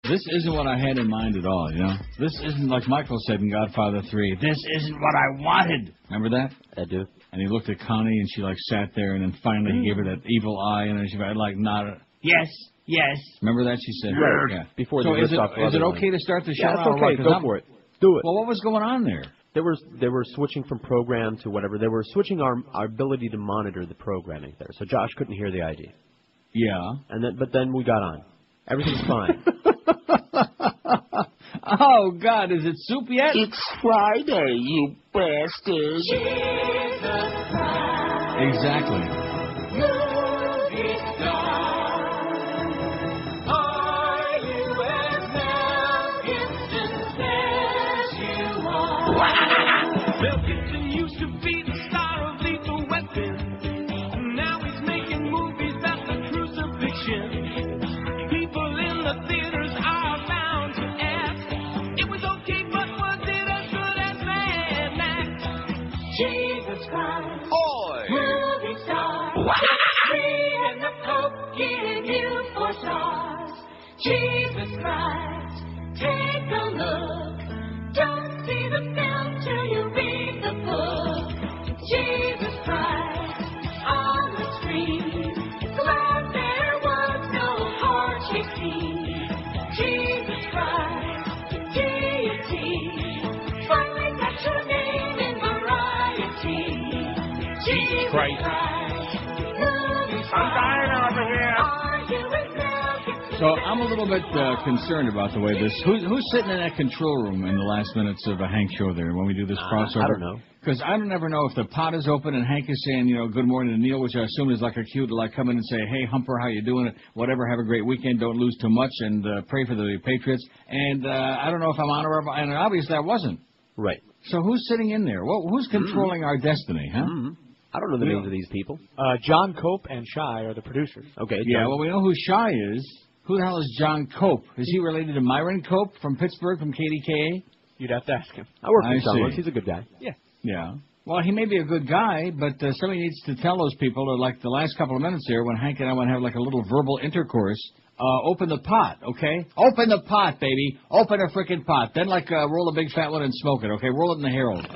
This isn't what I had in mind at all, you know? This isn't like Michael said in Godfather 3. This isn't what I wanted. Remember that? I do. And he looked at Connie, and she, like, sat there, and then finally he gave her that evil eye, and then she, like, nodded. Yes, yes. Remember that? She said. Right. Yeah. Before so the is it okay to start the show? Yeah, it's okay. Go for it. Do it. Well, what was going on there? They were switching from program to whatever. They were switching our ability to monitor the programming there. So Josh couldn't hear the ID. Yeah. But then we got on. Everything's fine. Oh, God, is it soup yet? It's Friday, you bastards. Exactly. Movie star. Are you as Mel Gibson says you are? Mel Gibson used to be the star of Lethal Weapon. Now he's making movies about the crucifixion. People in the theaters are bound to ask, it was okay, but was it as good as Mad Max? Jesus Christ. Oi! Movie star. Free and the Pope give you 4 stars. Jesus Christ. Take a look. Don't see the film till you read the book. Jesus Christ. On the screen. Glad there was no heart scene. Jesus Christ. Deity. Finally got your name in variety. Jesus Christ. I'm dying over here. Are you as Mel Gibson? So I'm a little bit concerned about the way this... Who's sitting in that control room in the last minutes of a Hank show there when we do this crossover? I don't know. Because I don't ever know if the pot is open and Hank is saying, good morning to Neil, which I assume is like a cue to like come in and say, hey, Humper, how you doing? Whatever, have a great weekend, don't lose too much, and pray for the Patriots. And I don't know if I'm honorable, and obviously I wasn't. Right. So who's sitting in there? Well, who's controlling our destiny, huh? I don't know the names of these people. John Cope and Shy are the producers. Okay. Yeah, well, we know who Shy is. Who the hell is John Cope? Is he related to Myron Cope from Pittsburgh, from KDKA? You'd have to ask him. I work I with John see. once. He's a good guy. Yeah. Well, he may be a good guy, but somebody needs to tell those people, or like the last couple of minutes there, when Hank and I want to have like a little verbal intercourse, open the pot, okay? Open the pot, baby. Open a frickin' pot. Then like roll a big fat one and smoke it, okay? Roll it in the Herald.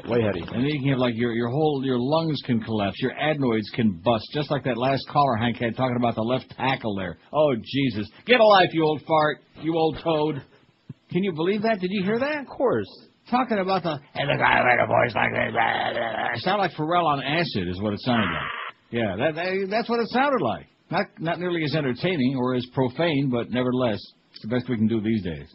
Way heady. And then you can have like your lungs can collapse, your adenoids can bust, just like that last caller Hank had talking about the left tackle there. Oh, Jesus. Get a life, you old fart, you old toad. Can you believe that? Did you hear that? Of course. Talking about the guy made a voice like that. It sounded like Pharrell on acid is what it sounded like. Yeah, that's what it sounded like. Not nearly as entertaining or as profane, but nevertheless, it's the best we can do these days.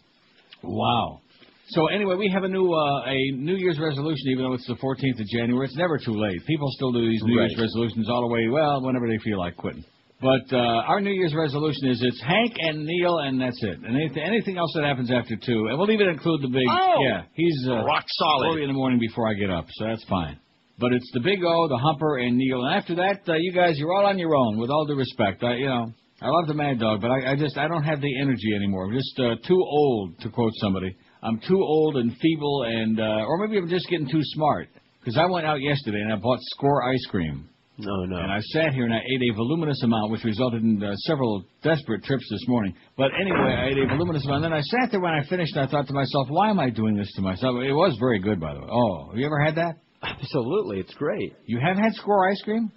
Wow. So anyway, we have a New Year's resolution, even though it's the 14th of January. It's never too late. People still do these New Year's resolutions all the way, whenever they feel like quitting. But our New Year's resolution is it's Hank and Neil, and that's it. And anything else that happens after 2, and we'll even include the big... Oh! Yeah, he's... rock solid. Early in the morning before I get up, so that's fine. But it's the Big O, the Humper, and Neil. And after that, you guys, you're all on your own, with all due respect. I love the Mad Dog, but I don't have the energy anymore. I'm just too old, to quote somebody. I'm too old and feeble, and or maybe I'm just getting too smart. Because I went out yesterday and I bought SKOR ice cream. No. And I sat here and I ate a voluminous amount, which resulted in several desperate trips this morning. But anyway, I ate a voluminous amount. And then I sat there when I finished and I thought to myself, why am I doing this to myself? It was very good, by the way. Oh, have you ever had that? Absolutely. It's great. You have had SKOR ice cream?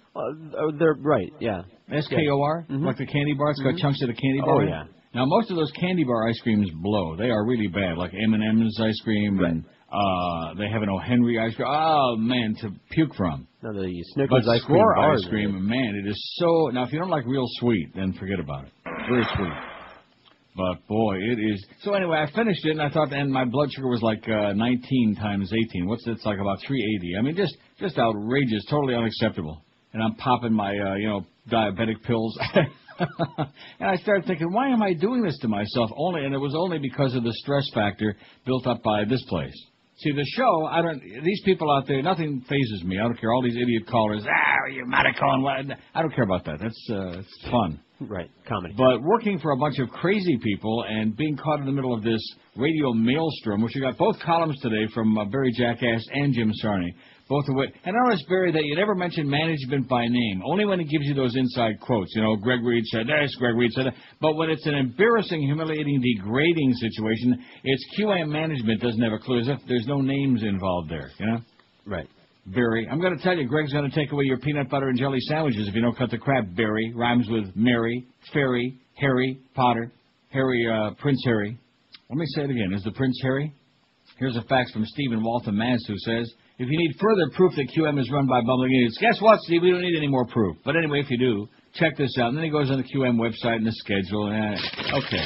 They're right, yeah. SKOR? Mm-hmm. Like the candy bar? It's got chunks of the candy bar? Oh, yeah. Now, most of those candy bar ice creams blow. They are really bad, like M&M's ice cream, and they have an O. Henry ice cream. Oh, man, to puke from. Now, the Snickers but ice cream SKOR bars, ice cream, man, it is so... Now, if you don't like real sweet, then forget about it. Very sweet. But, boy, it is... So, anyway, I finished it, and I thought, and my blood sugar was like 19 times 18. It's like about 380. I mean, just outrageous, totally unacceptable. And I'm popping my, diabetic pills. And I started thinking, why am I doing this to myself? And it was only because of the stress factor built up by this place. See, the show, these people out there, nothing phases me. I don't care. All these idiot callers, you medical and what. I don't care about that. It's fun. Right, comedy. But working for a bunch of crazy people and being caught in the middle of this radio maelstrom, which you got both columns today from Barry Jackass and Jim Sarney. Both of which. And I noticed, Barry, that you never mention management by name. Only when it gives you those inside quotes. You know, Greg Reed said this, Greg Reed said that. But when it's an embarrassing, humiliating, degrading situation, it's QAM management doesn't have a clue, as if there's no names involved there, you know? Right. Barry, I'm going to tell you, Greg's going to take away your peanut butter and jelly sandwiches if you don't cut the crap. Barry rhymes with Mary, Fairy, Harry, Potter, Harry, Prince Harry. Let me say it again. Is the Prince Harry? Here's a fax from Stephen Waltham Maz, who says, if you need further proof that QM is run by bumbling idiots, guess what, Steve? We don't need any more proof. But anyway, if you do, check this out. And then he goes on the QM website and the schedule. Okay.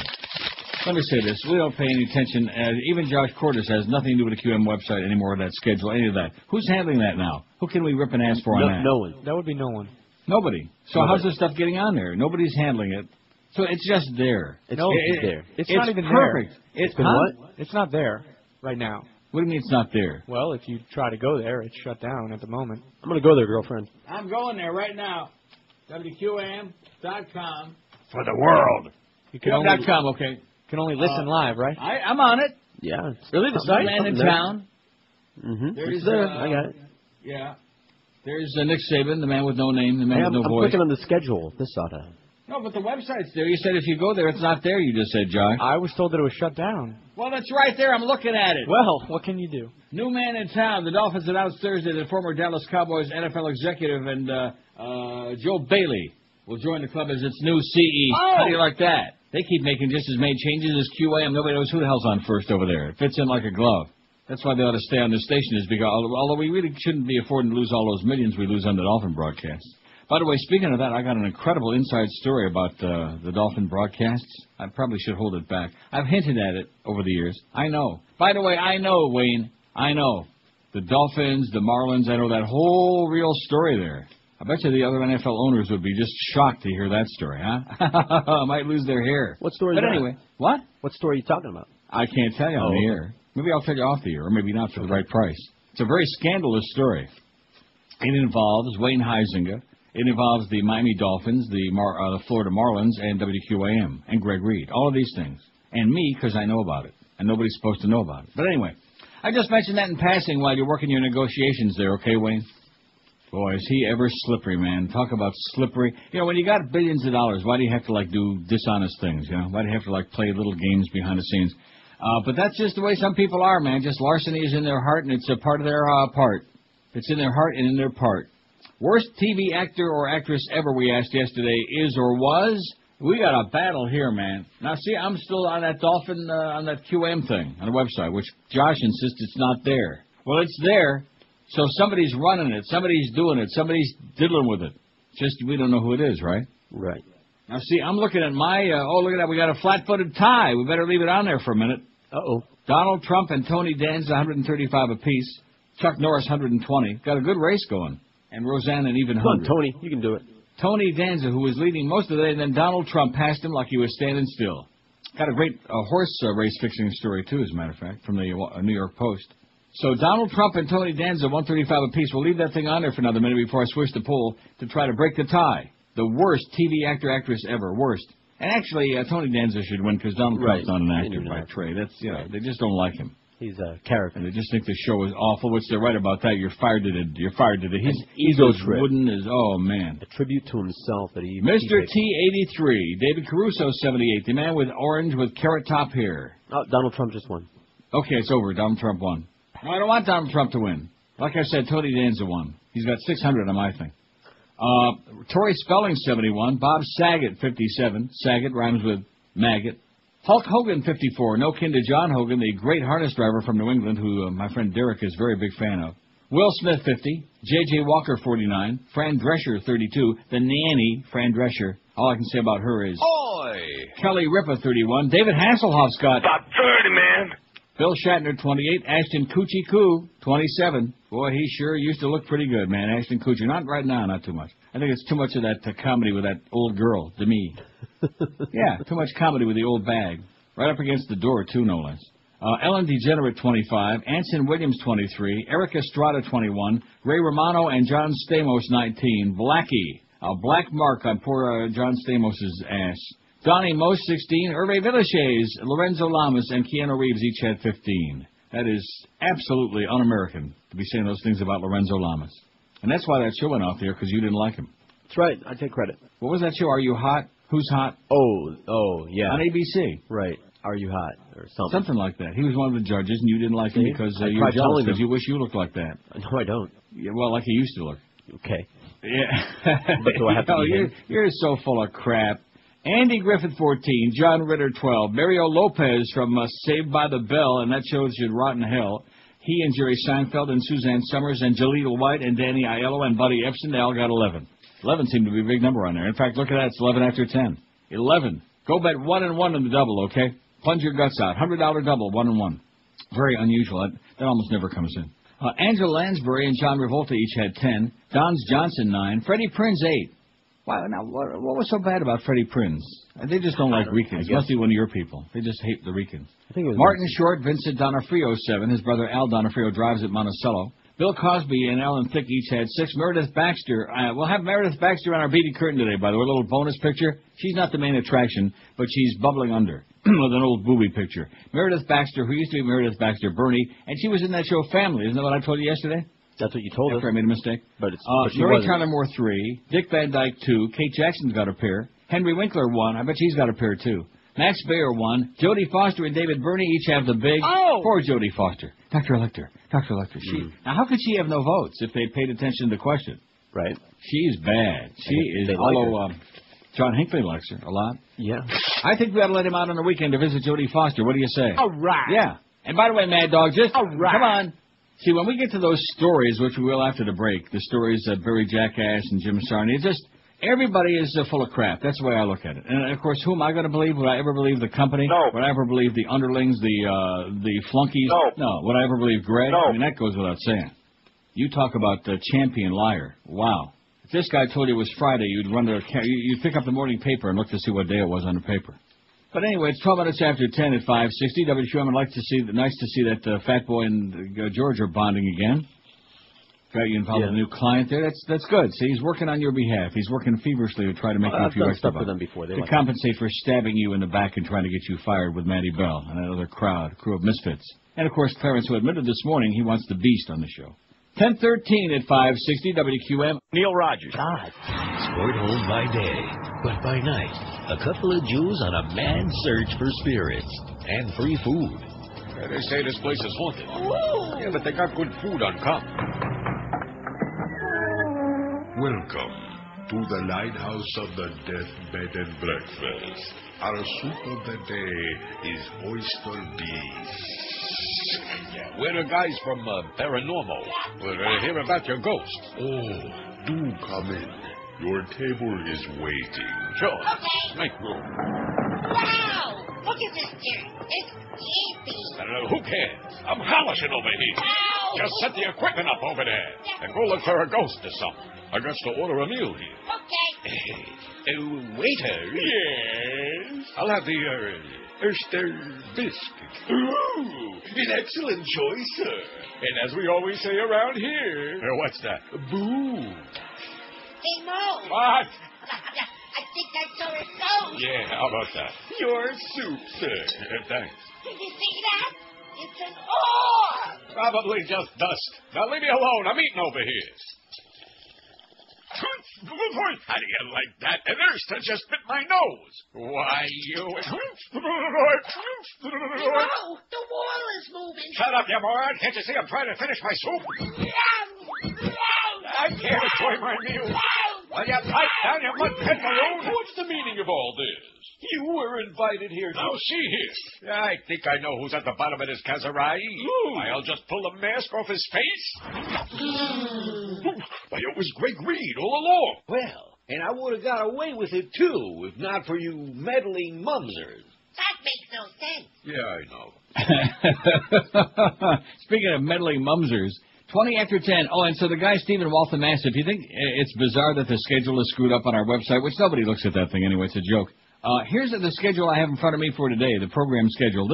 Let me say this. We don't pay any attention. Even Josh Cordes has nothing to do with the QM website anymore, that schedule, any of that. Who's handling that now? Who can we rip and ask for on that? No one. That would be no one. Nobody. So how's this stuff getting on there? Nobody's handling it. So it's just there. It's there. It's not even perfect. there. It's been what? It's not there right now. What do you mean it's not there? Well, if you try to go there, it's shut down at the moment. I'm going to go there, girlfriend. I'm going there right now. WQAM.com. For the world. You can only, .com, okay. can only listen live, right? I'm on it. Yeah. Really, the I'm site? the man in town. Mm-hmm. There's, there. I got it. Yeah. There's Nick Saban, the man with no name, the man with no I'm voice. clicking on the schedule. This ought to... No, but the website's there. You said if you go there, it's not there, you just said, Josh. I was told that it was shut down. Well, that's right there. I'm looking at it. Well, what can you do? New man in town. The Dolphins announced Thursday that former Dallas Cowboys NFL executive and Joe Bailey will join the club as its new CE. Oh. How do you like that? They keep making just as many changes as QAM. Nobody knows who the hell's on first over there. It fits in like a glove. That's why they ought to stay on this station, is because although we really shouldn't be affording to lose all those millions we lose on the Dolphin broadcasts. By the way, speaking of that, I got an incredible inside story about the Dolphin broadcasts. I probably should hold it back. I've hinted at it over the years. I know. By the way, I know, Wayne. I know. The Dolphins, the Marlins, I know that whole real story there. I bet you the other NFL owners would be just shocked to hear that story, huh? Might lose their hair. What story But is that? anyway, what? What story are you talking about? I can't tell you on the air. Maybe I'll tell you off the air, or maybe not for the right price. It's a very scandalous story. It involves Wayne Huizinga. It involves the Miami Dolphins, the Florida Marlins, and WQAM, and Greg Reed. All of these things. And me, because I know about it. And nobody's supposed to know about it. But anyway, I just mentioned that in passing while you're working your negotiations there, okay, Wayne? Boy, is he ever slippery, man. Talk about slippery. You know, when you got billions of dollars, why do you have to, do dishonest things, you know? Why do you have to, play little games behind the scenes? But that's just the way some people are, man. Just larceny is in their heart, and it's a part of their part. It's in their heart and in their part. Worst TV actor or actress ever, we asked yesterday, is or was? We got a battle here, man. Now, see, I'm still on that Dolphin, on that QM thing on the website, which Josh insists it's not there. Well, it's there, so somebody's running it, somebody's doing it, somebody's diddling with it. Just we don't know who it is, right? Right. Now, see, I'm looking at my, look at that, we got a flat-footed tie. We better leave it on there for a minute. Uh-oh. Donald Trump and Tony Danza, 135 apiece. Chuck Norris, 120. Got a good race going. And Roseanne, an even 100. Come on, Tony. You can do it. Tony Danza, who was leading most of the day, and then Donald Trump passed him like he was standing still. Got a great horse race fixing story, too, as a matter of fact, from the New York Post. So Donald Trump and Tony Danza, 135 apiece. We'll leave that thing on there for another minute before I switch the poll to try to break the tie. The worst TV actor, actress ever. Worst. And actually, Tony Danza should win because Donald Trump's not an actor by trade. That's, they just don't like him. He's a character. And they just think the show is awful, which they're right about that. You're fired today. His ego ego's trip. Wooden as, oh, man. A tribute to himself that he... Mr. T83, David Caruso, 78, the man with orange with carrot top hair. Oh, Donald Trump just won. Okay, it's over. Donald Trump won. No, I don't want Donald Trump to win. Like I said, Tony Danza won. He's got 600 on my thing. Tori Spelling, 71. Bob Saget, 57. Saget rhymes with maggot. Hulk Hogan, 54. No kin to John Hogan, the great harness driver from New England, who my friend Derek is a very big fan of. Will Smith, 50. J.J. Walker, 49. Fran Drescher, 32. The nanny, Fran Drescher. All I can say about her is... Oi! Kelly Ripa, 31. David Hasselhoff's got... About 30, man. Bill Shatner, 28. Ashton Kutcher Koo, 27. Boy, he sure used to look pretty good, man. Ashton Kutcher. Not right now, not too much. I think it's too much of that comedy with that old girl, Demi. Yeah, too much comedy with the old bag. Right up against the door, too, no less. Ellen DeGenerate, 25. Anson Williams, 23. Eric Estrada, 21. Ray Romano and John Stamos, 19. Blackie, a black mark on poor John Stamos' ass. Donnie Most, 16. Hervé Villachez, Lorenzo Lamas, and Keanu Reeves each had 15. That is absolutely un-American to be saying those things about Lorenzo Lamas. And that's why that show went off there, because you didn't like him. That's right. I take credit. What was that show? Are You Hot? Who's Hot? Oh, yeah. On ABC. Right. Are You Hot? Or something. Something like that. He was one of the judges, and you didn't like him because you were jealous because you wish you looked like that. No, I don't. Yeah, well, like he used to look. Okay. Yeah. But do I have to be him? You're so full of crap. Andy Griffith, 14. John Ritter, 12. Mario Lopez from Saved by the Bell, and that show should rot in hell. He and Jerry Seinfeld and Suzanne Summers and Jaleel White and Danny Aiello and Buddy Epson, they all got 11. 11 seemed to be a big number on there. In fact, look at that. It's 11 after 10. 11. Go bet 1 and 1 in the double, okay? Plunge your guts out. $100 double, 1 and 1. Very unusual. That almost never comes in. Angela Lansbury and John Revolta each had 10. Dons Johnson, 9. Freddie Prinz, 8. Wow, now, what was so bad about Freddie Prinz? They just don't like Ricans. Must be one of your people. They just hate the Ricans. I think it was Martin Short, Vincent D'Onofrio, 7. His brother Al D'Onofrio drives at Monticello. Bill Cosby and Alan Thicke each had 6. Meredith Baxter. We'll have Meredith Baxter on our beaded curtain today, by the way. A little bonus picture. She's not the main attraction, but she's bubbling under with an old booby picture. Meredith Baxter, who used to be Meredith Baxter Bernie, and she was in that show Family. Isn't that what I told you yesterday? That's what you told us. After I made a mistake. But it's Murray Tyler Moore, 3. Dick Van Dyke, 2. Kate Jackson's got a pair. Henry Winkler, 1. I bet she's got a pair, too. Max Baer, 1. Jodie Foster and David Burney each have the big. Oh! Poor Jodie Foster. Dr. Elector. Now, how could she have no votes if they paid attention to the question? Right. She's bad. She is. Although John Hinckley likes her a lot. Yeah. I think we ought to let him out on the weekend to visit Jodie Foster. What do you say? All right. Yeah. And by the way, Mad Dog, just all right. Come on. See, when we get to those stories, which we will after the break, the stories of Barry Jackass and Jim Sarney, it's just everybody is full of crap. That's the way I look at it. And, of course, who am I going to believe? Would I ever believe the company? No. Would I ever believe the underlings, the flunkies? No. Would I ever believe Greg? No. I mean, that goes without saying. You talk about the champion liar. Wow. If this guy told you it was Friday, you'd pick up the morning paper and look to see what day it was on the paper. But anyway, it's 12 minutes after 10 at 560. WQAM would like to see, nice to see that Fat Boy and George are bonding again. Got you involved with a new client there. That's good. See, he's working on your behalf. He's working feverishly to try to make you a few extra stuff for them before they to compensate for stabbing you in the back and trying to get you fired with Matty Bell and another crew of misfits. And of course, Clarence, who admitted this morning he wants the Beast on the show. 10:13 at 560 WQAM. Neil Rogers. God. Sport home by day, but by night, a couple of Jews on a mad search for spirits and free food. They say this place is haunted. Ooh. Yeah, but they got good food on top. Welcome to the Lighthouse of the Death Bed and Breakfast. Our soup of the day is oyster beef. We're the guys from Paranormal. We're here about your ghost. Oh, do come in. Your table is waiting. Sure. Make room. Wow! Look at this dirt. It's creepy. Who cares? I'm hollishing over here. Ow! Just set the equipment up over there and go look for a ghost or something. I got to order a meal here. Okay. Waiter. Yes? I'll have the oyster biscuit. Ooh, an excellent choice, sir. And as we always say around here... what's that? Boo. Hey, Mo. What? I think I saw a ghost. Yeah, how about that? Your soup, sir. Thanks. Did you see that? It's an orb. Probably just dust. Now leave me alone. I'm eating over here. How do you like that? An oyster just bit my nose. Why, you... No, the wall is moving. Shut up, you moron. Can't you see I'm trying to finish my soup? I can't enjoy my meal. Will you pipe down your mud pantaloon? What's the meaning of all this? You were invited here. Now, see here. I think I know who's at the bottom of this Kazarai. I'll just pull the mask off his face. Why, it was Greg Reed all along. Well, and I would have got away with it, too, if not for you meddling mumsers. That makes no sense. Yeah, I know. Speaking of meddling mumsers, 20 after 10. Oh, and so the guy Stephen Waltham asked, if you think it's bizarre that the schedule is screwed up on our website, which nobody looks at that thing anyway, it's a joke. Here's the schedule I have in front of me for today, the program schedule.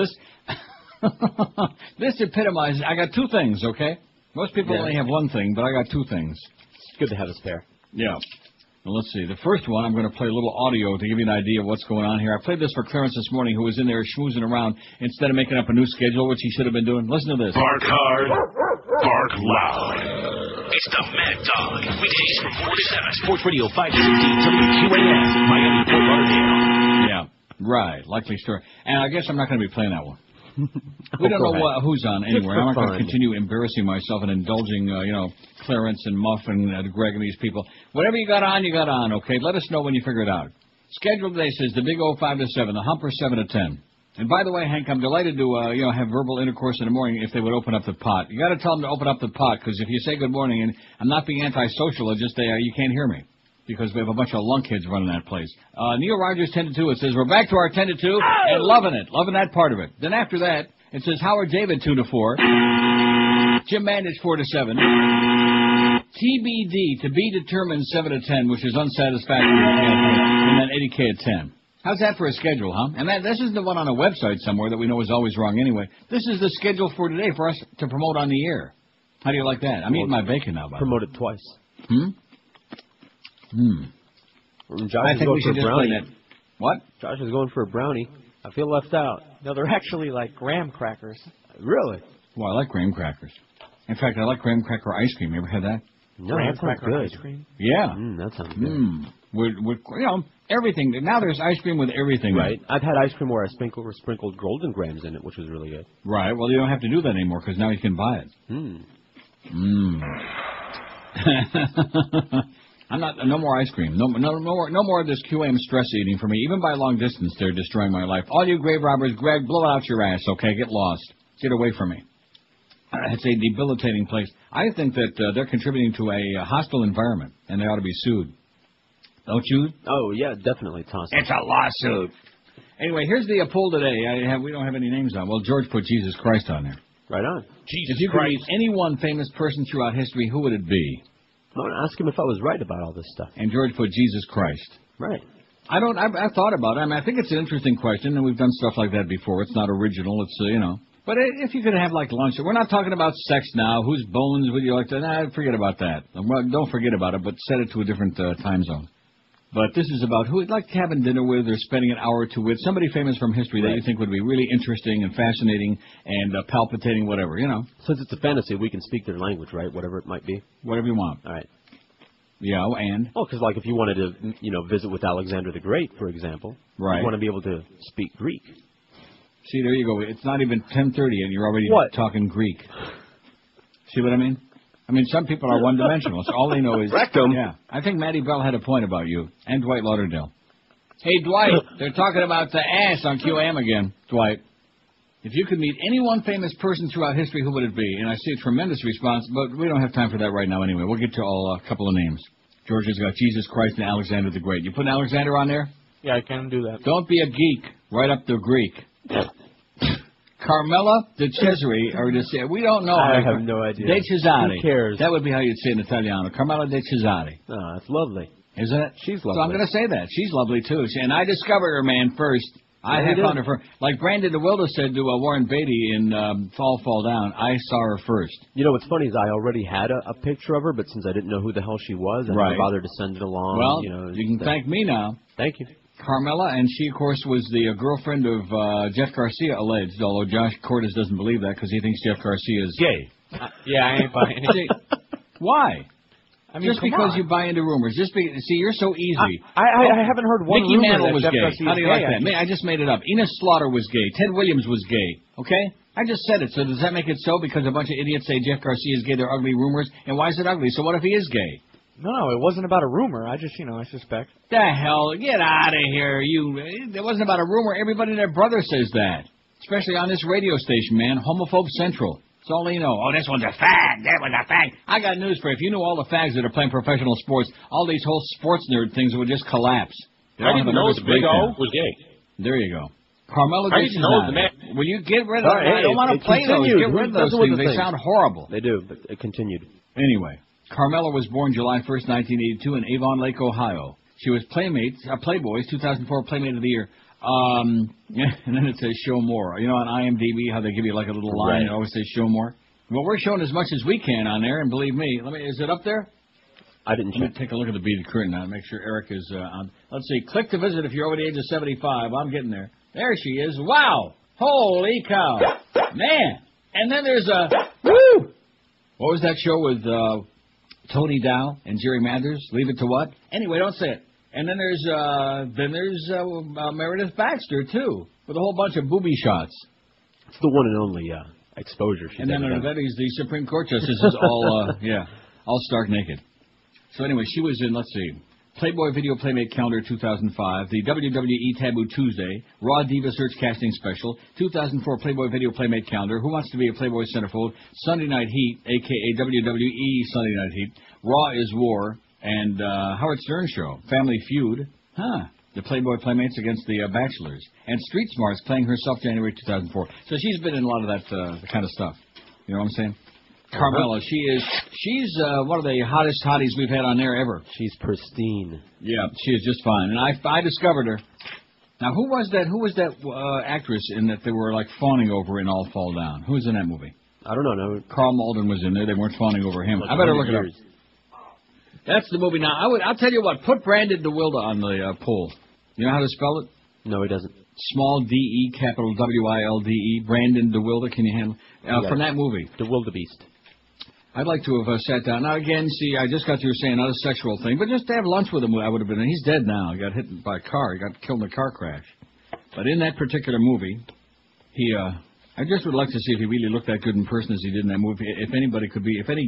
This epitomizes, I got two things, okay? Most people only have one thing, but I got two things. It's good to have a spare. Yeah. Well, let's see. The first one, I'm going to play a little audio to give you an idea of what's going on here. I played this for Clarence this morning, who was in there schmoozing around instead of making up a new schedule, which he should have been doing. Listen to this. Bark hard, bark loud. It's the Mad Dog. Weekdays from 4 to 7. Sports Radio 560 WQAM. Miami, Fort Lauderdale. Yeah, right. Likely story. And I guess I'm not going to be playing that one. We don't know who's on anywhere. I'm not going to continue embarrassing myself and indulging, Clarence and Muff and Greg and these people. Whatever you got on, okay? Let us know when you figure it out. Schedule today says the Big O 5 to 7, the Humper 7 to 10. And by the way, Hank, I'm delighted to, have verbal intercourse in the morning if they would open up the pot. You got to tell them to open up the pot, because if you say good morning, and I'm not being antisocial, it's just you can't hear me. Because we have a bunch of lunkheads running that place. Neil Rogers 10 to 2. It says we're back to our 10 to 2 and loving that part of it. Then after that, it says Howard David 2 to 4, Jim Manditch 4 to 7, TBD to be determined 7 to 10, which is unsatisfactory, and then Eddie K at 10. How's that for a schedule, huh? And this isn't the one on a website somewhere that we know is always wrong anyway. This is the schedule for today for us to promote on the air. How do you like that? I'm eating my bacon now. Promote it twice. Josh I is think going we should for a just brownie. play that. What? Josh is going for a brownie. I feel left out. No, they're actually like graham crackers. Really? Well, I like graham crackers. In fact, I like graham cracker ice cream. You ever had that? No, Graham that sounds cracker good. ice cream? Yeah. That sounds good. With everything. Now there's ice cream with everything. Right. I've had ice cream where I sprinkled golden grams in it, which was really good. Right. Well, you don't have to do that anymore because now you can buy it. I'm not. No more ice cream. No more of this QAM stress eating for me. Even by long distance, they're destroying my life. All you grave robbers, Greg, blow out your ass. Okay, get lost. Get away from me. It's a debilitating place. I think that they're contributing to a hostile environment, and they ought to be sued. Don't you? Oh yeah, definitely, Thomas. It's a lawsuit. Anyway, here's the poll today. We don't have any names on. Well, George put Jesus Christ on there. Right on. Jesus if you could meet any one famous person throughout history, who would it be? I want to ask him if I was right about all this stuff. And George put Jesus Christ. Right. I've thought about it. I mean, I think it's an interesting question, and we've done stuff like that before. It's not original. It's, But if you could have, like, lunch, we're not talking about sex now. Whose bones would you like to... Nah, forget about that. Well, don't forget about it, but set it to a different time zone. But this is about who you'd like having dinner with or spending an hour or two with. Somebody famous from history that you think would be really interesting and fascinating and palpitating, whatever, Since it's a fantasy, we can speak their language, right? Whatever it might be. Whatever you want. All right. Yeah, and? Oh, because, like, if you wanted to, visit with Alexander the Great, for example, you want to be able to speak Greek. See, there you go. It's not even 10:30 and you're already talking Greek. See what I mean? I mean, some people are one-dimensional. So all they know is... Rectum. Yeah. I think Matty Bell had a point about you. And Dwight Lauderdale. Hey, Dwight, they're talking about the ass on QAM again. Dwight, if you could meet any one famous person throughout history, who would it be? And I see a tremendous response, but we don't have time for that right now anyway. We'll get to a couple of names. George has got Jesus Christ and Alexander the Great. You putting Alexander on there? Yeah, I can do that. Don't be a geek. Write up the Greek. Carmela de Cesare, or we don't know. I have no idea. De Cesare. Who cares? That would be how you'd say it in Italiano. Carmela de Cesare. Oh, that's lovely. Isn't it? She's lovely. So I'm going to say that. She's lovely, too. And I discovered her, man, first. I had found her first. Like Brandon DeWilder said to Warren Beatty in Fall Down, I saw her first. You know what's funny is I already had a picture of her, but since I didn't know who the hell she was, I never bothered to send it along. Well, you can thank me now. Thank you. Carmela, and she, of course, was the girlfriend of Jeff Garcia, alleged, although Josh Cordes doesn't believe that because he thinks Jeff Garcia is gay. Yeah, I ain't buying it. Why? I mean, just because you buy into rumors. See, you're so easy. I haven't heard one Mickey rumor Mantle that was Jeff gay. Garcia How do you is like gay, that? I just made it up. Enos Slaughter was gay. Ted Williams was gay. Okay? I just said it. So does that make it so because a bunch of idiots say Jeff Garcia is gay? They're ugly rumors. And why is it ugly? So what if he is gay? No, it wasn't about a rumor. I just, I suspect. The hell? Get out of here. It wasn't about a rumor. Everybody and their brother says that. Especially on this radio station, man. Homophobe Central. That's all they know. Oh, this one's a fag. That one's a fag. I got news for you. If you knew all the fags that are playing professional sports, all these whole sports nerd things would just collapse. I didn't know the Big O was gay. There you go. Carmelo I didn't know the man. Will you get rid of them? I don't want to play those. Get rid of those things. They sound horrible. They do, but it continued. Anyway. Carmela was born July 1st, 1982 in Avon Lake, Ohio. She was Playboy's 2004 Playmate of the Year. And then it says show more. On IMDb, how they give you like a little line, it always says show more. Well, we're showing as much as we can on there, and believe me, is it up there? I didn't check. Let me take a look at the beaded curtain now and make sure Eric is on. Let's see. Click to visit if you're over the age of 75. I'm getting there. There she is. Wow. Holy cow. Man. And then there's woo! What was that show with Tony Dow and Jerry Mathers? Leave it to what? Anyway, don't say it. And then there's Meredith Baxter, too, with a whole bunch of booby shots. It's the one and only exposure she's And then ever that is the Supreme Court Justice is all, all stark naked. So anyway, she was in, let's see, Playboy Video Playmate Calendar 2005, the WWE Taboo Tuesday, Raw Diva Search Casting Special, 2004 Playboy Video Playmate Calendar, Who Wants to Be a Playboy Centerfold, Sunday Night Heat, a.k.a. WWE Sunday Night Heat, Raw is War, and Howard Stern Show, Family Feud, the Playboy Playmates against the Bachelors, and Street Smarts playing herself January 2004. So she's been in a lot of that kind of stuff. You know what I'm saying? Carmela, she's one of the hottest hotties we've had on there ever. She's pristine. Yeah, she is just fine. And I discovered her. Now, who was that actress in that they were like fawning over in All Fall Down? Who was in that movie? I don't know. No. Carl Malden was in there. They weren't fawning over him. I better look it up. That's the movie. Now, I'll tell you what. Put Brandon DeWilde on the poll. You know how to spell it? No, he doesn't. Small D-E, capital W-I-L-D-E. Brandon DeWilde. Can you handle from that movie? DeWildebeest. I'd like to have sat down. Now, again, see, I just got through saying not a sexual thing, but just to have lunch with him, I would have been. He's dead now. He got hit by a car. He got killed in a car crash. But in that particular movie, I just would like to see if he really looked that good in person as he did in that movie. If any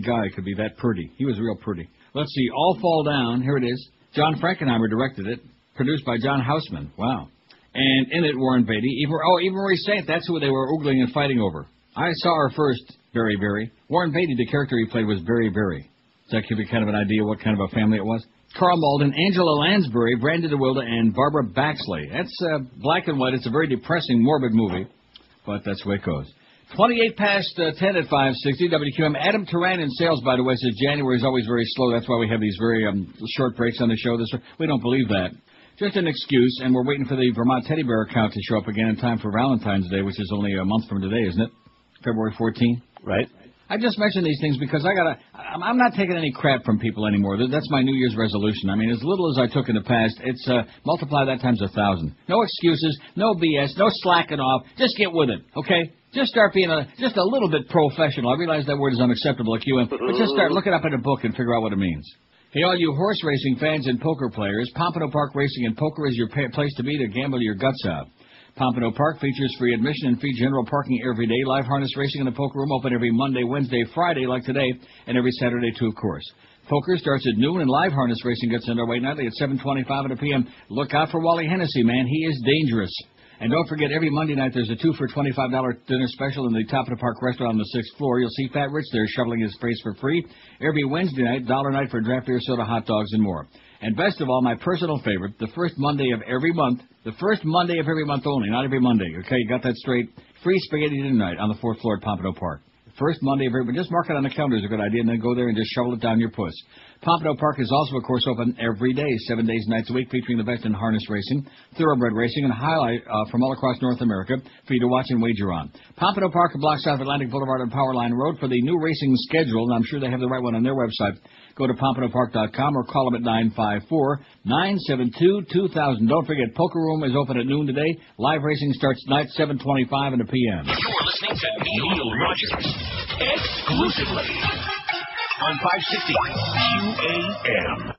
guy could be that pretty. He was real pretty. Let's see, All Fall Down. Here it is. John Frankenheimer directed it. Produced by John Houseman. Wow. And in it, Warren Beatty. Even Marie Saint. That's who they were oogling and fighting over. I saw her first, Very, Very. Warren Beatty, the character he played, was Very, Very. Does that give you kind of an idea what kind of a family it was? Carl Malden, Angela Lansbury, Brandon DeWilde, and Barbara Baxley. That's black and white. It's a very depressing, morbid movie, but that's the way it goes. 28 past 10 at 560 WQAM. Adam Turan in sales, by the way, says January is always very slow. That's why we have these very short breaks on the show. We don't believe that. Just an excuse, and we're waiting for the Vermont Teddy Bear account to show up again in time for Valentine's Day, which is only a month from today, isn't it? February 14th? Right. I just mention these things because I'm not taking any crap from people anymore. That's my New Year's resolution. I mean, as little as I took in the past, it's multiply that times 1,000. No excuses, no BS, no slacking off. Just get with it, okay? Just start being just a little bit professional. I realize that word is unacceptable at QM, but just start looking up in a book and figure out what it means. Hey, all you horse racing fans and poker players, Pompano Park Racing and Poker is your place to be to gamble your guts out. Pompano Park features free admission and free general parking every day. Live harness racing in the poker room open every Monday, Wednesday, Friday like today, and every Saturday too, of course. Poker starts at noon, and live harness racing gets underway nightly at 7:25 p.m. Look out for Wally Hennessy, man. He is dangerous. And don't forget, every Monday night there's a 2 for $25 dinner special in the Top of the Park restaurant on the 6th floor. You'll see Fat Rich there shoveling his face for free. Every Wednesday night, $1 night for draft beer, soda, hot dogs, and more. And best of all, my personal favorite, the first Monday of every month only, not every Monday, okay? You got that straight? Free spaghetti dinner night on the 4th floor at Pompano Park. First Monday of every month. Just mark it on the calendar is a good idea, and then go there and just shovel it down your puss. Pompano Park is also, of course, open every day, 7 days, nights a week, featuring the best in harness racing, thoroughbred racing, and highlight from all across North America for you to watch and wager on. Pompano Park, a block south of Atlantic Boulevard and Powerline Road. For the new racing schedule, and I'm sure they have the right one on their website, go to PompanoPark.com or call them at 954-972-2000. Don't forget, Poker Room is open at noon today. Live racing starts tonight, 7:25 in the p.m. You're listening to Neil Rogers exclusively on 560 QAM.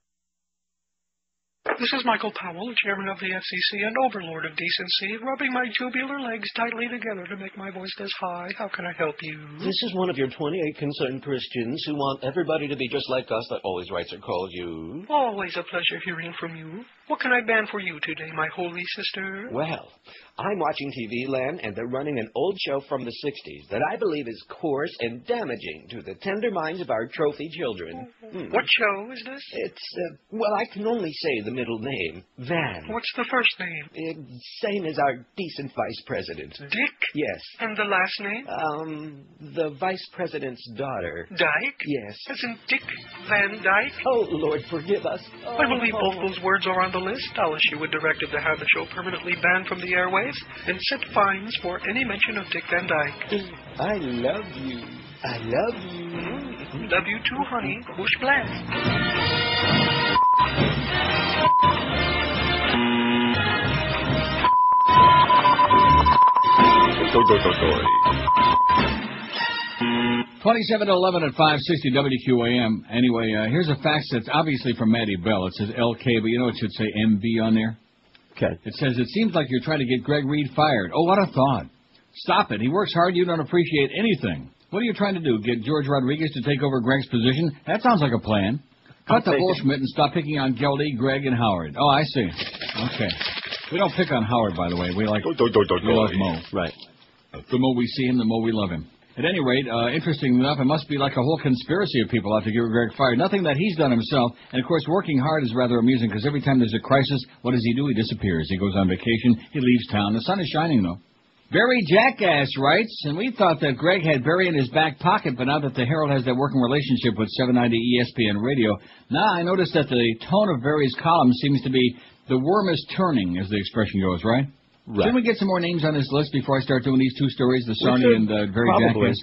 This is Michael Powell, Chairman of the FCC and Overlord of Decency, rubbing my tubular legs tightly together to make my voice this high. How can I help you? This is one of your 28 concerned Christians who want everybody to be just like us that always writes or calls you. Always a pleasure hearing from you. What can I ban for you today, my holy sister? Well, I'm watching TV Land, and they're running an old show from the 60s that I believe is coarse and damaging to the tender minds of our trophy children. What show is this? It's, well, I can only say the middle name, Van. What's the first name? Same as our decent vice president. Dick? Yes. And the last name? The vice president's daughter. Dyke? Yes. As in Dick Van Dyke? Oh, Lord, forgive us. I believe both those words are on the list. I'll issue a directive to have the show permanently banned from the airwaves and set fines for any mention of Dick Van Dyke. I love you. I love you. Love you too, honey. Bush blast. Twenty-seven to 11 at 560 WQAM. Anyway, here's a fax that's obviously from Maddie Bell. It says LK, but you know it should say MB on there. Okay. It says, it seems like you're trying to get Greg Reed fired. Oh, what a thought. Stop it. He works hard. You don't appreciate anything. What are you trying to do, get George Rodriguez to take over Greg's position? That sounds like a plan. Cut the bullshit and stop picking on Geldy, Greg, and Howard. Oh, I see. Okay. We don't pick on Howard, by the way. We like we love Mo. Right. The more we see him, the more we love him. At any rate, interesting enough, it must be like a whole conspiracy of people out to get Greg fired. Nothing that he's done himself. And, of course, working hard is rather amusing because every time there's a crisis, what does he do? He disappears. He goes on vacation. He leaves town. The sun is shining, though. Barry Jackass writes, and we thought that Greg had Barry in his back pocket, but now that the Herald has that working relationship with 790 ESPN Radio, now I noticed that the tone of Barry's column seems to be the worm is turning, as the expression goes, right? Right. Shouldn't we get some more names on this list before I start doing these two stories, the Sarni and Barry Jackass?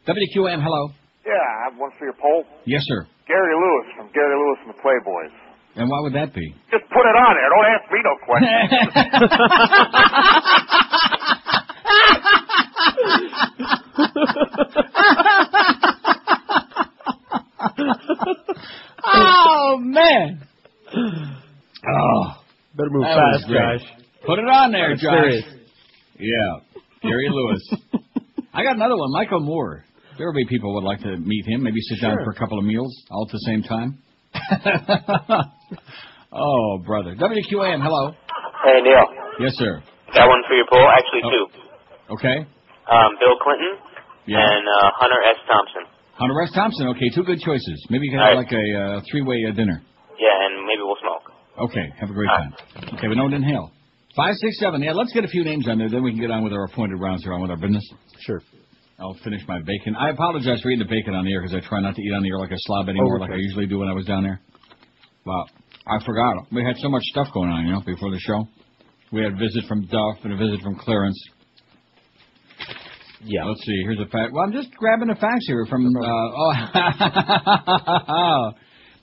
WQAM, hello. Yeah, I have one for your poll. Yes, sir. Gary Lewis from Gary Lewis and the Playboys. And why would that be? Just put it on there. Don't ask me no questions. Oh, man. Oh. Better move fast, Josh. Put it on there, Josh. Serious. Yeah. Gary Lewis. I got another one, Michael Moore. There will be people who would like to meet him, maybe sit down for a couple of meals all at the same time. Oh, brother. WQAM, hello. Hey, Neil. Yes, sir. Got one for your poll. Actually, two. Okay. Bill Clinton and Hunter S. Thompson. Hunter S. Thompson. Okay, two good choices. Maybe you can have like a three-way dinner. Yeah, and maybe we'll smoke. Okay, have a great time. Okay, we don't inhale. 567. Yeah, let's get a few names on there, then we can get on with our appointed rounds here on with our business. Sure. I'll finish my bacon. I apologize for eating the bacon on the air because I try not to eat on the air like a slob anymore, like I usually do when I was down there. Well, I forgot. We had so much stuff going on, you know, before the show. We had a visit from Duff and a visit from Clarence. Yeah. Let's see. Here's a fact. Well, I'm just grabbing a fax here from.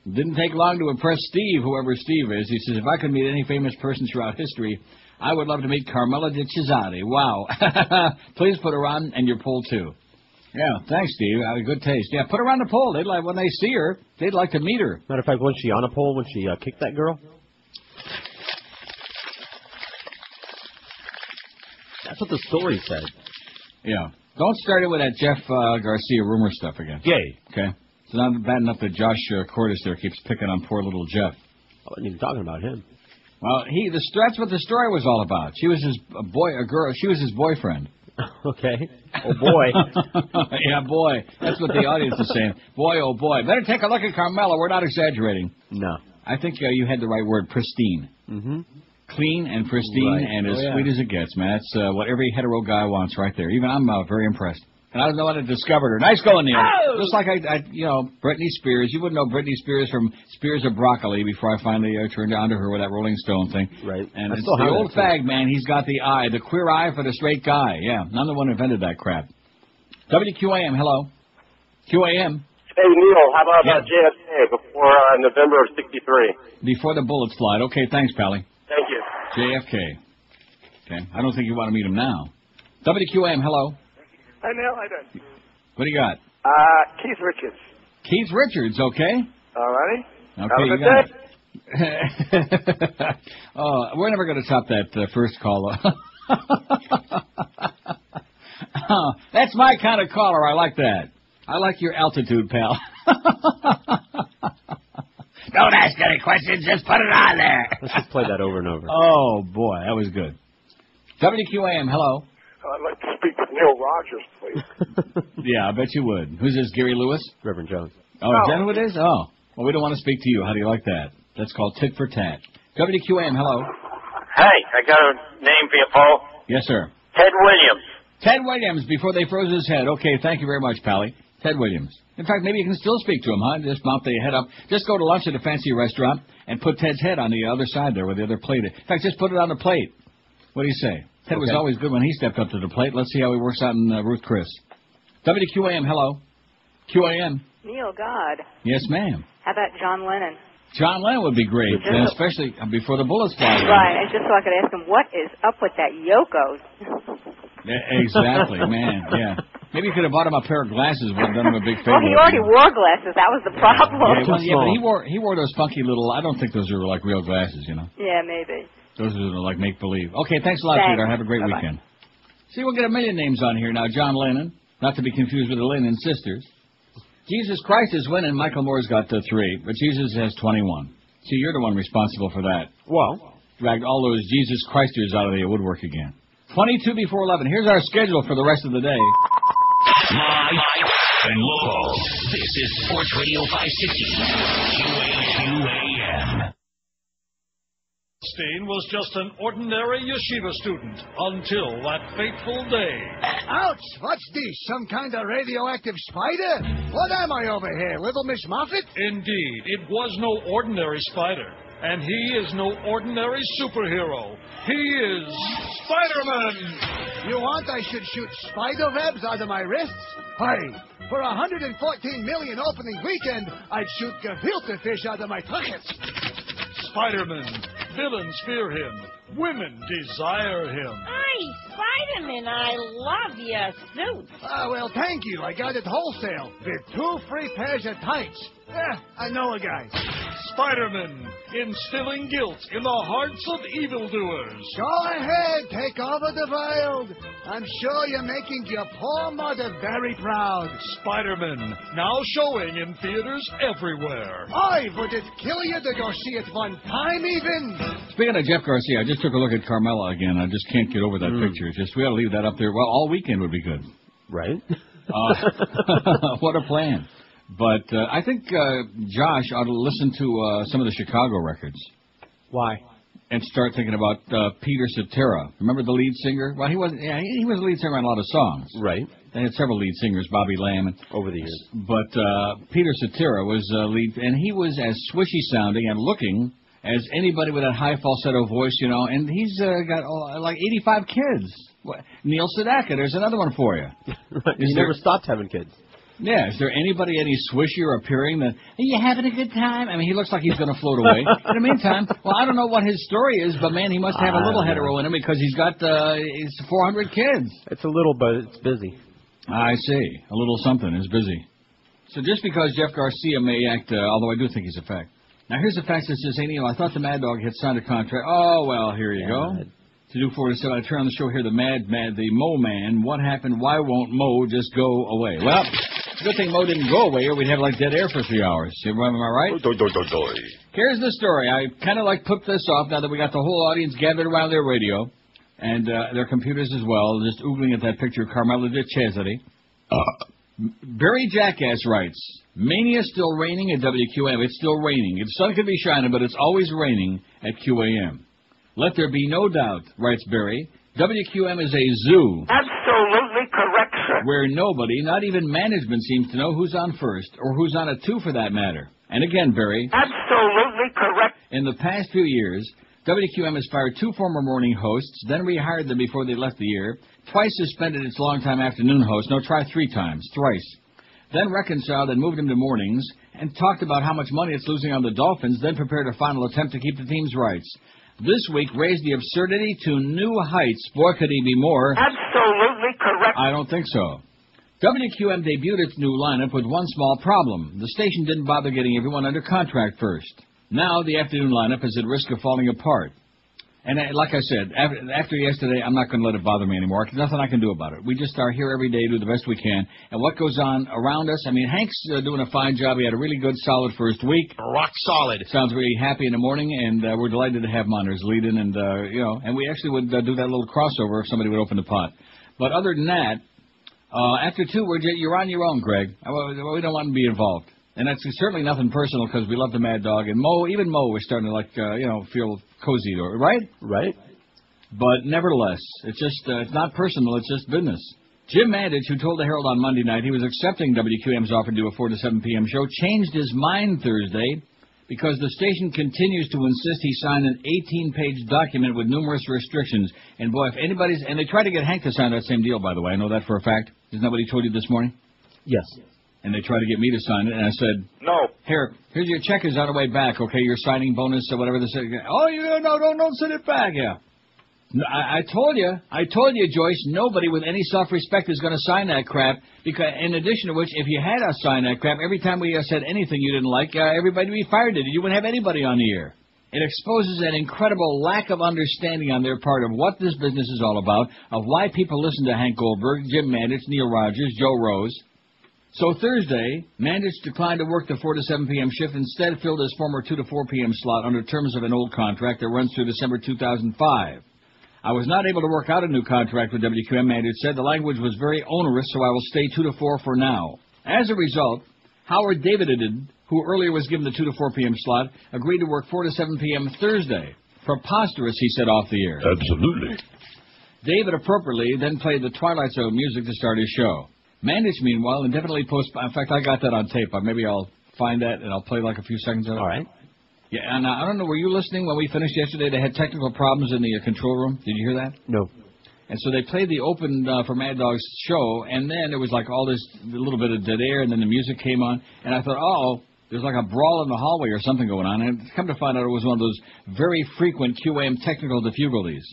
Didn't take long to impress Steve, whoever Steve is. He says, if I could meet any famous person throughout history, I would love to meet Carmela de Cesare. Wow. Please put her on and your poll, too. Yeah, thanks, Steve. Good taste. Yeah, put her on the poll. They'd like, when they see her, they'd like to meet her. Matter of fact, wasn't she on a poll when she kicked that girl? That's what the story said. Yeah. Don't start it with that Jeff Garcia rumor stuff again. Yay. Okay? It's not bad enough that Josh Cordes there keeps picking on poor little Jeff. I wasn't even talking about him. Well, that's what the story was all about. She was his she was his boyfriend. Okay. Oh, boy. Yeah, boy. That's what the audience is saying. Boy, oh, boy. Better take a look at Carmela. We're not exaggerating. No. I think you had the right word, pristine. Mm-hmm. Clean and pristine and as sweet as it gets, man. That's what every hetero guy wants right there. Even I'm very impressed. And I don't know how to discovered her. Nice going, Neil. Oh! Just like Britney Spears. You wouldn't know Britney Spears from Spears of Broccoli before I finally turned onto her with that Rolling Stone thing. Right. And it's the old fag, man. He's got the eye, the queer eye for the straight guy. Yeah, I'm the one who invented that crap. WQAM, hello. QAM. Hey, Neil, how about JFK before November of '63? Before the bullets flied. Okay, thanks, Pally. Thank you. JFK. Okay, I don't think you want to meet him now. WQAM, hello. Hi, Neil. How you doing? What do you got? Keith Richards. Keith Richards, okay. All righty. Okay, you got it. Oh, we're never going to top that first caller. That's my kind of caller. I like that. I like your altitude, pal. Don't ask any questions. Just put it on there. Let's just play that over and over. Oh, boy. That was good. WQAM, hello. I'd like to speak with Neil Rogers, please. Yeah, I bet you would. Who's this, Gary Lewis? Reverend Jones. Oh, is that who it is? Oh. Well, we don't want to speak to you. How do you like that? That's called tit for tat. WQAM, hello. Hey, I got a name for you, Paul. Yes, sir. Ted Williams. Ted Williams, before they froze his head. Okay, thank you very much, Pally. Ted Williams. In fact, maybe you can still speak to him, huh? Just mount the head up. Just go to lunch at a fancy restaurant and put Ted's head on the other side there where the other plate is. In fact, just put it on the plate. What do you say? Ted was always good when he stepped up to the plate. Let's see how he works out in Ruth Chris. WQAM, hello. QAM. Neil, God. Yes, ma'am. How about John Lennon? John Lennon would be great, and especially before the bullets fly. Right, and just so I could ask him, what is up with that Yoko? Exactly, man, yeah. Maybe you could have bought him a pair of glasses, would have done him a big favor. Well, he already wore glasses. That was the problem. Yeah, but he wore those funky little, I don't think those are like real glasses, you know. Yeah, maybe. Those are like make-believe. Okay, thanks a lot, sweetheart. Have a great weekend. See, we'll get a million names on here now. John Lennon, not to be confused with the Lennon sisters. Jesus Christ is winning. Michael Moore's got 3, but Jesus has 21. See, you're the one responsible for that. Well, dragged all those Jesus Christers out of the woodwork again. 22 before 11. Here's our schedule for the rest of the day. Live and local. This is Sports Radio 560. WQAM. Steen was just an ordinary yeshiva student until that fateful day. Ouch! What's this? Some kind of radioactive spider? What am I over here, Little Miss Moffat? Indeed, it was no ordinary spider. And he is no ordinary superhero. He is Spider-Man! You want I should shoot spider webs out of my wrists? Hey, for 114 million opening weekend, I'd shoot gefilte fish out of my pockets. Spider-Man. Villains fear him. Women desire him. Hi, Spider-Man. I love your suit. Well, thank you. I got it wholesale with 2 free pairs of tights. I know a guy. Spider-Man, instilling guilt in the hearts of evildoers. Go ahead, take over the world. I'm sure you're making your poor mother very proud. Spider-Man, now showing in theaters everywhere. Would it kill you to go see it one time even? Speaking of Jeff Garcia, I just took a look at Carmella again. I just can't get over that picture. We ought to leave that up there. Well, all weekend would be good. Right? What a plan. But I think Josh ought to listen to some of the Chicago records. Why? And start thinking about Peter Cetera. Remember the lead singer? Well, he was the lead singer on a lot of songs. Right. They had several lead singers, Bobby Lamb. Over the years. But Peter Cetera was lead, and he was as swishy sounding and looking as anybody with that high falsetto voice, you know. And he's got like 85 kids. Neil Sedaka, there's another one for you. He never stopped having kids. Yeah, is there anybody any swishier appearing than, are you having a good time? I mean, he looks like he's going to float away. In the meantime, well, I don't know what his story is, but, man, he must have a little hetero in him because he's got 400 kids. It's a little, but it's busy. I see. A little something is busy. So just because Jeff Garcia may act, although I do think he's a fact. Now, here's the fact that says, hey, Neil, I thought the Mad Dog had signed a contract. Oh, well, here you go. To do 4 to 7, I turn on the show here, the Mo Man. What happened? Why won't Mo just go away? Well, good thing Mo didn't go away, or we'd have like dead air for 3 hours. Am I right? Here's the story. I kind of like put this off now that we got the whole audience gathered around their radio and their computers as well, just oogling at that picture of Carmela de Cesare. Barry Jackass writes, Mania still raining at WQAM. It's still raining. The sun could be shining, but it's always raining at QAM. Let there be no doubt, writes Barry, WQM is a zoo. Absolutely correct, sir. Where nobody, not even management, seems to know who's on first, or who's on at 2 for that matter. And again, Barry. Absolutely correct. In the past few years, WQM has fired 2 former morning hosts, then rehired them before they left the air, twice suspended its longtime afternoon host, try 3 times, thrice. Then reconciled and moved him to mornings, and talked about how much money it's losing on the Dolphins, then prepared a final attempt to keep the team's rights. This week raised the absurdity to new heights. Boy, could he be more. Absolutely correct. I don't think so. WQM debuted its new lineup with one small problem. The station didn't bother getting everyone under contract first. Now the afternoon lineup is at risk of falling apart. And like I said, after yesterday, I'm not going to let it bother me anymore. There's nothing I can do about it. We just are here every day, do the best we can. And what goes on around us, I mean, Hank's doing a fine job. He had a really good, solid first week. Rock solid. Sounds really happy in the morning, and we're delighted to have him on as lead-in. And, and we actually would do that little crossover if somebody would open the pot. But other than that, after 2, you're on your own, Greg. We don't want to be involved. And that's certainly nothing personal because we love the Mad Dog. And even Mo is starting to, feel cozy to it, right? Right. But nevertheless, it's not personal, it's just business. Jim Manditch, who told the Herald on Monday night he was accepting WQAM's offer to do a 4 to 7 p.m. show, changed his mind Thursday because the station continues to insist he sign an 18-page document with numerous restrictions. And boy, if anybody's... And they tried to get Hank to sign that same deal, by the way. I know that for a fact. Isn't that what he told you this morning? Yes. And they tried to get me to sign it, and I said, No. Here's your check is on the way back, okay, your signing bonus or whatever they said. Oh, don't send it back, yeah. No, I told you, Joyce, nobody with any self-respect is going to sign that crap, because in addition to which, if you had us sign that crap, every time we said anything you didn't like, everybody would be fired at it. You wouldn't have anybody on the air. It exposes an incredible lack of understanding on their part of what this business is all about, of why people listen to Hank Goldberg, Jim Manditch, Neil Rogers, Joe Rose. So Thursday, Manditch declined to work the 4 to 7 p.m. shift, instead filled his former 2 to 4 p.m. slot under terms of an old contract that runs through December 2005. I was not able to work out a new contract with WQAM, Manditch said. The language was very onerous, so I will stay 2 to 4 for now. As a result, Howard Davided, who earlier was given the 2 to 4 p.m. slot, agreed to work 4 to 7 p.m. Thursday. Preposterous, he said off the air. Absolutely. David appropriately then played the Twilight Zone music to start his show. Manditch, meanwhile, indefinitely postponed. In fact, I got that on tape. Maybe I'll find that and I'll play like a few seconds of it. All right. Yeah, and I don't know, were you listening when we finished yesterday? They had technical problems in the control room. Did you hear that? No. And so they played the open for Mad Dog's show, and then there was like all this little bit of dead air, and then the music came on, and I thought, there's like a brawl in the hallway or something going on, and come to find out it was one of those very frequent QAM technical difficulties.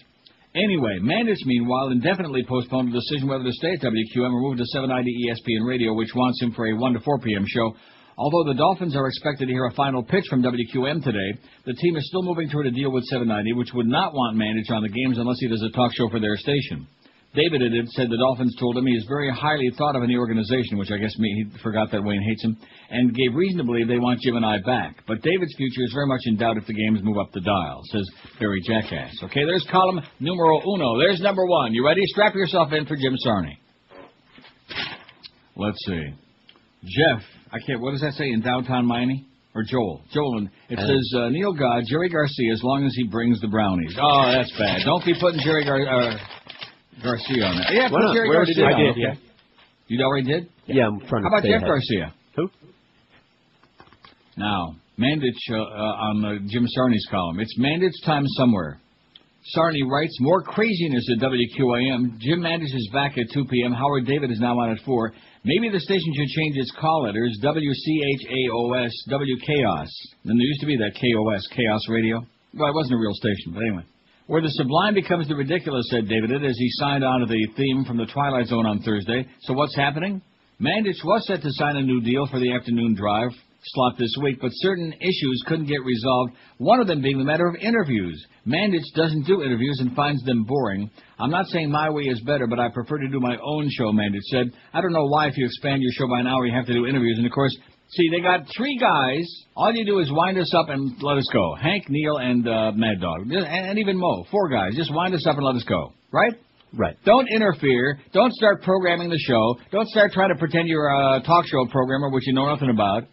Anyway, Manditch, meanwhile, indefinitely postponed the decision whether to stay at WQAM or move to 790 ESPN Radio, which wants him for a 1 to 4 p.m. show. Although the Dolphins are expected to hear a final pitch from WQAM today, the team is still moving toward a deal with 790, which would not want Manditch on the games unless he does a talk show for their station. David said the Dolphins told him he is very highly thought of in the organization, which I guess he forgot that Wayne hates him, and gave reason to believe they want Jim and I back. But David's future is very much in doubt if the games move up the dial, says Barry Jackass. Okay, there's column numero uno. There's number one. You ready? Strap yourself in for Jim Sarney. Let's see. Jeff, what does that say, in downtown Miami? Or Joel? Joel, it says, Neil God, Jerry Garcia, as long as he brings the brownies. Oh, that's bad. Don't be putting Jerry Garcia on that. Yeah, put Jerry Garcia on. I did, okay. yeah. You already did? Yeah, I'm trying to How about stay Jeff ahead. Garcia? Who? Now, Manditch on Jim Sarney's column. It's Manditch time somewhere. Sarney writes, more craziness at WQAM. Jim Manditch is back at 2 p.m. Howard David is now on at 4. Maybe the station should change its call letters, WCHAOS, WKOS. Then there used to be that KOS, Chaos Radio. Well, it wasn't a real station, but anyway. Where the sublime becomes the ridiculous, said David, as he signed on to the theme from the Twilight Zone on Thursday. So what's happening? Manditch was set to sign a new deal for the afternoon drive slot this week, but certain issues couldn't get resolved, one of them being the matter of interviews. Manditch doesn't do interviews and finds them boring. I'm not saying my way is better, but I prefer to do my own show, Manditch said. I don't know why if you expand your show by an hour you have to do interviews, and of course, see, they got 3 guys. All you do is wind us up and let us go. Hank, Neil, and Mad Dog. And even Mo. 4 guys. Just wind us up and let us go. Right? Right. Don't interfere. Don't start programming the show. Don't start trying to pretend you're a talk show programmer, which you know nothing about.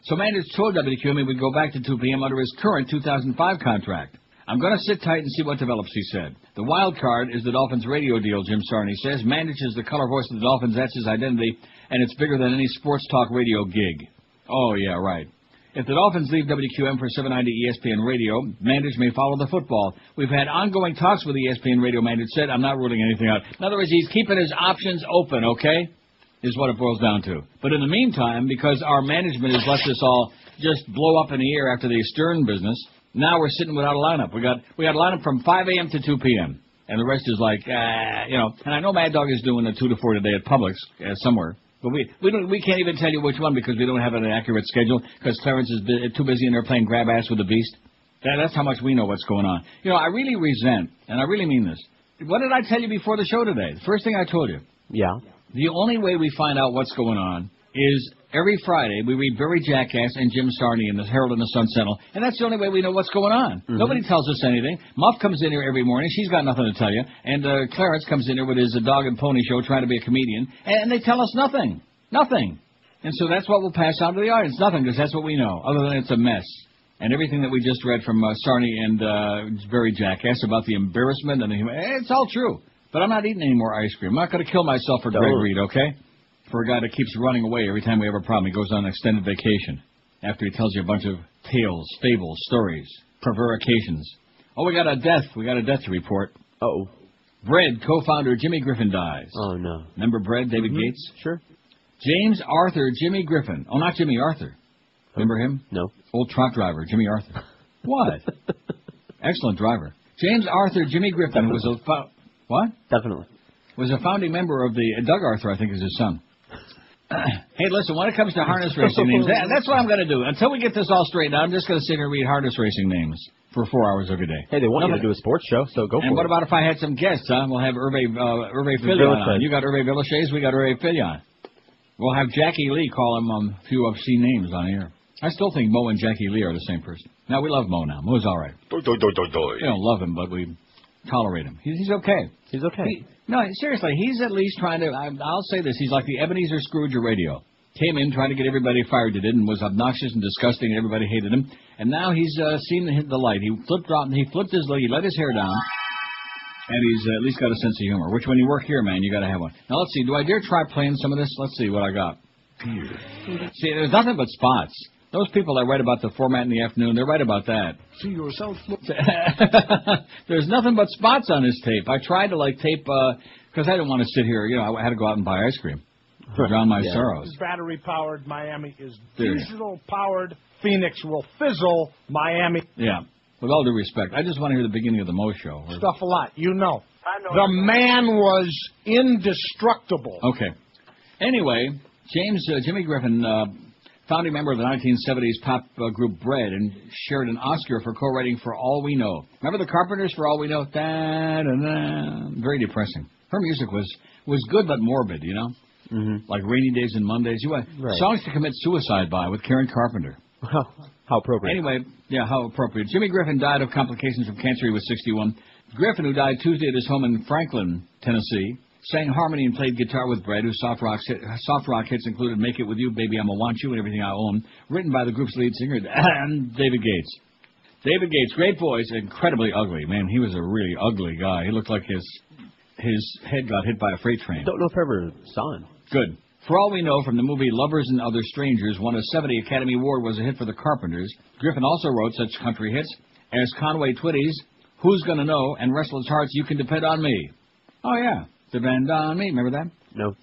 So Manditch told WQAM he would go back to 2 p.m. under his current 2005 contract. I'm going to sit tight and see what develops, he said. The wild card is the Dolphins radio deal, Jim Sarney says. Manditch is the color voice of the Dolphins. That's his identity, and it's bigger than any sports talk radio gig. Oh, yeah, right. If the Dolphins leave WQAM for 790 ESPN Radio, Manditch may follow the football. We've had ongoing talks with ESPN Radio, Manditch said. I'm not ruling anything out. In other words, he's keeping his options open, okay? Is what it boils down to. But in the meantime, because our management has let this all just blow up in the air after the Stern business, now we're sitting without a lineup. We got a lineup from 5 a.m. to 2 p.m. And the rest is like, And I know Mad Dog is doing a 2 to 4 today at Publix somewhere. But we can't even tell you which one because we don't have an accurate schedule because Clarence is too busy in there playing grab ass with the beast. That's how much we know what's going on. I really resent, and I really mean this. What did I tell you before the show today? The first thing I told you. Yeah. The only way we find out what's going on is every Friday we read Barry Jackass and Jim Sarney in the Herald and the Sun Sentinel, and that's the only way we know what's going on. Mm-hmm. Nobody tells us anything. Muff comes in here every morning. She's got nothing to tell you. And Clarence comes in here with his dog and pony show trying to be a comedian, and they tell us nothing. Nothing. And so that's what we'll pass on to the audience. Nothing, because that's what we know, other than it's a mess. And everything that we just read from Sarney and Barry Jackass about the embarrassment, and it's all true. But I'm not eating any more ice cream. I'm not going to kill myself for Greg Reed, okay? For a guy that keeps running away every time we have a problem. He goes on an extended vacation after he tells you a bunch of tales, fables, stories, prevarications. Oh, we got a death. We got a death to report. Uh-oh. Bread co-founder Jimmy Griffin dies. Oh, no. Remember Bread, David Gates? Sure. James Arthur Jimmy Griffin. Oh, not Jimmy Arthur. Remember him? No. Old truck driver, Jimmy Arthur. What? Excellent driver. James Arthur Jimmy Griffin was a... What? Definitely. Was a founding member of the... Doug Arthur, I think, is his son. Hey, listen, when it comes to harness racing names, that's what I'm going to do. Until we get this all straightened out, I'm just going to sit here and read harness racing names for 4 hours every day. Hey, they want you to do a sports show, so go for it. And what about if I had some guests, huh? We'll have Hervé Filion on. You got Hervé Villachez, we got Hervé Filion. We'll have Jackie Lee call him a few obscene names on air. I still think Mo and Jackie Lee are the same person. Now, we love Mo now. Mo's all right. We don't love him, but we tolerate him. He's okay. He's okay. No, seriously, he's at least trying to... I'll say this. He's like the Ebenezer Scrooge of radio. Came in trying to get everybody fired that didn't, was obnoxious and disgusting, and everybody hated him. And now he's seen the light. He flipped his leg, he let his hair down, and he's at least got a sense of humor. Which when you work here, man, you got to have one. Now, let's see. Do I dare try playing some of this? Let's see what I got. See, there's nothing but spots. Those people that write about the format in the afternoon, they're right about that. See yourself. There's nothing but spots on this tape. I tried to, tape, because I didn't want to sit here. I had to go out and buy ice cream to drown my sorrows. Battery-powered, Miami is diesel-powered. Phoenix will fizzle, Miami. Yeah, with all due respect. I just want to hear the beginning of the Mo Show. Stuff a lot, you know. The man was indestructible. Okay. Anyway, Jimmy Griffin... founding member of the 1970s pop group Bread, and shared an Oscar for co-writing For All We Know. Remember the Carpenters, For All We Know? Da-da-da. Very depressing. Her music was good but morbid, you know? Mm-hmm. Like Rainy Days and Mondays. Songs to commit suicide by with Karen Carpenter. How appropriate. Anyway, how appropriate. Jimmy Griffin died of complications from cancer. He was 61. Griffin, who died Tuesday at his home in Franklin, Tennessee, sang harmony and played guitar with Bread, whose soft rock hits included Make It With You, Baby I'ma Want You, and Everything I Own, written by the group's lead singer, David Gates. David Gates, great voice, incredibly ugly. Man, he was a really ugly guy. He looked like his head got hit by a freight train. Don't know if I ever saw him. Good. For All We Know, from the movie Lovers and Other Strangers, won a 70 Academy Award, was a hit for the Carpenters. Griffin also wrote such country hits as Conway Twitty's Who's Gonna Know and Restless Hearts, You Can Depend on Me. Oh, yeah. Depend on Me. Remember that? No.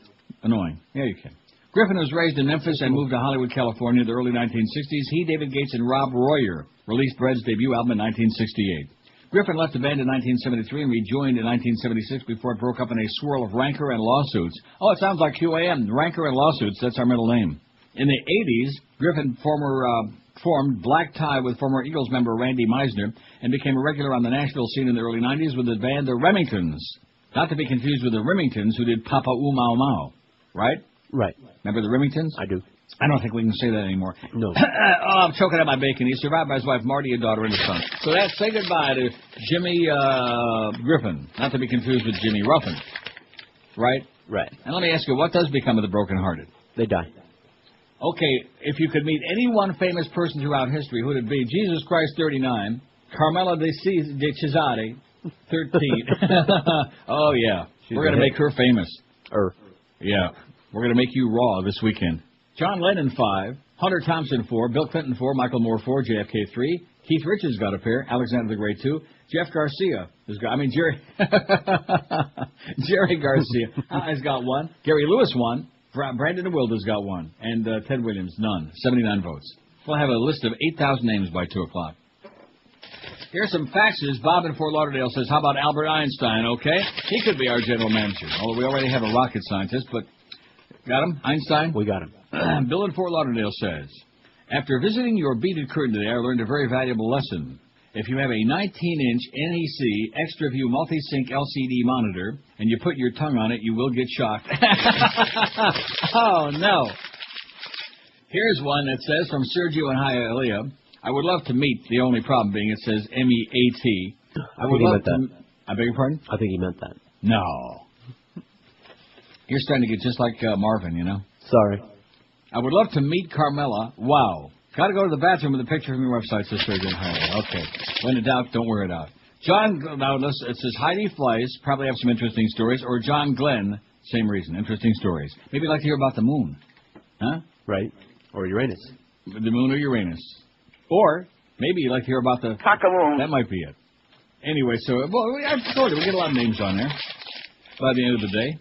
Annoying. Yeah, you can. Griffin was raised in Memphis and moved to Hollywood, California in the early 1960s. He, David Gates, and Rob Royer released Bread's debut album in 1968. Griffin left the band in 1973 and rejoined in 1976 before it broke up in a swirl of rancor and lawsuits. Oh, it sounds like QAM. Rancor and lawsuits. That's our middle name. In the 80s, Griffin formed Black Tie with former Eagles member Randy Meisner and became a regular on the Nashville scene in the early 90s with the band The Remingtons. Not to be confused with the Remingtons, who did Papa Oo Mau Mau. Right? Right. Remember the Remingtons? I do. I don't think we can say that anymore. No. I'm choking on my bacon. He's survived by his wife, Marty, a daughter, and a son. So say goodbye to Jimmy Griffin. Not to be confused with Jimmy Ruffin. Right? Right. And let me ask you, what does become of the brokenhearted? They die. Okay, if you could meet any one famous person throughout history, who would it be? Jesus Christ, 39. Carmela de Cesare, 13. Oh, yeah. We're going to make her famous. Yeah. We're going to make you raw this weekend. John Lennon, 5. Hunter Thompson, 4. Bill Clinton, 4. Michael Moore, 4. JFK, 3. Keith Richards got a pair. Alexander the Great, 2. Jeff Garcia Jerry Garcia has got 1. Gary Lewis, 1. Brandon DeWilder's got 1. And Ted Williams, none. 79 votes. We'll have a list of 8,000 names by 2 o'clock. Here's some faxes. Bob in Fort Lauderdale says, how about Albert Einstein, okay? He could be our general manager. Although we already have a rocket scientist, but... Got him? Einstein? We got him. Bill in Fort Lauderdale says, after visiting your beaded curtain today, I learned a very valuable lesson. If you have a 19-inch NEC extra-view multi-sync LCD monitor and you put your tongue on it, you will get shocked. Oh, no. Here's one that says, from Sergio in Hialeah, I would love to meet, the only problem being it says M-E-A-T. I would love to... I beg your pardon? I think he meant that. No. You're starting to get just like Marvin, you know? Sorry. I would love to meet Carmela. Wow. Got to go to the bathroom with a picture from your website, says Sergio in Hialeah. Okay. When in doubt, don't wear it out. John, now it says Heidi Fleiss, probably have some interesting stories, or John Glenn, same reason, interesting stories. Maybe you'd like to hear about the moon. Huh? Right. Or Uranus. The moon or Uranus. Or maybe you'd like to hear about the... Cock-a-moon. That might be it. Anyway, so, well, I told you, we get a lot of names on there by the end of the day.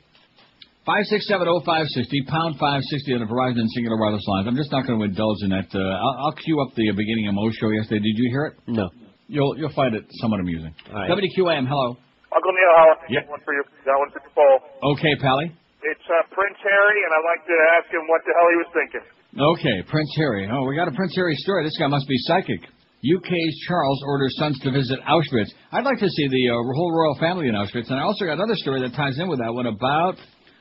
5670560, pound 560 on the Verizon and Singular Wireless lines. I'm just not going to indulge in that. I'll cue up the beginning of Mo's show yesterday. Did you hear it? No. You'll find it somewhat amusing. Right. WQAM, hello. Uncle Neil, how are you? Yep. One for your, got one for your poll. Okay, Pally. It's Prince Harry, and I'd like to ask him what the hell he was thinking. Okay, Prince Harry. Oh, we got a Prince Harry story. This guy must be psychic. UK's Charles orders sons to visit Auschwitz. I'd like to see the whole royal family in Auschwitz. And I also got another story that ties in with that one about,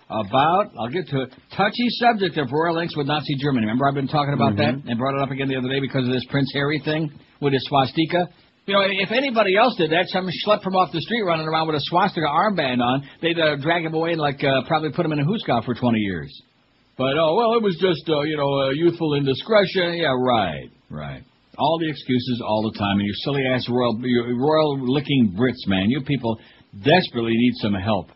I'll get to it, touchy subject of royal links with Nazi Germany. Remember I've been talking about that and brought it up again the other day because of this Prince Harry thing with his swastika? You know, if anybody else did that, some schlep from off the street running around with a swastika armband on, they'd drag him away and probably put him in a hoosegow for 20 years. But, it was just, youthful indiscretion. Yeah, right. All the excuses all the time. And you silly-ass royal-licking Brits, man. You people desperately need some help.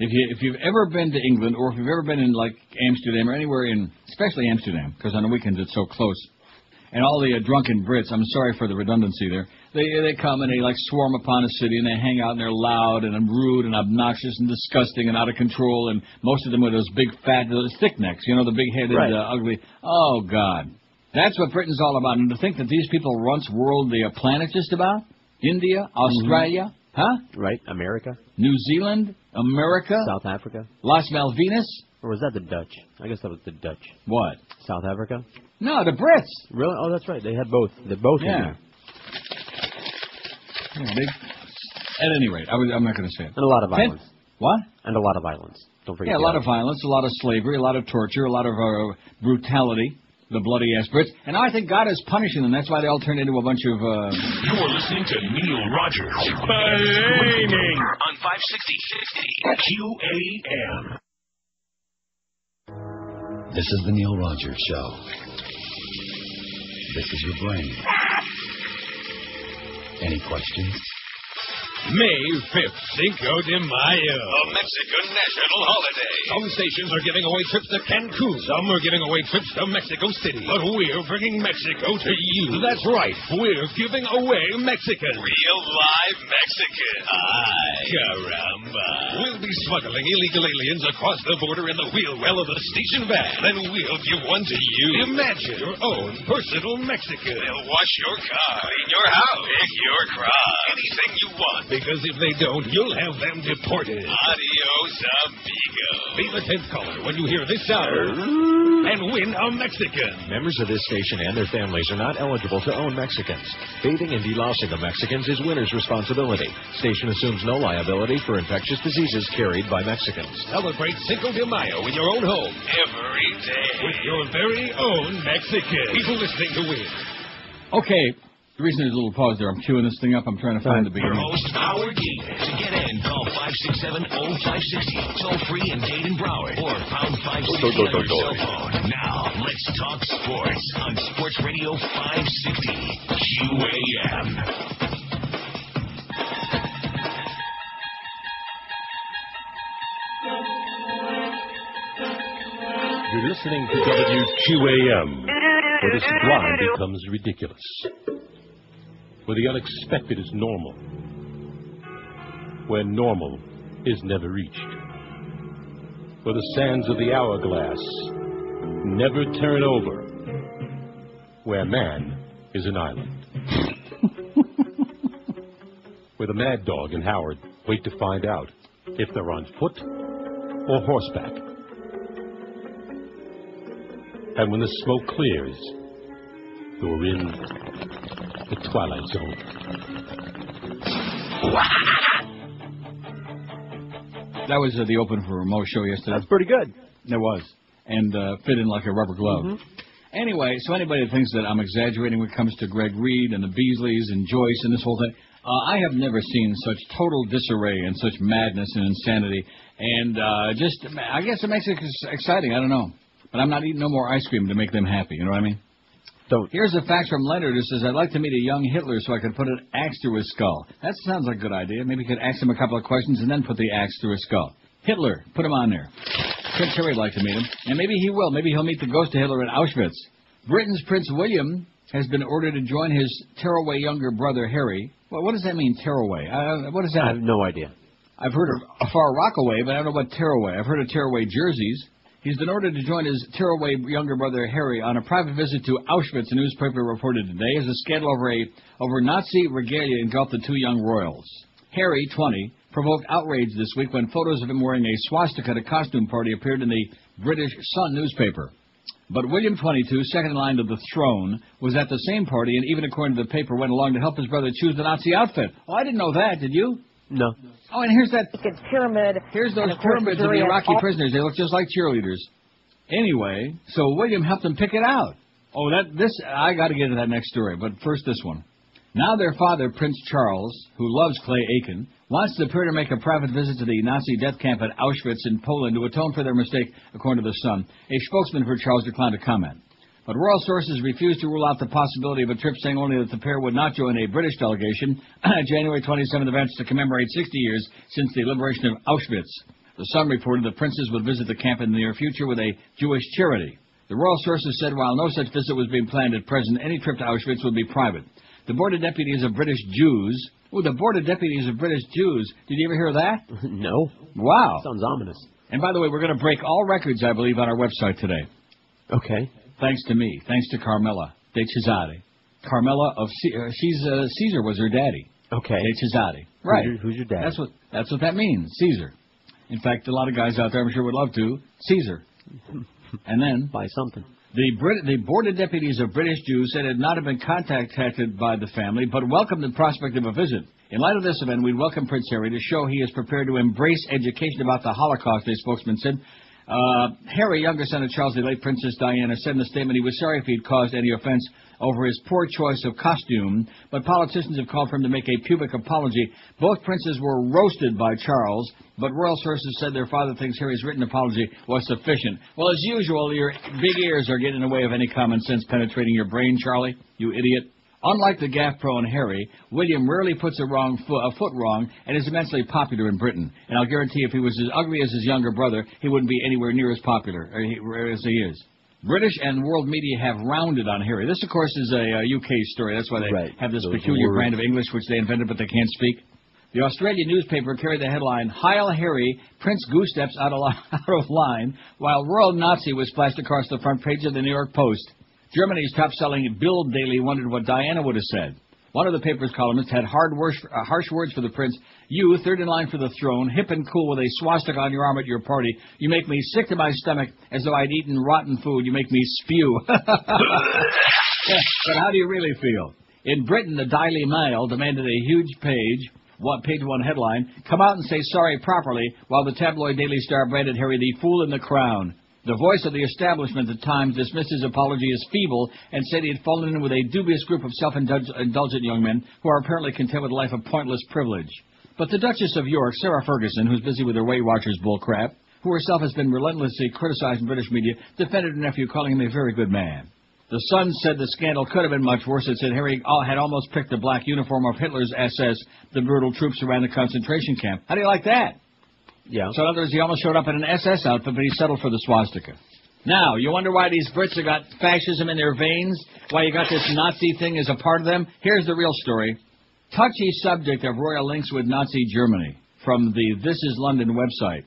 If you've ever been to England, or if you've ever been in, Amsterdam or anywhere especially Amsterdam, because on the weekends it's so close, and all the drunken Brits, I'm sorry for the redundancy there, they come and they swarm upon a city and they hang out and they're loud and rude and obnoxious and disgusting and out of control, and most of them with those big fat, those thick necks, the big-headed, ugly. Oh, God. That's what Britain's all about. And to think that these people once ruled the planet just about? India, Australia, huh? Right, America. New Zealand, America. South Africa. Las Malvinas. Or was that the Dutch? I guess that was the Dutch. What? South Africa? No, the Brits. Really? Oh, that's right. They had both. They're both in there. At any rate, I'm not going to say it. And a lot of violence. What? And a lot of violence. Don't forget. Yeah, a lot of violence, a lot of slavery, a lot of torture, a lot of brutality. The bloody-ass Brits. And I think God is punishing them. That's why they all turned into a bunch of... You're listening to Neil Rogers. Blaming on 560 QAM. This is the Neil Rogers Show. This is your brain. Any questions? May 5th, Cinco de Mayo. A Mexican national holiday. Some stations are giving away trips to Cancun. Some are giving away trips to Mexico City. But we're bringing Mexico to you. That's right. We're giving away Mexican. Real live Mexican. Ay, caramba. We'll be smuggling illegal aliens across the border in the wheel well of the station van. Then we'll give one to you. Imagine your own personal Mexican. They'll wash your car, clean your house, pick your crop, anything you want. Because if they don't, you'll have them deported. Adios, amigo. Be the 10th caller when you hear this sound and win a Mexican. Members of this station and their families are not eligible to own Mexicans. Bathing and delousing of Mexicans is winner's responsibility. Station assumes no liability for infectious diseases carried by Mexicans. Celebrate Cinco de Mayo in your own home. Every day. With your very own Mexican. People listening to win. Okay. The reason there's a little pause there, I'm queuing this thing up. I'm trying to find the beginning. Your host, Howard Dean. To get in, call 567-0560. Toll free in Dayton, Broward. Or pound 560 on your cell phone. Now, let's talk sports on Sports Radio 560 QAM. You're listening to WQAM, where this drive becomes ridiculous, where the unexpected is normal, where normal is never reached, where the sands of the hourglass never turn over, where man is an island, where the Mad Dog and Howard wait to find out if they're on foot or horseback. And when the smoke clears, you're in the Twilight Zone. That was the open for Mo's show yesterday. That's pretty good. It was. And fit in like a rubber glove. Anyway, so anybody that thinks that I'm exaggerating when it comes to Greg Reed and the Beasleys and Joyce and this whole thing, I have never seen such total disarray and such madness and insanity. And I guess it makes it exciting. I don't know. But I'm not eating no more ice cream to make them happy. You know what I mean? Here's a fax from Leonard who says, I'd like to meet a young Hitler so I could put an axe through his skull. That sounds like a good idea. Maybe you could ask him a couple of questions and then put the axe through his skull. Hitler, put him on there. Prince Harry would like to meet him. And maybe he will. Maybe he'll meet the ghost of Hitler at Auschwitz. Britain's Prince William has been ordered to join his tearaway younger brother, Harry. Well, what does that mean, tearaway? What is that? I have no idea. I've heard of Far Rockaway, but I don't know about Tearaway. I've heard of Tearaway jerseys. He's been ordered to join his Tearaway younger brother Harry on a private visit to Auschwitz, a newspaper reported today, as a scandal over Nazi regalia engulfed the two young royals. Harry, 20, provoked outrage this week when photos of him wearing a swastika at a costume party appeared in the British Sun newspaper. But William, 22, second in line to the throne, was at the same party and even according to the paper went along to help his brother choose the Nazi outfit. Oh, I didn't know that, did you? No. Oh, and here's that pyramid. Here's those pyramids of the Iraqi prisoners. They look just like cheerleaders. Anyway, so William helped them pick it out. Oh, I got to get to that next story, but first this one. Now their father, Prince Charles, who loves Clay Aiken, wants the pair to make a private visit to the Nazi death camp at Auschwitz in Poland to atone for their mistake, according to the Sun. A spokesman for Charles declined to comment. But royal sources refused to rule out the possibility of a trip, saying only that the pair would not join a British delegation at January 27th events to commemorate 60 years since the liberation of Auschwitz. The Sun reported the princes would visit the camp in the near future with a Jewish charity. The royal sources said while no such visit was being planned at present, any trip to Auschwitz would be private. The Board of Deputies of British Jews... Oh, the Board of Deputies of British Jews. Did you ever hear that? No. Wow. Sounds ominous. And by the way, we're going to break all records, I believe, on our website today. Okay. Thanks to me. Thanks to Carmela de Cesare. Carmela of... Caesar was her daddy. Okay. De Cesare. Right. Who's your dad? That's what that means. Caesar. In fact, a lot of guys out there, I'm sure, would love to. Caesar. And then... Buy something. The Board of Deputies of British Jews said it had not been contacted by the family, but welcomed the prospect of a visit. In light of this event, we'd welcome Prince Harry to show he is prepared to embrace education about the Holocaust, a spokesman said. Harry, younger son of Charles, the late Princess Diana, said in a statement he was sorry if he'd caused any offense over his poor choice of costume, but politicians have called for him to make a public apology. Both princes were roasted by Charles, but royal sources said their father thinks Harry's written apology was sufficient. Well, as usual, your big ears are getting in the way of any common sense penetrating your brain, Charlie, you idiot. Unlike the gaffe-prone Harry, William rarely puts a foot wrong and is immensely popular in Britain. And I'll guarantee if he was as ugly as his younger brother, he wouldn't be anywhere near as popular as he is. British and world media have rounded on Harry. This, of course, is a UK story. That's why they have this peculiar brand of English which they invented but they can't speak. The Australian newspaper carried the headline, Heil Harry, Prince Goose steps out of line, while Royal Nazi was splashed across the front page of the New York Post. Germany's top-selling Bild Daily wondered what Diana would have said. One of the paper's columnists had harsh words for the prince. You, third in line for the throne, hip and cool with a swastika on your arm at your party. You make me sick to my stomach as though I'd eaten rotten food. You make me spew. But how do you really feel? In Britain, the Daily Mail demanded a huge page one headline, come out and say sorry properly, while the tabloid Daily Star branded Harry the fool in the crown. The voice of the establishment at times dismissed his apology as feeble and said he had fallen in with a dubious group of self-indulgent young men who are apparently content with a life of pointless privilege. But the Duchess of York, Sarah Ferguson, who's busy with her Weight Watchers bullcrap, who herself has been relentlessly criticized in British media, defended her nephew, calling him a very good man. The Sun said the scandal could have been much worse. It said Harry had almost picked the black uniform of Hitler's SS, the brutal troops around the concentration camp. How do you like that? Yeah. So in other words, he almost showed up in an SS outfit, but he settled for the swastika. Now, you wonder why these Brits have got fascism in their veins? Why you got this Nazi thing as a part of them? Here's the real story. Touchy subject of royal links with Nazi Germany from the This Is London website.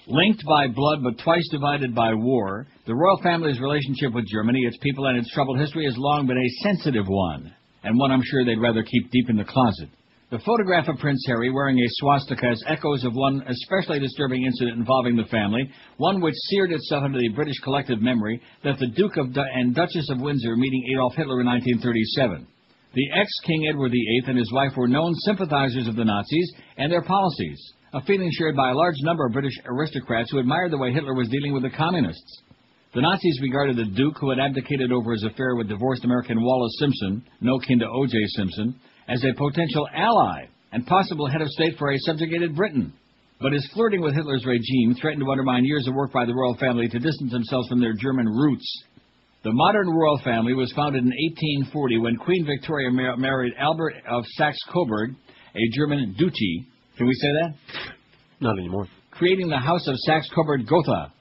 Linked by blood but twice divided by war, the royal family's relationship with Germany, its people, and its troubled history has long been a sensitive one, and one I'm sure they'd rather keep deep in the closet. The photograph of Prince Harry wearing a swastika has echoes of one especially disturbing incident involving the family, one which seared itself into the British collective memory, that the Duke and Duchess of Windsor meeting Adolf Hitler in 1937. The ex-King Edward VIII and his wife were known sympathizers of the Nazis and their policies, a feeling shared by a large number of British aristocrats who admired the way Hitler was dealing with the communists. The Nazis regarded the Duke, who had abdicated over his affair with divorced American Wallace Simpson, no kin to O.J. Simpson, as a potential ally and possible head of state for a subjugated Britain. But his flirting with Hitler's regime threatened to undermine years of work by the royal family to distance themselves from their German roots. The modern royal family was founded in 1840 when Queen Victoria married Albert of Saxe-Coburg, a German duchy. Can we say that? Not anymore. Creating the House of Saxe-Coburg-Gotha.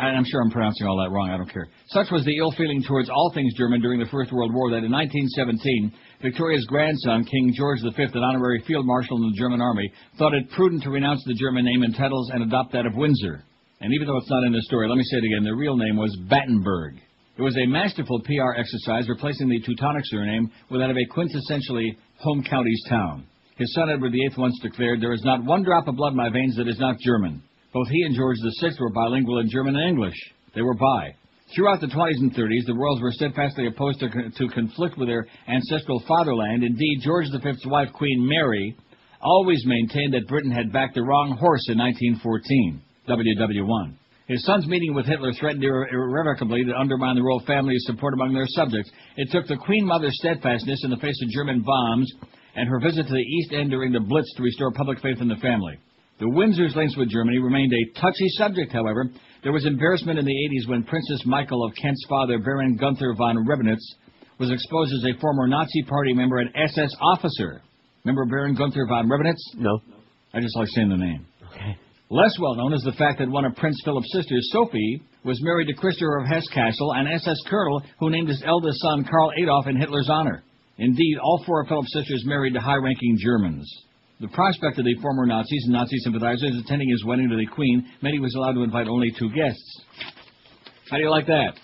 I'm sure I'm pronouncing all that wrong, I don't care. Such was the ill feeling towards all things German during the First World War that in 1917, Victoria's grandson, King George V, an honorary field marshal in the German army, thought it prudent to renounce the German name and titles and adopt that of Windsor. And even though it's not in the story, let me say it again, the real name was Battenberg. It was a masterful PR exercise replacing the Teutonic surname with that of a quintessentially home county's town. His son Edward VIII once declared, "There is not one drop of blood in my veins that is not German." Both he and George VI were bilingual in German and English. They were bi. Throughout the 20s and 30s, the royals were steadfastly opposed to conflict with their ancestral fatherland. Indeed, George V's wife, Queen Mary, always maintained that Britain had backed the wrong horse in 1914, WW1. His son's meeting with Hitler threatened irrevocably to undermine the royal family's support among their subjects. It took the Queen Mother's steadfastness in the face of German bombs and her visit to the East End during the Blitz to restore public faith in the family. The Windsor's links with Germany remained a touchy subject, however. There was embarrassment in the 80s when Princess Michael of Kent's father, Baron Gunther von Rebnitz, was exposed as a former Nazi Party member and SS officer. Remember Baron Gunther von Rebnitz? No. I just like saying the name. Okay. Less well known is the fact that one of Prince Philip's sisters, Sophie, was married to Christopher of Hesse-Kassel, an SS colonel who named his eldest son Karl Adolf in Hitler's honor. Indeed, all four of Philip's sisters married to high-ranking Germans. The prospect of the former Nazis and Nazi sympathizers attending his wedding to the Queen meant he was allowed to invite only 2 guests. How do you like that?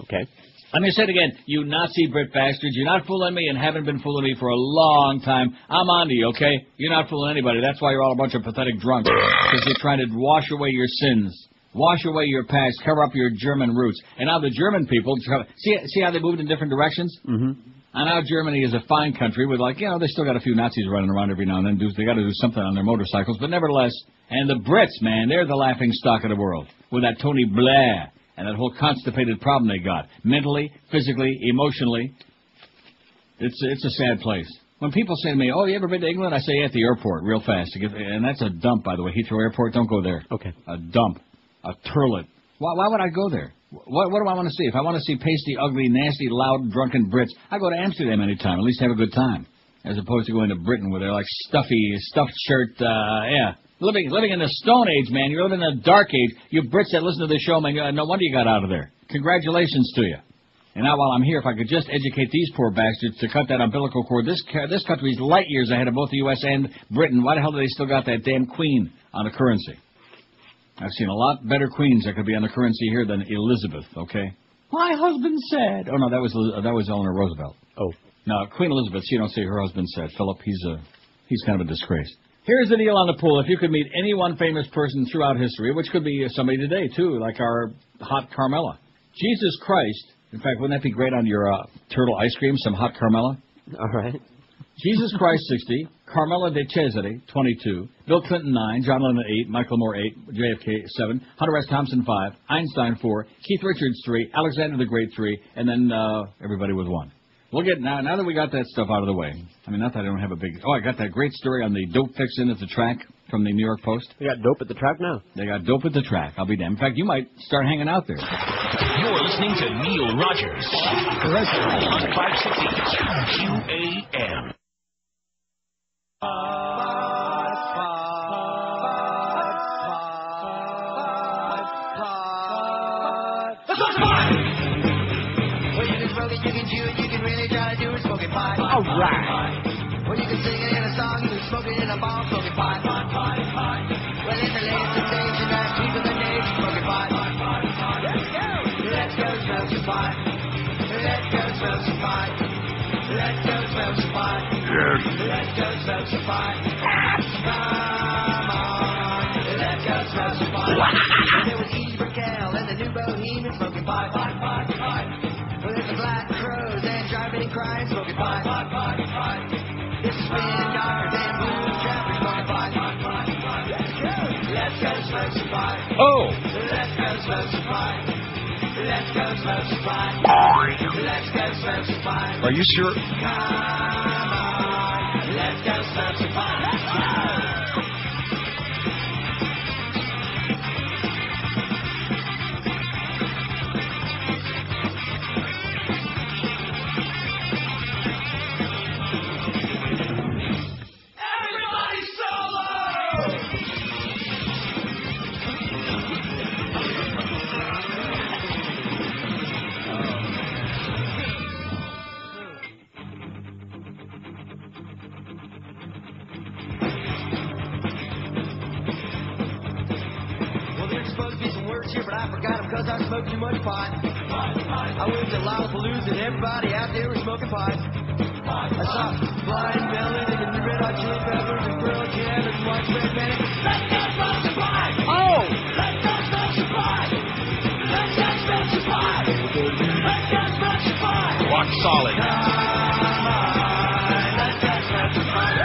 Okay. Let me say it again. You Nazi Brit bastards, you're not fooling me and haven't been fooling me for a long time. I'm on to you, okay? You're not fooling anybody. That's why you're all a bunch of pathetic drunks. Because you're trying to wash away your sins. Wash away your past. Cover up your German roots. And now the German people, see how they moved in different directions? Mm-hmm. And now Germany is a fine country with, like, they still got a few Nazis running around every now and then. They got to do something on their motorcycles. But nevertheless, and the Brits, man, they're the laughing stock of the world. With that Tony Blair and that whole constipated problem they got. Mentally, physically, emotionally. It's a sad place. When people say to me, "Oh, you ever been to England?" I say, "Yeah, at the airport, real fast." And that's a dump, by the way. Heathrow Airport, don't go there. Okay. A dump. A turlet. Why would I go there? What do I want to see? If I want to see pasty, ugly, nasty, loud, drunken Brits, I go to Amsterdam anytime. At least have a good time. As opposed to going to Britain where they're like stuffy, stuffed shirt, Living in the Stone Age, man. You're living in the Dark Age. You Brits that listen to the show, man, no wonder you got out of there. Congratulations to you. And now while I'm here, if I could just educate these poor bastards to cut that umbilical cord. This country's light years ahead of both the U.S. and Britain. Why the hell do they still got that damn queen on the currency? I've seen a lot better queens that could be on the currency here than Elizabeth, okay? My husband said. Oh, no, that was Eleanor Roosevelt. Oh. No, Queen Elizabeth, she don't say her husband said. Philip, he's kind of a disgrace. Here's the deal on the pool. If you could meet any one famous person throughout history, which could be somebody today, too, like our hot Carmela. Jesus Christ. In fact, wouldn't that be great on your turtle ice cream, some hot Carmela? All right. Jesus Christ, 60. Carmela de Cesare, 22. Bill Clinton, 9. John Lennon, 8. Michael Moore, 8. JFK, 7. Hunter S. Thompson, 5. Einstein, 4. Keith Richards, 3. Alexander the Great, 3. And then everybody with 1. We'll get now that we got that stuff out of the way. I mean, not that I don't have a big... Oh, I got that great story on the dope fixin' at the track from the New York Post. They got dope at the track now? They got dope at the track. I'll be damned. In fact, you might start hanging out there. You're listening to Neil Rogers on 560 QAM. All right. Well, you can sing it in a song, you can smoke it in a bomb, smoking pot. Well, in the latest sensation, that's people the name, smoking pot. Let's go smoke some pot. Let's go smoke some pot. Let's go smoke some pot. Let's go smoke some pot. Come on, let's go smoke some pot. There was Edie Brickell and the new Bohemian smoking pot. Well, there's the Black Crows and driving and crying smoking pot. This is spinning cars and blue traffic smoking pot. Let's go smoke some pot. Oh! Let's go smoke some pot. Let's go smoke some pot. Let's go smoke some pot. Are you sure? Come on, let's go smoke some pot. Let's go! because I smoke too much pot. I went to Lollapalooza and everybody out there was smoking pot. I saw Blind Melon and the Red Hot Chili Peppers and Pearl Jam and Widespread Panic. Let's go smoke some pot! Oh! Let's go smoke some pot! Let's go smoke some pot! Let's go smoke some pot! Rock solid. Let's go smoke some pot!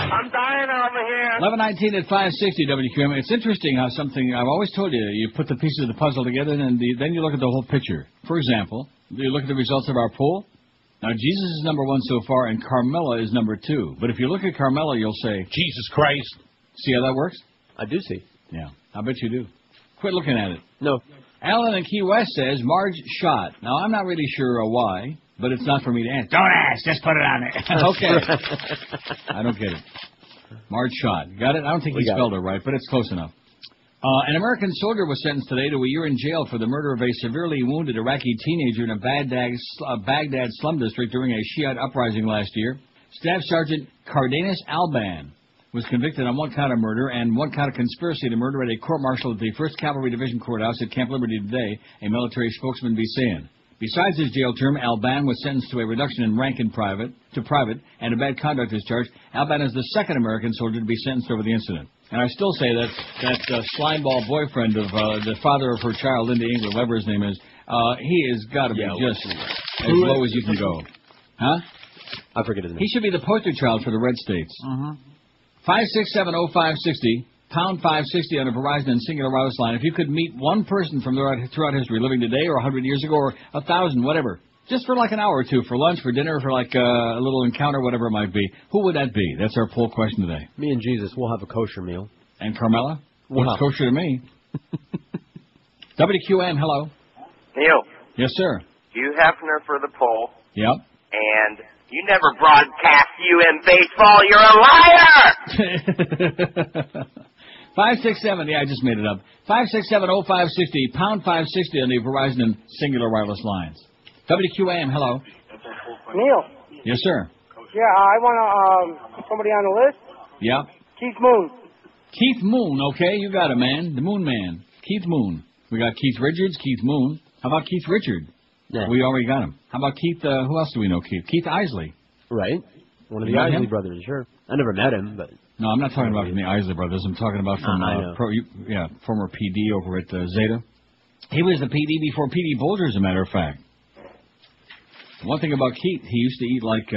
I'm dying over here. 11:19 at 560 WQAM. It's interesting how something I've always told you. You put the pieces of the puzzle together, and then you look at the whole picture. For example, you look at the results of our poll. Now Jesus is number 1 so far, and Carmella is number 2. But if you look at Carmella, you'll say, Jesus Christ. See how that works? I do see. Yeah, I bet you do. Quit looking at it. No. Alan in Key West says Marge shot. Now I'm not really sure why, but it's not for me to ask. Don't ask. Just put it on there. Okay. I don't get it. Marge shot. Got it? I don't think he spelled it right, but it's close enough. An American soldier was sentenced today to a year in jail for the murder of a severely wounded Iraqi teenager in a Baghdad slum district during a Shiite uprising last year. Staff Sergeant Cardenas Alban was convicted on 1 count of murder and 1 count of conspiracy to murder at a court-martial at the 1st Cavalry Division Courthouse at Camp Liberty today, a military spokesman be saying. Besides his jail term, Alban was sentenced to a reduction in rank in private and a bad conduct discharge. Alban is the 2nd American soldier to be sentenced over the incident. And I still say that slimeball boyfriend of the father of her child, Linda England, whatever his name is, he has got to be just as low as you can go. Huh? I forget his name. He should be the poster child for the red states. 5670560, pound 560 on a Verizon and Singular Wireless line. If you could meet one person from throughout history, living today or 100 years ago or 1,000, whatever, just for like an hour or two, for lunch, for dinner, for like a little encounter, whatever it might be, who would that be? That's our poll question today. Me and Jesus, we'll have a kosher meal. And Carmella? What's kosher to me? WQAM, hello. Neil. Yes, sir. Hugh Hefner for the poll. Yep. And you never broadcast UN baseball. You're a liar! 567, yeah, I just made it up. 5670560, pound 560 on the Verizon and Singular Wireless lines. WQAM, hello. Neil. Yes, sir. Yeah, I want somebody on the list. Yeah. Keith Moon. Keith Moon, okay, you got it, man. The Moon Man. Keith Moon. We got Keith Richards, Keith Moon. How about Keith Richard? Yeah. We already got him. How about Keith, who else do we know, Keith? Keith Isley. Right. One of the You met Isley him? brothers, sure. I never met him, but... No, I'm not talking about from the Isley brothers. I'm talking about from former PD over at Zeta. He was the PD before PD Bolger, as a matter of fact. One thing about Keith, he used to eat like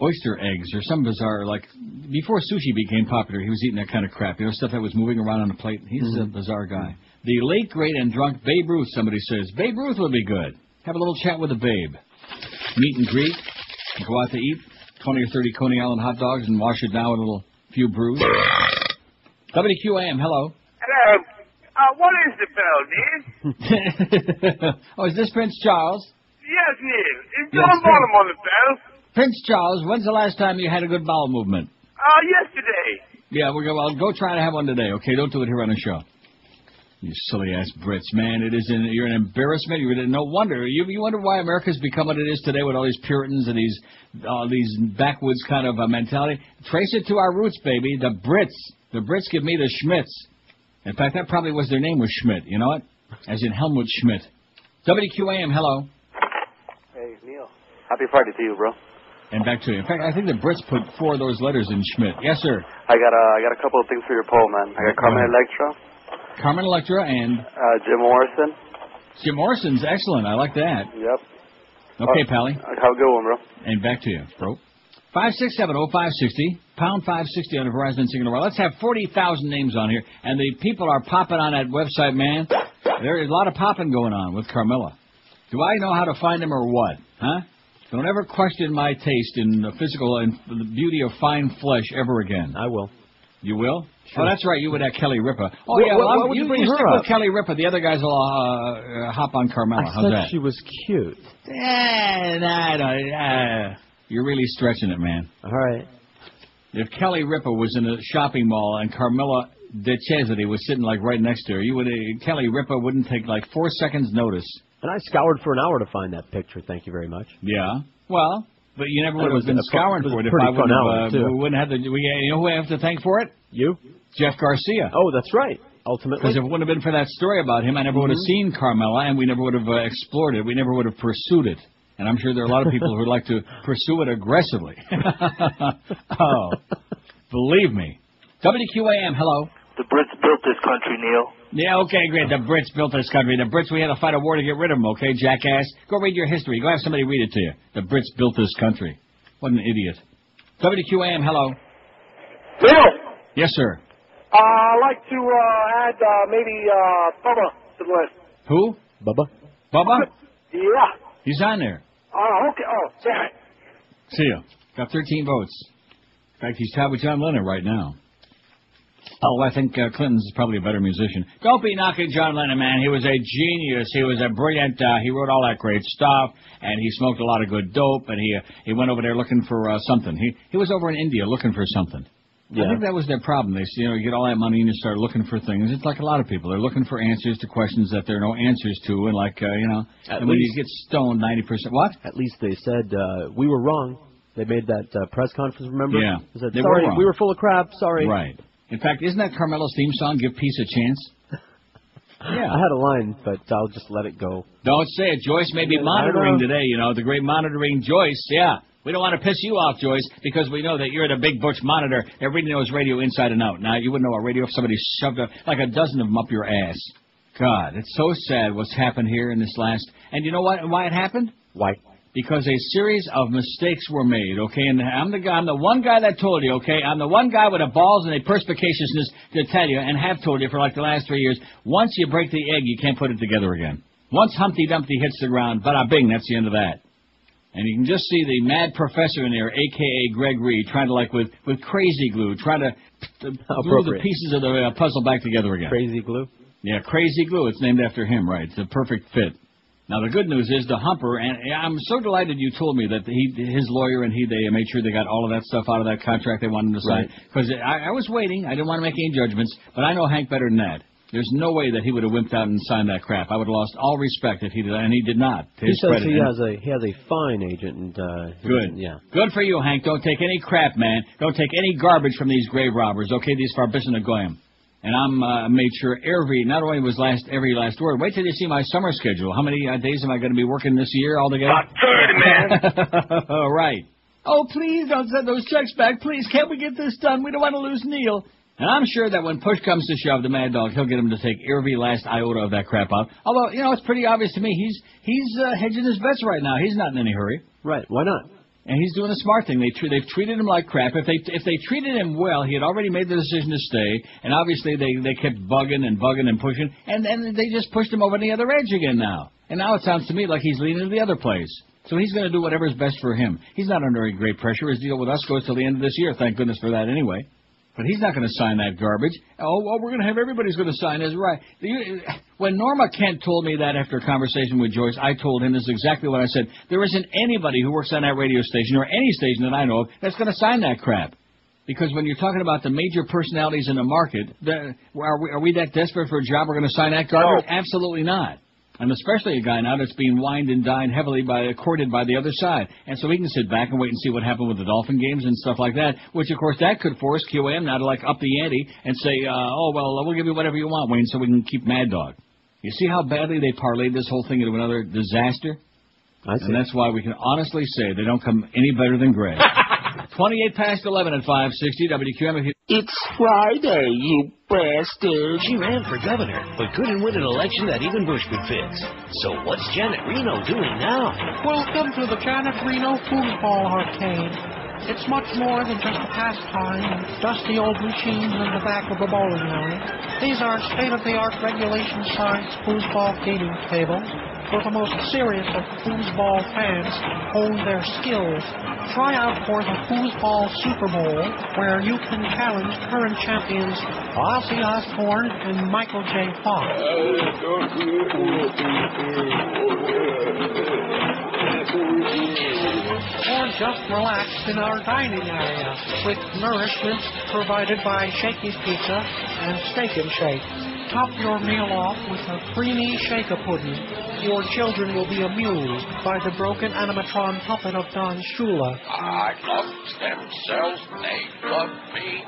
oyster eggs or some bizarre, like before sushi became popular, he was eating that kind of crap. You know, stuff that was moving around on a plate. He's a bizarre guy. The late, great, and drunk Babe Ruth, somebody says. Babe Ruth would be good. Have a little chat with the Babe. Meet and greet. Go out to eat. 20 or 30 Coney Island hot dogs and wash it down with a few brews. WQAM, hello. Hello. What is the bell, Neil? Oh, is this Prince Charles? Yes, Neil. It's Yes, John Bonham on the bell. Prince Charles, when's the last time you had a good bowel movement? Yesterday. Yeah, well, go try to have one today, okay? Don't do it here on the show. You silly-ass Brits, man. You're an embarrassment. No wonder. You wonder why America's become what it is today with all these Puritans and these backwoods kind of mentality? Trace it to our roots, baby. The Brits. The Brits give me the Schmitz. In fact, that probably was their name was Schmidt. You know what? As in Helmut Schmidt. WQAM, hello. Hey, Neil. Happy Friday to you, bro. And back to you. In fact, I think the Brits put 4 of those letters in Schmidt. Yes, sir. I got a couple of things for your poll, man. I got Carmen Electra. Carmen Electra and... Jim Morrison. Jim Morrison's excellent. I like that. Yep. Okay, Pally. Have a good one, bro. And back to you, bro. 5670560, pound 560 on the Verizon Singular Wireless. Let's have 40,000 names on here. And the people are popping on that website, man. There is a lot of popping going on with Carmella. Do I know how to find them or what? Huh? Don't ever question my taste in the physical and the beauty of fine flesh ever again. I will. You will? Sure. Oh, that's right. You with that Kelly Ripa. Oh, What- yeah. what- Well, what would you bring stick her with up? Kelly Ripa. The other guys will hop on Carmella. I How's said that? she was cute. You're really stretching it, man. All right. If Kelly Ripa was in a shopping mall and Carmella De Cesare was sitting like right next to her, Kelly Ripa wouldn't take like 4 seconds notice. And I scoured for an hour to find that picture. Thank you very much. Yeah. Well, But you never would have been scouring for it if I wouldn't have. We wouldn't have you know who I have to thank for it? You? Jeff Garcia. Oh, that's right. Ultimately. Because if it wouldn't have been for that story about him, I never would have seen Carmella, and we never would have explored it. We never would have pursued it. And I'm sure there are a lot of people who would like to pursue it aggressively. Oh, believe me. WQAM, hello. The Brits built this country, Neil. Yeah, okay, great. The Brits built this country. The Brits, we had to fight a war to get rid of them, okay, jackass? Go read your history. Go have somebody read it to you. The Brits built this country. What an idiot. WQAM, hello. Neil. Yes, sir. I'd like to add maybe Bubba to the list. Who? Bubba. Bubba? Yeah. He's on there. Oh, okay. Oh, damn it. See you. Got 13 votes. In fact, he's tied with John Lennon right now. Oh, I think Clinton's probably a better musician. Don't be knocking John Lennon, man. He was a genius. He was a brilliant. He wrote all that great stuff, and he smoked a lot of good dope. And he went over there looking for something. He was over in India looking for something. Yeah. I think that was their problem. They, you get all that money and you start looking for things. It's like a lot of people. They're looking for answers to questions that there are no answers to, and and when you get stoned 90%. What? At least they said we were wrong. They made that press conference. Remember? Yeah. They said, they sorry, were wrong. We were full of crap. Sorry. Right. In fact, isn't that Carmelo's theme song, Give Peace a Chance? Yeah. I had a line, but I'll just let it go. Don't say it. Joyce may be monitoring today, the great monitoring Joyce. Yeah. We don't want to piss you off, Joyce, because we know that you're the big butch monitor. Everybody knows radio inside and out. Now, you wouldn't know a radio if somebody shoved like a dozen of them up your ass. God, it's so sad what's happened here in this last... And you know why it happened? Why? Because a series of mistakes were made, okay? And I'm the one guy that told you, okay? I'm the one guy with the balls and the perspicaciousness to tell you, and have told you for like the last 3 years, once you break the egg, you can't put it together again. Once Humpty Dumpty hits the ground, bada bing, that's the end of that. And you can just see the mad professor in there, a.k.a. Greg Reed, trying to, with crazy glue, trying to glue the pieces of the puzzle back together again. Crazy glue? Yeah, Crazy Glue. It's named after him, right? It's a perfect fit. Now, the good news is the Humper, and I'm so delighted you told me that his lawyer and they made sure they got all of that stuff out of that contract they wanted to sign. Because I was waiting. I didn't want to make any judgments, but I know Hank better than that. There's no way that he would have wimped out and signed that crap. I would have lost all respect if he did, and he did not. He says he has a fine agent. And good. Yeah. Good for you, Hank. Don't take any crap, man. Don't take any garbage from these grave robbers, okay? These Farbissina Goyim. And I'm made sure not only was every last word. Wait till you see my summer schedule. How many days am I going to be working this year altogether? About 30, man. All right. Oh, please don't send those checks back. Please, can't we get this done? We don't want to lose Neil. And I'm sure that when push comes to shove, the Mad Dog, he'll get him to take every last iota of that crap out. Although, it's pretty obvious to me he's hedging his bets right now. He's not in any hurry. Right. Why not? And he's doing a smart thing. They've treated him like crap. If they treated him well, he had already made the decision to stay. And obviously they kept bugging and pushing. And then they just pushed him over the other edge again now. And now it sounds to me like he's leaning to the other place. So he's going to do whatever's best for him. He's not under any great pressure. His deal with us goes till the end of this year. Thank goodness for that anyway. But he's not going to sign that garbage. Oh, well, we're going to have everybody's going to sign it. Right. When Norma Kent told me that after a conversation with Joyce, I told him this is exactly what I said. There isn't anybody who works on that radio station or any station that I know of that's going to sign that crap. Because when you're talking about the major personalities in the market, are we that desperate for a job we're going to sign that garbage? No. Absolutely not. And especially a guy now that's being wined and dined heavily courted by the other side. And so he can sit back and wait and see what happened with the Dolphin games and stuff like that, which, of course, that could force QAM now to, up the ante and say, we'll give you whatever you want, Wayne, so we can keep Mad Dog. You see how badly they parlayed this whole thing into another disaster? I see. And that's why we can honestly say they don't come any better than Greg. 28 past 11 at 560 WQAM. It's Friday, you bastard. She ran for governor, but couldn't win an election that even Bush could fix. So what's Janet Reno doing now? Welcome to the Janet Reno Foosball Arcade. It's much more than just a pastime and dusty old machines in the back of a bowling alley. These are state-of-the-art regulation science foosball gaming tables where the most serious of foosball fans hone their skills. Try out for the Foosball Super Bowl, where you can challenge current champions Ozzy Osbourne and Michael J. Fox. Or just relax in our dining area with nourishment provided by Shakey's Pizza and Steak and Shake. Top your meal off with a creamy shaker pudding. Your children will be amused by the broken animatron puppet of Don Shula. I love stem cells. They love me.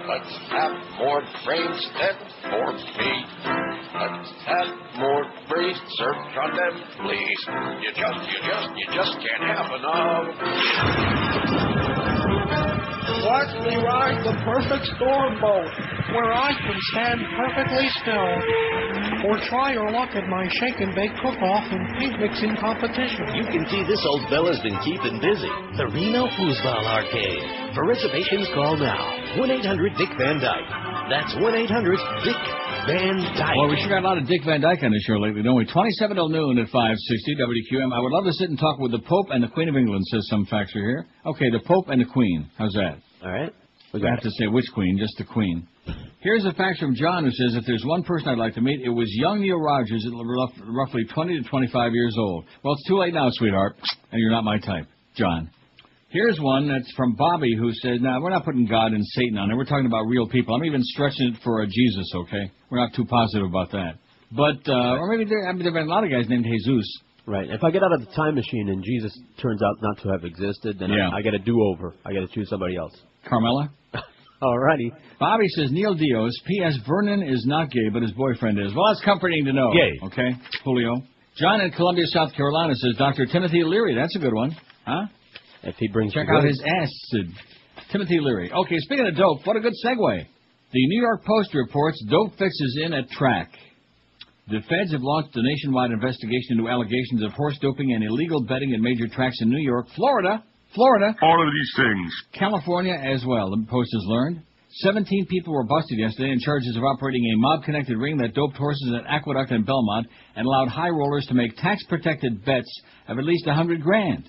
Let's have more brains than more meat. Let's have more research on them, please. You just can't have enough. Watch me ride the perfect storm boat, where I can stand perfectly still. Or try your luck at my shake and bake cook-off and paint mixing competition. You can see this old fella's been keeping busy. The Reno Foosball Arcade. For reservations, call now. 1-800-DICK-VAN-DYKE. That's 1-800-DICK-VAN-DYKE. Well, we sure got a lot of Dick Van Dyke on the show lately, don't we? 27 till noon at 560 WQAM. I would love to sit and talk with the Pope and the Queen of England, says some facts are here. Okay, the Pope and the Queen. How's that? All right. I have to say which Queen, just the Queen. Here's a fact from John, who says, if there's one person I'd like to meet, it was young Neil Rogers, roughly 20 to 25 years old. Well, it's too late now, sweetheart, and you're not my type. John. Here's one that's from Bobby, who says, now, we're not putting God and Satan on it. We're talking about real people. I'm even stretching it for a Jesus, okay? We're not too positive about that. But, or maybe there have been a lot of guys named Jesus. Right. If I get out of the time machine and Jesus turns out not to have existed, then I get a do-over. I got to choose somebody else. Carmela? Alrighty. Bobby says, Neil Diaz, P.S. Vernon is not gay, but his boyfriend is. Well, that's comforting to know. Gay. Okay, Julio. John in Columbia, South Carolina says, Dr. Timothy Leary. That's a good one. Huh? If he brings Check out his acid. Timothy Leary. Okay, speaking of dope, what a good segue. The New York Post reports dope fixes in at track. The feds have launched a nationwide investigation into allegations of horse doping and illegal betting at major tracks in New York, Florida, all of these things. California as well, the Post has learned. 17 people were busted yesterday in charges of operating a mob-connected ring that doped horses at Aqueduct and Belmont and allowed high rollers to make tax-protected bets of at least $100,000.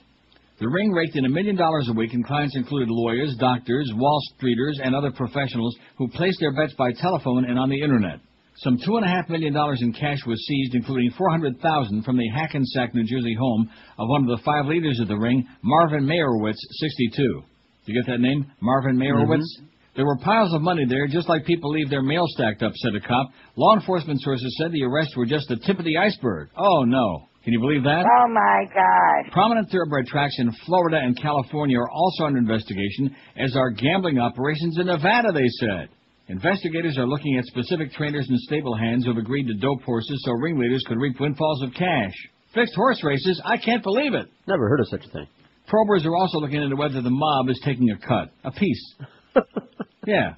The ring raked in $1 million a week, and clients included lawyers, doctors, Wall Streeters, and other professionals who placed their bets by telephone and on the Internet. Some $2.5 million in cash was seized, including $400,000 from the Hackensack, New Jersey home of one of the 5 leaders of the ring, Marvin Mayerowitz, 62. You get that name? Marvin Mayerowitz? Mm-hmm. There were piles of money there, just like people leave their mail stacked up, said a cop. Law enforcement sources said the arrests were just the tip of the iceberg. Oh, no. Can you believe that? Oh, my God. Prominent thoroughbred tracks in Florida and California are also under investigation, as are gambling operations in Nevada, they said. Investigators are looking at specific trainers and stable hands who have agreed to dope horses so ringleaders could reap windfalls of cash. Fixed horse races? I can't believe it. Never heard of such a thing. Probers are also looking into whether the mob is taking a cut. A piece. Yeah.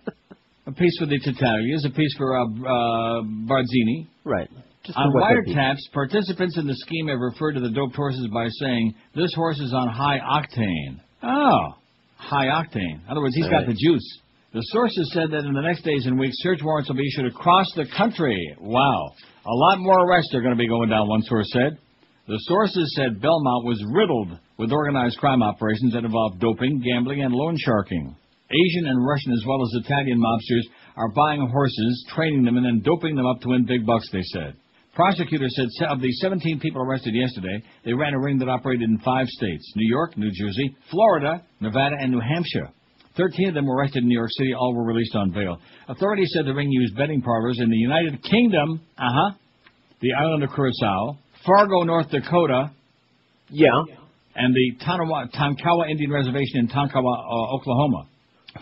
A piece for the Titaglias, a piece for Barzini. Right. On wiretaps, participants in the scheme have referred to the doped horses by saying, this horse is on high octane. Oh, high octane. In other words, he's got the juice. The sources said that in the next days and weeks, search warrants will be issued across the country. Wow. A lot more arrests are going to be going down, one source said. The sources said Belmont was riddled with organized crime operations that involved doping, gambling, and loan sharking. Asian and Russian as well as Italian mobsters are buying horses, training them, and then doping them up to win big bucks, they said. Prosecutors said of the 17 people arrested yesterday, they ran a ring that operated in 5 states, New York, New Jersey, Florida, Nevada, and New Hampshire. 13 of them were arrested in New York City. All were released on bail. Authorities said the ring used betting parlors in the United Kingdom, the island of Curacao, Fargo, North Dakota, and the Tonkawa Indian Reservation in Tonkawa, Oklahoma.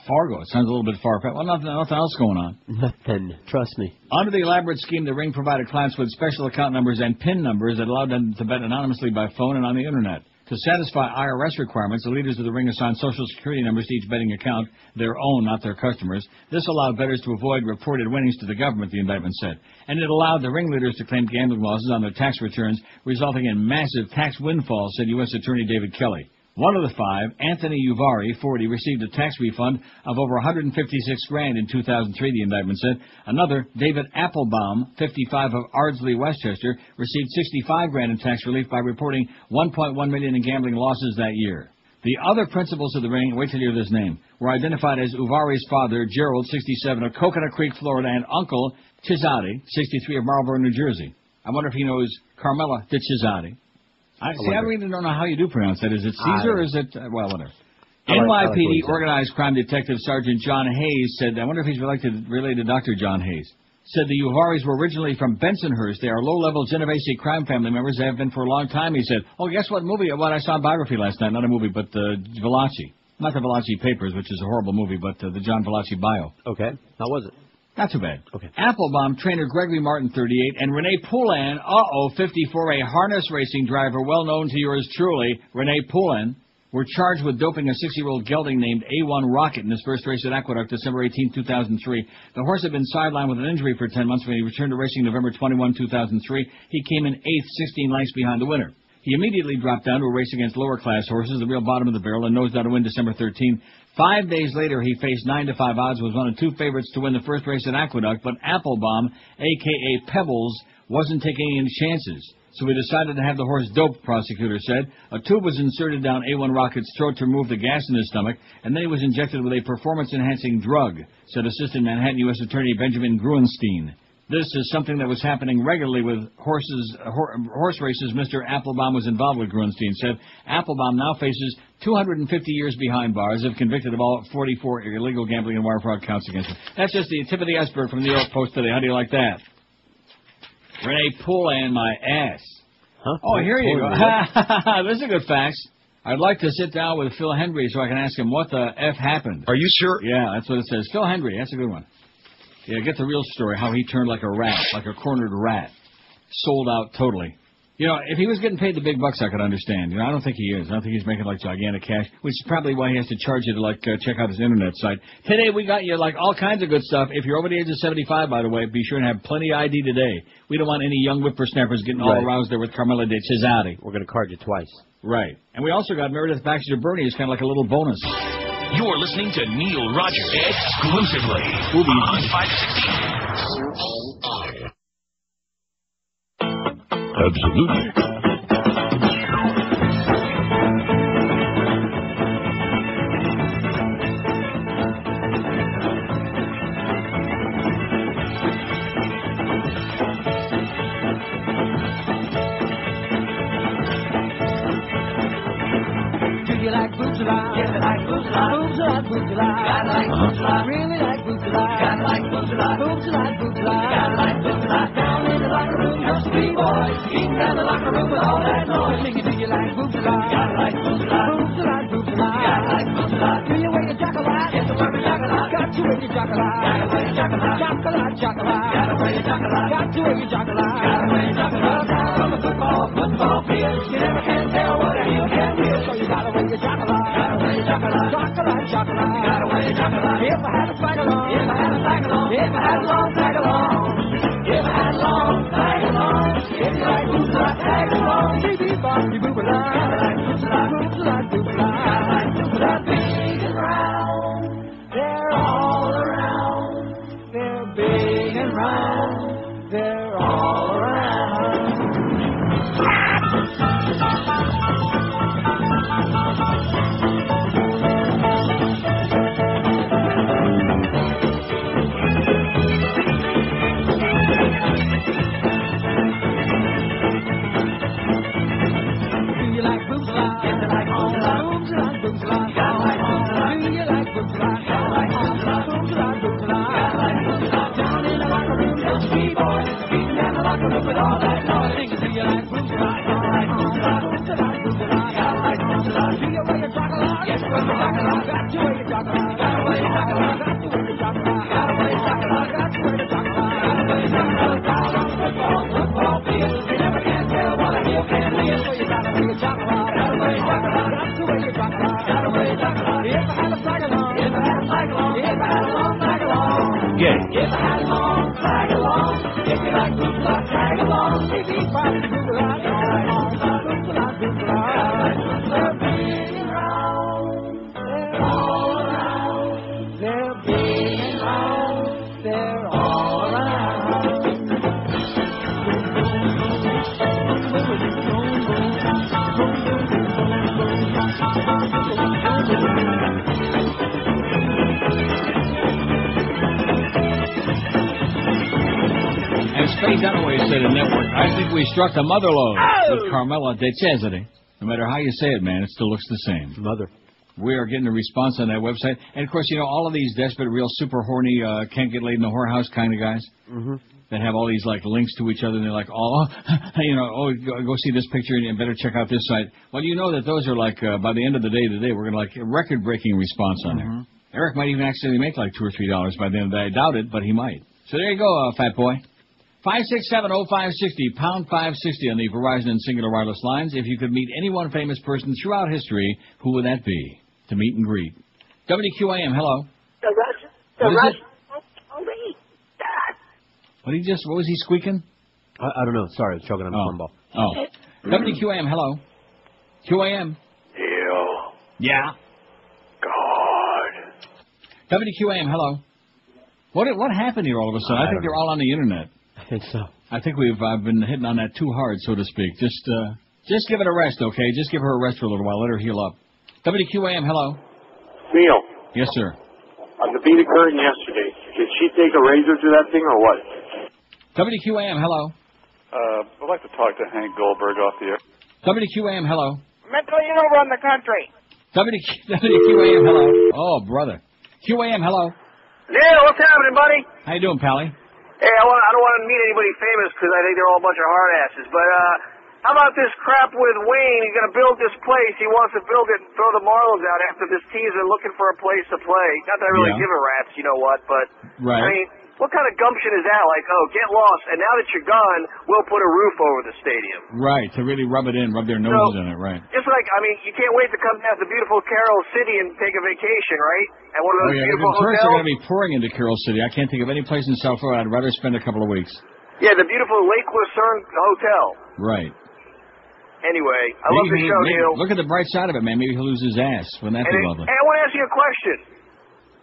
Fargo. It sounds a little bit far-fetched. Well, nothing else going on. Nothing. Trust me. Under the elaborate scheme, the ring provided clients with special account numbers and PIN numbers that allowed them to bet anonymously by phone and on the Internet. To satisfy IRS requirements, the leaders of the ring assigned Social Security numbers to each betting account, their own, not their customers. This allowed bettors to avoid reported winnings to the government, the indictment said. And it allowed the ringleaders to claim gambling losses on their tax returns, resulting in massive tax windfalls, said U.S. Attorney David Kelly. One of the 5, Anthony Uvari, 40, received a tax refund of over $156,000 in 2003, the indictment said. Another, David Applebaum, 55, of Ardsley, Westchester, received $65,000 in tax relief by reporting $1.1 million in gambling losses that year. The other principals of the ring, wait till you hear this name, were identified as Uvari's father, Gerald, 67, of Coconut Creek, Florida, and uncle, Chizotti, 63, of Marlborough, New Jersey. I wonder if he knows Carmela de Chizotti. I really don't know how you do pronounce that. Is it Caesar or is it, well, whatever. NYPD Organized Crime Detective Sergeant John Hayes said, I wonder if he's related to Dr. John Hayes. said the Uvaris were originally from Bensonhurst. They are low-level Genovese crime family members. They have been for a long time, he said. Oh, guess what movie? What I saw a biography last night. Not a movie, but Valachi. Not the Valachi Papers, which is a horrible movie, but the John Valachi bio. Okay. How was it? Not too bad. Okay. Applebaum trainer Gregory Martin, 38, and Renee Poulin, 54, a harness racing driver well known to yours truly, Renee Poulin, were charged with doping a 60-year-old gelding named A1 Rocket in his first race at Aqueduct, December 18, 2003. The horse had been sidelined with an injury for 10 months when he returned to racing November 21, 2003. He came in 8th, 16 lengths behind the winner. He immediately dropped down to a race against lower-class horses, the real bottom of the barrel, and nosed out to win December 13. 5 days later, he faced 9-5 odds, was one of 2 favorites to win the first race at Aqueduct, but Applebaum, a.k.a. Pebbles, wasn't taking any chances. So we decided to have the horse doped, prosecutor said. A tube was inserted down A1 Rocket's throat to remove the gas in his stomach, and then he was injected with a performance-enhancing drug, said Assistant Manhattan U.S. Attorney Benjamin Gruenstein. This is something that was happening regularly with horse races Mr. Applebaum was involved with, Grunstein said. Applebaum now faces 250 years behind bars if convicted of all 44 illegal gambling and wire fraud counts against him. That's just the tip of the iceberg from the New York Post today. How do you like that? Renee Poulin, my ass. Huh? Oh, here you go. This is a good fax. I'd like to sit down with Phil Hendry so I can ask him what the F happened. Are you sure? Yeah, that's what it says. Phil Hendry, that's a good one. Yeah, get the real story, how he turned like a rat, like a cornered rat. Sold out totally. You know, if he was getting paid the big bucks, I could understand. You know, I don't think he is. I don't think he's making like gigantic cash, which is probably why he has to charge you to like check out his internet site. Today we got you like all kinds of good stuff. If you're over the age of 75, by the way, be sure to have plenty of ID today. We don't want any young whippersnappers getting all aroused there with Carmela de Cesare. We're going to card you twice. Right. And we also got Meredith Baxter Burney as kind of like a little bonus. You're listening to Neil Rogers exclusively on 560. Absolutely. You like boobs a lot? Yes, I like boobs a lot. Boobs a lot, boobs a lot. Gotta like boobs a lot. Really like boobs a lot. Gotta like boobs a lot. Boobs a lot, boobs a lot. Gotta like boobs a lot. Down in the locker room, those three boys eating down the locker room with all that noise. Singing, do you like boobs a lot? Gotta like boobs a lot. Boobs a lot, boobs a lot. Gotta like boobs a lot. Do you wear your jock a lot? Yes, I wear my jock a lot. Got to wear your jock a lot. Gotta wear your jock a lot. Jock a lot, jock a lot. Gotta wear your jock a lot. Got to wear your jock a lot. Gotta wear your jock a lot. Down on the football field, you never can tell what a heel can feel, so you gotta wear your jock a lot. Chocolate, chocolate, gotta wear your chocolate. If I had a tag along, if I had a tag along, if I had a long tag along, if I had a long tag along, if you like boobs, I tag along. Baby, boppy, boob, gotta like boobs, boobs, boobs, gotta like boobs, big and round. They're all around. They're big and round. They're all around. With all that noise, do you like boobs a lot? Boobs a lot, boobs a lot, boobs a lot. Gotta like boobs a lot. Do you wear your chocolate? Yes, wear your chocolate. Got to wear your chocolate. Gotta wear your chocolate. Got to wear your chocolate. Gotta wear your chocolate. Got to wear your chocolate. Gotta wear your chocolate. Down on the football field, you never can tell what a heel can feel, so you gotta wear your chocolate. Gotta wear your chocolate. Got to wear your chocolate. Gotta wear your chocolate. If I had a tag along, if I had a tag along, if I had a long tag along, yeah. If I had a long tag along, if you like boobs a lot, tag along. If you find the boobs a lot, boobs a lot, boobs a lot, boobs a lot. They're big and round, they're all around. They're big and round, they're all around. As Faye Dunaway said in Network, I think we struck a mother lode with Carmela de Cesare. No matter how you say it, man, it still looks the same. Mother. We are getting a response on that website. And, of course, you know, all of these desperate, real super horny, can't get laid in the whorehouse kind of guys that have all these, like, links to each other, and they're like, go see this picture, and you better check out this site. Well, you know that those are, like, by the end of the day today, we're going to, like, a record-breaking response on there. Eric might even actually make, like, $2 or $3 by the end of the day. I doubt it, but he might. So there you go, fat boy. 567-0560, pound 560 on the Verizon and Singular Wireless lines. If you could meet any one famous person throughout history, who would that be? To meet and greet. WQAM, hello. What was he squeaking? I don't know. Sorry, I was choking on a cornball. Oh. WQAM, hello. QAM. Yeah. God. WQAM, hello. What happened here all of a sudden? I think they're all on the internet. I think so. I think I've been hitting on that too hard, so to speak. Just give it a rest, okay? Just give her a rest for a little while. Let her heal up. WQAM, hello. Neil. Yes, sir. On the beat of curtain yesterday, did she take a razor to that thing or what? WQAM, hello. I'd like to talk to Hank Goldberg off the air. WQAM, hello. Mentally, you don't run the country. WQAM, hello. Oh, brother. QAM, hello. Neil, what's happening, buddy? How you doing, Pally? Hey, I don't want to meet anybody famous because I think they're all a bunch of hard asses. But how about this crap with Wayne? He's going to build this place. He wants to build it and throw the Marlins out after this teaser looking for a place to play. Not that I really give a rat's, you know what, but right. I mean, what kind of gumption is that? Like, get lost, and now that you're gone, we'll put a roof over the stadium. Right, to really rub their noses in it, right. Just like, I mean, you can't wait to come down to beautiful Carroll City and take a vacation, right? At one of those beautiful hotels. Tourists are going to be pouring into Carroll City. I can't think of any place in South Florida I'd rather spend a couple of weeks. Yeah, the beautiful Lake Lucerne Hotel. Right. Anyway, I love the show, Neil. Look at the bright side of it, man. Maybe he'll lose his ass. Wouldn't that be lovely? And I want to ask you a question.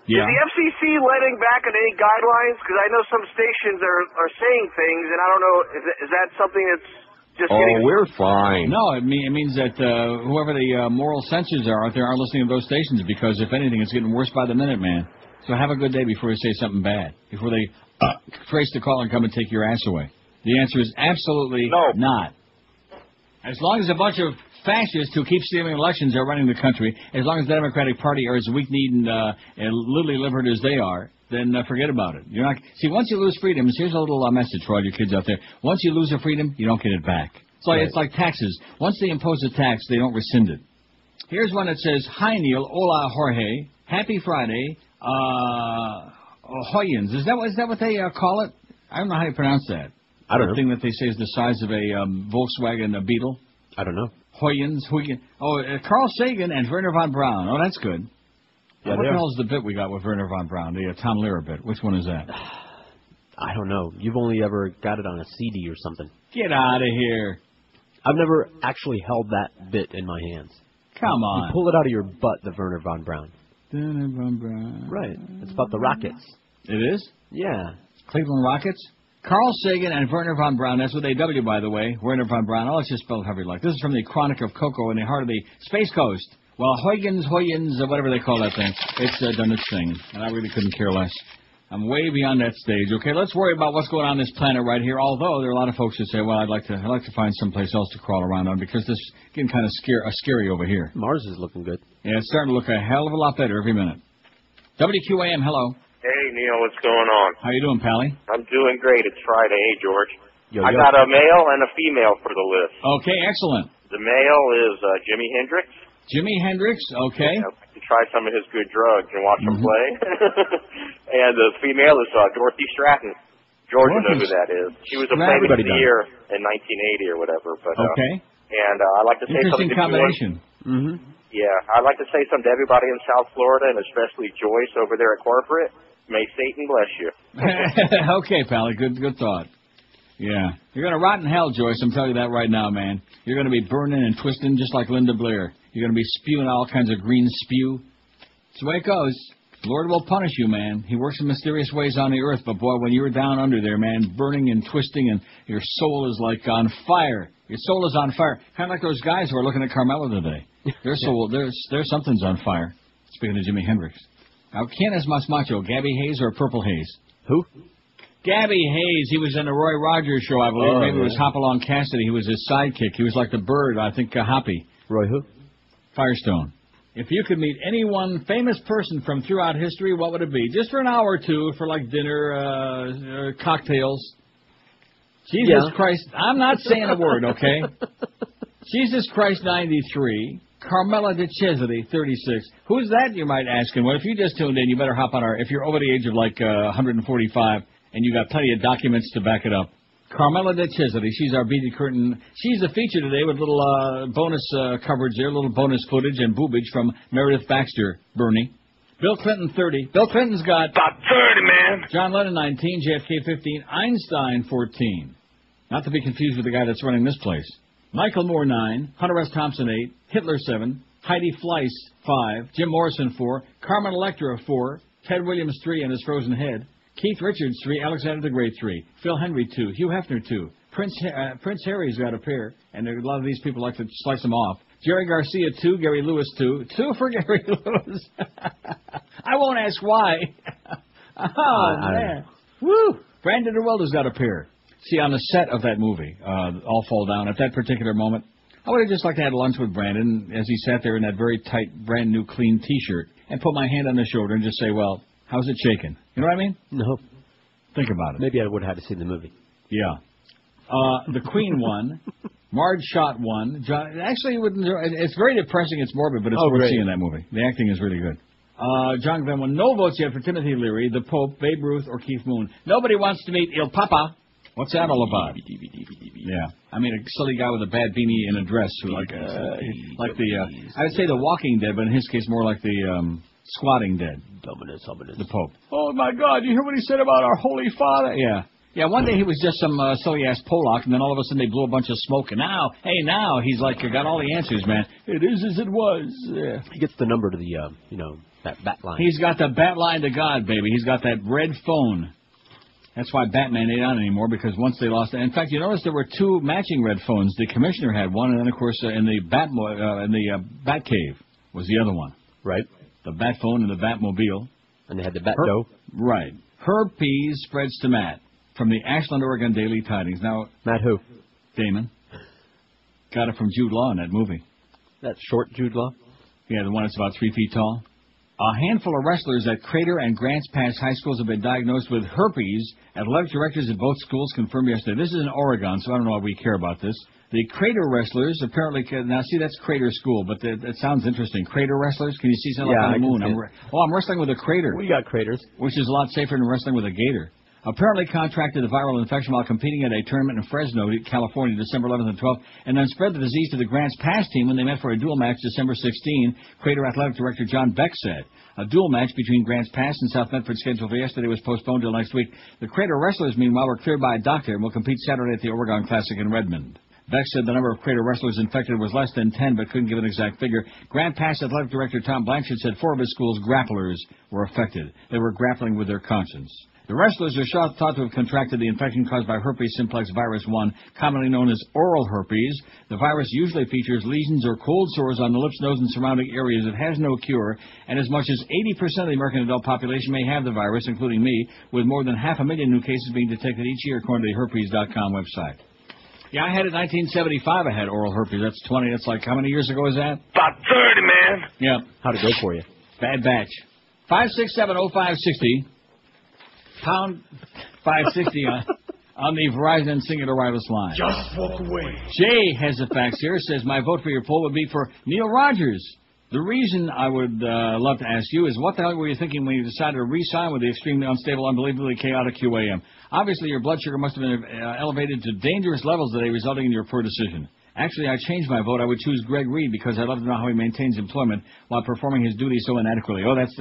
Yeah. Is the FCC letting back on any guidelines? Because I know some stations are saying things, and I don't know, is that something that's just getting... we're fine. No, it means that whoever the moral censors are out there aren't listening to those stations, because if anything, it's getting worse by the minute, man. So have a good day before you say something bad, before they trace the call and come and take your ass away. The answer is absolutely not. As long as a bunch of fascists who keep stealing elections are running the country, as long as the Democratic Party are as weak-kneed and lily-livered as they are, then forget about it. You're not. See, once you lose freedoms, here's a little message for all your kids out there. Once you lose a freedom, you don't get it back. It's like taxes. Once they impose a tax, they don't rescind it. Here's one that says, "Hi, Neil. Hola, Jorge. Happy Friday. Hoyens." Is that what they call it? I don't know how you pronounce that. I don't know. The thing that they say is the size of a Volkswagen Beetle. I don't know. Huygens. Oh, Carl Sagan and Werner von Braun. Oh, that's good. Yeah, what the hell is the bit we got with Werner von Braun? The Tom Lehrer bit. Which one is that? I don't know. You've only ever got it on a CD or something. Get out of here. I've never actually held that bit in my hands. Come on. You pull it out of your butt, the Werner von Braun. Werner von Braun. Right. It's about the Rockets. It is? Yeah. Cleveland Rockets? Carl Sagan and Werner von Braun. That's with AW, by the way. Werner von Braun. Oh, let's just spell it however you like. This is from the Chronic of Cocoa in the heart of the Space Coast. Well, Huygens, or whatever they call that thing. It's done its thing, and I really couldn't care less. I'm way beyond that stage. Okay, let's worry about what's going on this planet right here. Although there are a lot of folks who say, well, I'd like to find someplace else to crawl around on, because this is getting kind of scary over here. Mars is looking good. Yeah, it's starting to look a hell of a lot better every minute. WQAM, hello. Hey, Neil, what's going on? How you doing, Pally? I'm doing great. It's Friday. Hey, George. Yo. I got a male and a female for the list. Okay, excellent. The male is Jimi Hendrix. Jimi Hendrix, okay. I'd like to try some of his good drugs and watch him play. And the female is Dorothy Stratton. George will know who that is. She was a Playmate of the Year in 1980 or whatever. But, okay. And I'd like to say something to combination. Yeah, I'd like to say something to everybody in South Florida, and especially Joyce over there at corporate. May Satan bless you. Okay, Pally, good thought. Yeah. You're going to rot in hell, Joyce, I'm telling you that right now, man. You're going to be burning and twisting just like Linda Blair. You're going to be spewing all kinds of green spew. That's the way it goes. The Lord will punish you, man. He works in mysterious ways on the earth, but boy, when you're down under there, man, burning and twisting, and your soul is like on fire. Your soul is on fire. Kind of like those guys who are looking at Carmela today. Their soul, there's something's on fire. Speaking of Jimi Hendrix. Now, ¿quién es más macho, Gabby Hayes or Purple Haze? Who? Gabby Hayes. He was in the Roy Rogers show, I believe. Maybe it was Hopalong Cassidy. He was his sidekick. He was like the bird, I think, Hoppy. Roy who? Firestone. If you could meet any one famous person from throughout history, what would it be? Just for an hour or two, for like dinner, cocktails. Jesus Christ, I'm not saying a word, okay? Jesus Christ, 93. Carmela de Cesare, 36. Who's that, you might ask? And well, if you just tuned in, you better hop on if you're over the age of like 145 and you got plenty of documents to back it up. Carmela de Cesare, she's our beaded curtain. She's a feature today with little bonus coverage there, little bonus footage and boobage from Meredith Baxter, Bernie. Bill Clinton, 30. Bill Clinton's got... About 30, man. John Lennon, 19. JFK, 15. Einstein, 14. Not to be confused with the guy that's running this place. Michael Moore, 9. Hunter S. Thompson, 8. Hitler, 7. Heidi Fleiss, 5. Jim Morrison, 4. Carmen Electra, 4. Ted Williams, 3, and his frozen head. Keith Richards, 3. Alexander the Great, 3. Phil Henry, 2. Hugh Hefner, 2. Prince Harry's got a pair, and a lot of these people like to slice them off. Jerry Garcia, 2. Gary Lewis, 2. 2 for Gary Lewis. I won't ask why. Oh, man. Woo! Brandon DeWilder's got a pair. See, on the set of that movie, All Fall Down, at that particular moment, I would have just liked to have lunch with Brandon as he sat there in that very tight, brand-new, clean T-shirt and put my hand on his shoulder and just say, well, how's it shaking? You know what I mean? No. Think about it. Maybe I would have had to see the movie. Yeah. The Queen won. Marge Schott won. Actually, it's very depressing. It's morbid, but it's worth seeing that movie. The acting is really good. John Glenn won. No votes yet for Timothy Leary, the Pope, Babe Ruth, or Keith Moon. Nobody wants to meet Il Papa. What's that all about? Yeah. I mean, a silly guy with a bad beanie and a dress who I would say the Walking Dead, but in his case more like the Squatting Dead. Dominus. The Pope. Oh, my God, you hear what he said about our Holy Father? Yeah. Yeah, one day he was just some silly-ass Polak, and then all of a sudden they blew a bunch of smoke, and now he's like, got all the answers, man. It is as it was. Yeah. He gets the number to the, that bat line. He's got the bat line to God, baby. He's got that red phone. That's why Batman ain't on anymore, because once they lost it. In fact, you notice there were 2 matching red phones. The commissioner had one, and then, of course, in the Batcave was the other one. Right. The Bat phone and the Batmobile. And they had the Bat-Doe. Right. Herb Pease spreads to Matt from the Ashland, Oregon Daily Tidings. Now, Matt who? Damon. Got it from Jude Law in that movie. That short Jude Law? Yeah, the one that's about 3 feet tall. A handful of wrestlers at Crater and Grants Pass high schools have been diagnosed with herpes. Athletic directors at both schools confirmed yesterday. This is in Oregon, so I don't know why we care about this. The Crater wrestlers apparently now see that's Crater School, but that sounds interesting. Crater wrestlers? Can you see something like on the moon? I'm wrestling with a crater. We got craters. Which is a lot safer than wrestling with a gator. Apparently contracted the viral infection while competing at a tournament in Fresno, California, December 11th and 12th, and then spread the disease to the Grants Pass team when they met for a dual match December 16, Crater Athletic Director John Beck said. A dual match between Grants Pass and South Medford scheduled for yesterday was postponed till next week. The Crater wrestlers, meanwhile, were cleared by a doctor and will compete Saturday at the Oregon Classic in Redmond. Beck said the number of Crater wrestlers infected was less than 10, but couldn't give an exact figure. Grant Pass Athletic Director Tom Blanchard said 4 of his school's grapplers were affected. They were grappling with their conscience. The wrestlers are thought to have contracted the infection caused by herpes simplex virus 1, commonly known as oral herpes. The virus usually features lesions or cold sores on the lips, nose, and surrounding areas. It has no cure, and as much as 80% of the American adult population may have the virus, including me, with more than 500,000 new cases being detected each year, according to the herpes.com website. Yeah, I had it in 1975. I had oral herpes. That's 20. That's like, how many years ago is that? About 30, man. Yeah. How'd it go for you? Bad batch. 5670560. Pound 560 on the Verizon Singular Wireless line. Just walk away. Jay has the facts here. Says, my vote for your poll would be for Neil Rogers. The reason I would love to ask you is, what the hell were you thinking when you decided to re-sign with the extremely unstable, unbelievably chaotic QAM? Obviously, your blood sugar must have been elevated to dangerous levels today, resulting in your poor decision. Actually, I changed my vote. I would choose Greg Reed because I'd love to know how he maintains employment while performing his duties so inadequately. Oh, that's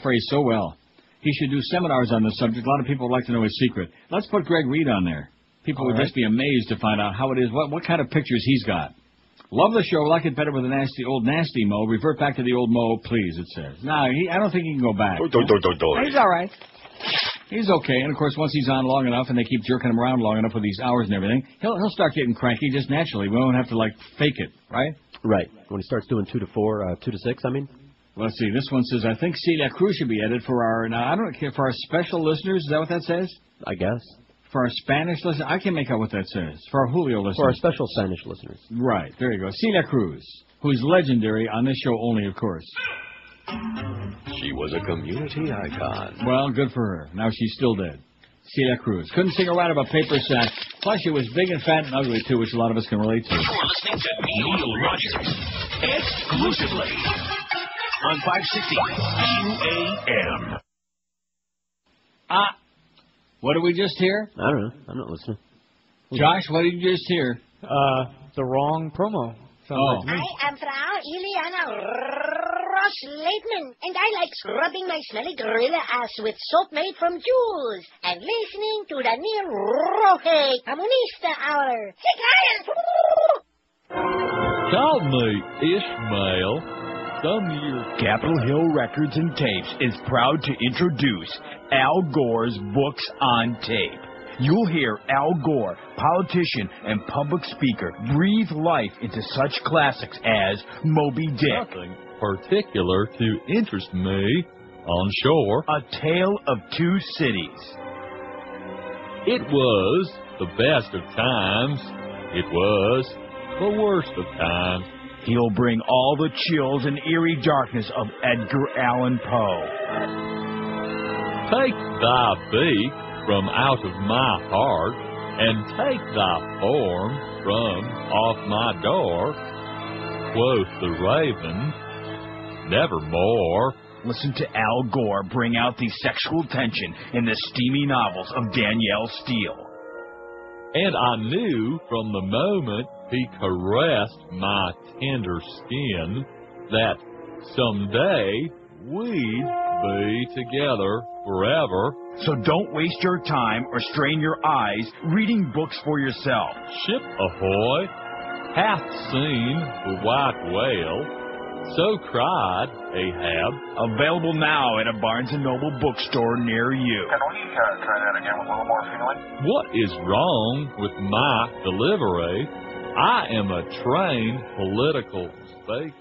phrased so well. He should do seminars on this subject. A lot of people would like to know his secret. Let's put Greg Reed on there. People would just be amazed to find out how it is, what kind of pictures he's got. Love the show. Like it better with the old nasty Mo. Revert back to the old Mo, please, it says. No, I don't think he can go back. He's all right. He's okay. And, of course, once he's on long enough and they keep jerking him around long enough with these hours and everything, he'll start getting cranky just naturally. We won't have to, fake it, right? Right. When he starts doing 2 to 4, 2 to 6, I mean. Let's see. This one says, I think Celia Cruz should be added for our, now, I don't care, for our special listeners. Is that what that says? I guess. For our Spanish listeners? I can't make out what that says. For our Julio listeners. For our special Spanish listeners. Right. There you go. Celia Cruz. who's legendary on this show only, of course. She was a community icon. Well, good for her. Now she's still dead. Celia Cruz. Couldn't sing a right of a paper sack. Plus, she was big and fat and ugly, too, which a lot of us can relate to. You're listening to Neil Rogers exclusively on 560 QAM. What did we just hear? I don't know. I'm not listening. Josh, what did you just hear? The wrong promo. Oh. I am Frau Ileana Ross-Leitman, and I like scrubbing my smelly gorilla ass with soap made from jewels and listening to the Neil Roque Comunista Hour. Call me Ishmael. Some years. Capitol Hill Records and Tapes is proud to introduce Al Gore's Books on Tape. You'll hear Al Gore, politician and public speaker, breathe life into such classics as Moby Dick. Nothing particular to interest me on shore. A Tale of Two Cities. It was the best of times. It was the worst of times. He'll bring all the chills and eerie darkness of Edgar Allan Poe. Take thy beak from out of my heart, and take thy form from off my door, quoth the raven, nevermore. Listen to Al Gore bring out the sexual tension in the steamy novels of Danielle Steele. And I knew from the moment he caressed my tender skin that someday we'd be together forever. So don't waste your time or strain your eyes reading books for yourself. Ship ahoy, hath seen the white whale, so cried Ahab. Available now at a Barnes & Noble bookstore near you. Can we try that again with a little more feeling? What is wrong with my delivery? I am a trained political speaker.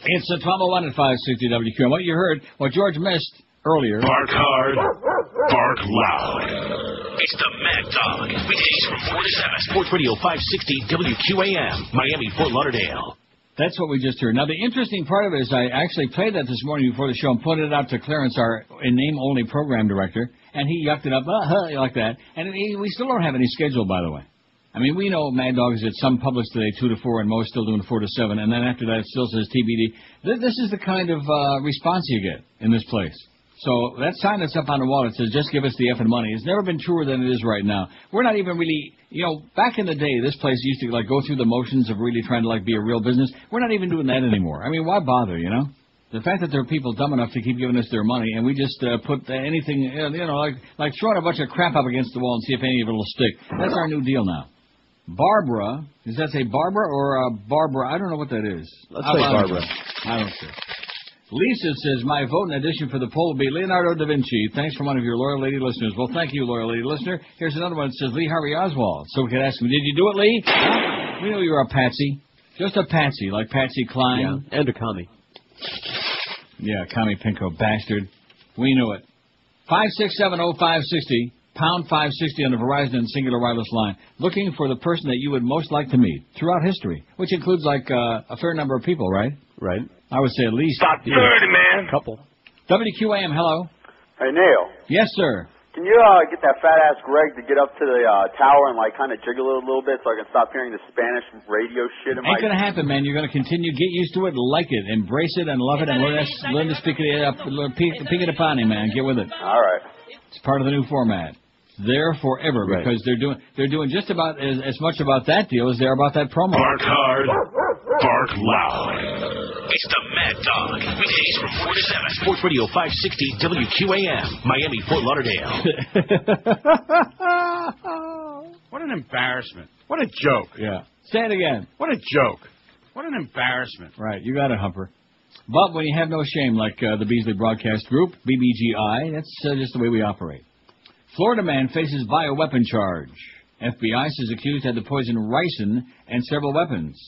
It's the 1201 at 560 WQAM. What you heard, what George missed earlier. Bark hard, bark loud. It's the Mad Dog. Weekdays from 4 to 7. Sports Radio 560 WQAM, Miami, Fort Lauderdale. That's what we just heard. Now, the interesting part of it is I actually played that this morning before the show and pointed it out to Clarence, our name-only program director, and he yucked it up like that. And we still don't have any schedule, by the way. I mean, we know Mad Dog is at some published today 2 to 4, and most still doing 4 to 7, and then after that it still says TBD. This is the kind of response you get in this place. So that sign that's up on the wall that says, just give us the effing money, has never been truer than it is right now. We're not even really, back in the day, this place used to, go through the motions of really trying to, be a real business. We're not even doing that anymore. I mean, why bother, The fact that there are people dumb enough to keep giving us their money, and we just put anything, like throwing a bunch of crap up against the wall and see if any of it will stick. That's our new deal now. Barbara, does that say Barbara or Barbara? I don't know what that is. Let's say Barbara. I don't care. Lisa says, my vote in addition for the poll will be Leonardo da Vinci. Thanks from one of your loyal lady listeners. Well, thank you, loyal lady listener. Here's another one that says Lee Harvey Oswald. So we could ask him, did you do it, Lee? We know you're a patsy. Just a patsy, like Patsy Cline. Yeah, and a commie. Yeah, commie pinko bastard. We knew it. 5670560, pound 560 on the Verizon and Singular Wireless line. Looking for the person that you would most like to meet throughout history, which includes, a fair number of people, right? Right. I would say at least... Stop dirty, man. A couple. WQAM, hello. Hey, Neil. Yes, sir. Can you get that fat-ass Greg to get up to the tower and, kind of jiggle it a little bit so I can stop hearing the Spanish radio shit in my... Ain't going to happen, man. You're going to continue. Get used to it, like it, embrace it, and love it, and learn to speak it up. Pick it upon him, man. Get with it. All right. It's part of the new format. There forever, because they're doing just about as much about that deal as they're about that promo. Bark hard, bark loud. It's the Mad Dog. Weekdays from 4 to 7. Sports Radio 560 WQAM, Miami, Fort Lauderdale. What an embarrassment. What a joke. Yeah. Say it again. What a joke. What an embarrassment. Right. You got it, Humper. But when you have no shame, like the Beasley Broadcast Group, BBGI, that's just the way we operate. Florida man faces bioweapon charge. FBI says accused had to poison ricin and several weapons.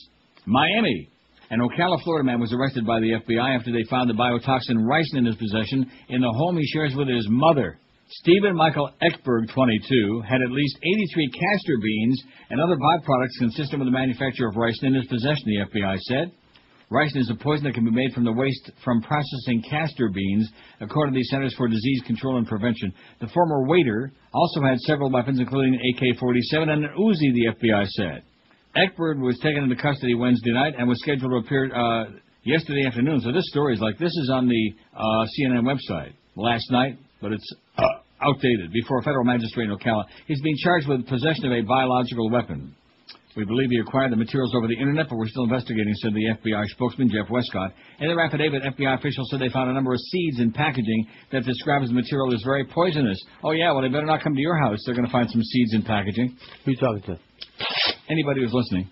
Miami. An Ocala, Florida man was arrested by the FBI after they found the biotoxin ricin in his possession in the home he shares with his mother. Stephen Michael Eckberg, 22, had at least 83 castor beans and other byproducts consistent with the manufacture of ricin in his possession, the FBI said. Ricin is a poison that can be made from the waste from processing castor beans, according to the Centers for Disease Control and Prevention. The former waiter also had several weapons, including an AK-47 and an Uzi, the FBI said. Ekberg was taken into custody Wednesday night and was scheduled to appear yesterday afternoon. So this story is like, this is on the CNN website last night, but it's outdated. Before a federal magistrate in Ocala, he's being charged with possession of a biological weapon. We believe he acquired the materials over the Internet, but we're still investigating, said the FBI spokesman, Jeff Westcott. In their affidavit, FBI officials said they found a number of seeds in packaging that describes the material as very poisonous. Oh, yeah, well, they better not come to your house. They're going to find some seeds in packaging. Who are you talking to? Anybody who's listening.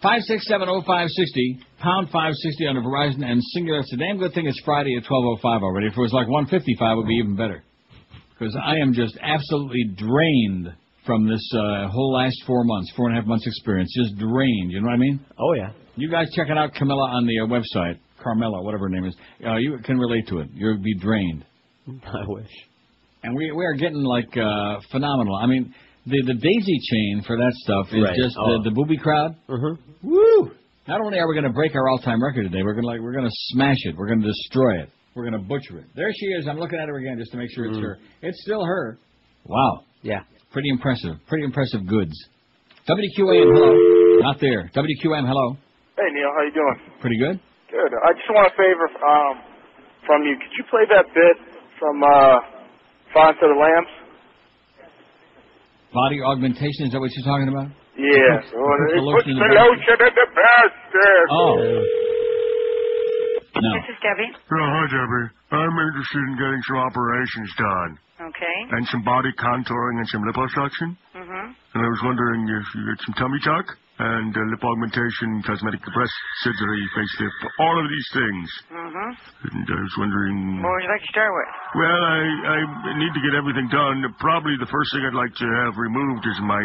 5670560, pound 560 on the Verizon and Singular. It's a damn good thing it's Friday at 12:05 already. If it was like 1:55, it would be even better. Because I am just absolutely drained from this whole last 4 months, 4.5 months experience. Just drained, you know what I mean? Oh, yeah. You guys checking out Camilla on the website, Carmela, whatever her name is, you can relate to it. You'll be drained. I wish. And we are getting, like, phenomenal. I mean, the daisy chain for that stuff is just the booby crowd. Woo! Not only are we going to break our all-time record today, we're going to smash it. We're going to destroy it. We're going to butcher it. There she is. I'm looking at her again just to make sure it's her. It's still her. Wow. Yeah. Pretty impressive. Pretty impressive goods. WQAM, hello. Not there. WQAM, hello. Hey, Neil. How you doing? Pretty good. Good. I just want a favor from you. Could you play that bit from Silence of the Lambs? Body augmentation, is that what you're talking about? Yeah. It puts the lotion in the basket. Oh. No. This is Debbie. Oh, hi, Debbie. I'm interested in getting some operations done. Okay. And some body contouring and some liposuction. And I was wondering if you get some tummy tuck and lip augmentation, cosmetic breast surgery, facelift, all of these things. And I was wondering... What would you like to start with? Well, I need to get everything done. Probably the first thing I'd like to have removed is my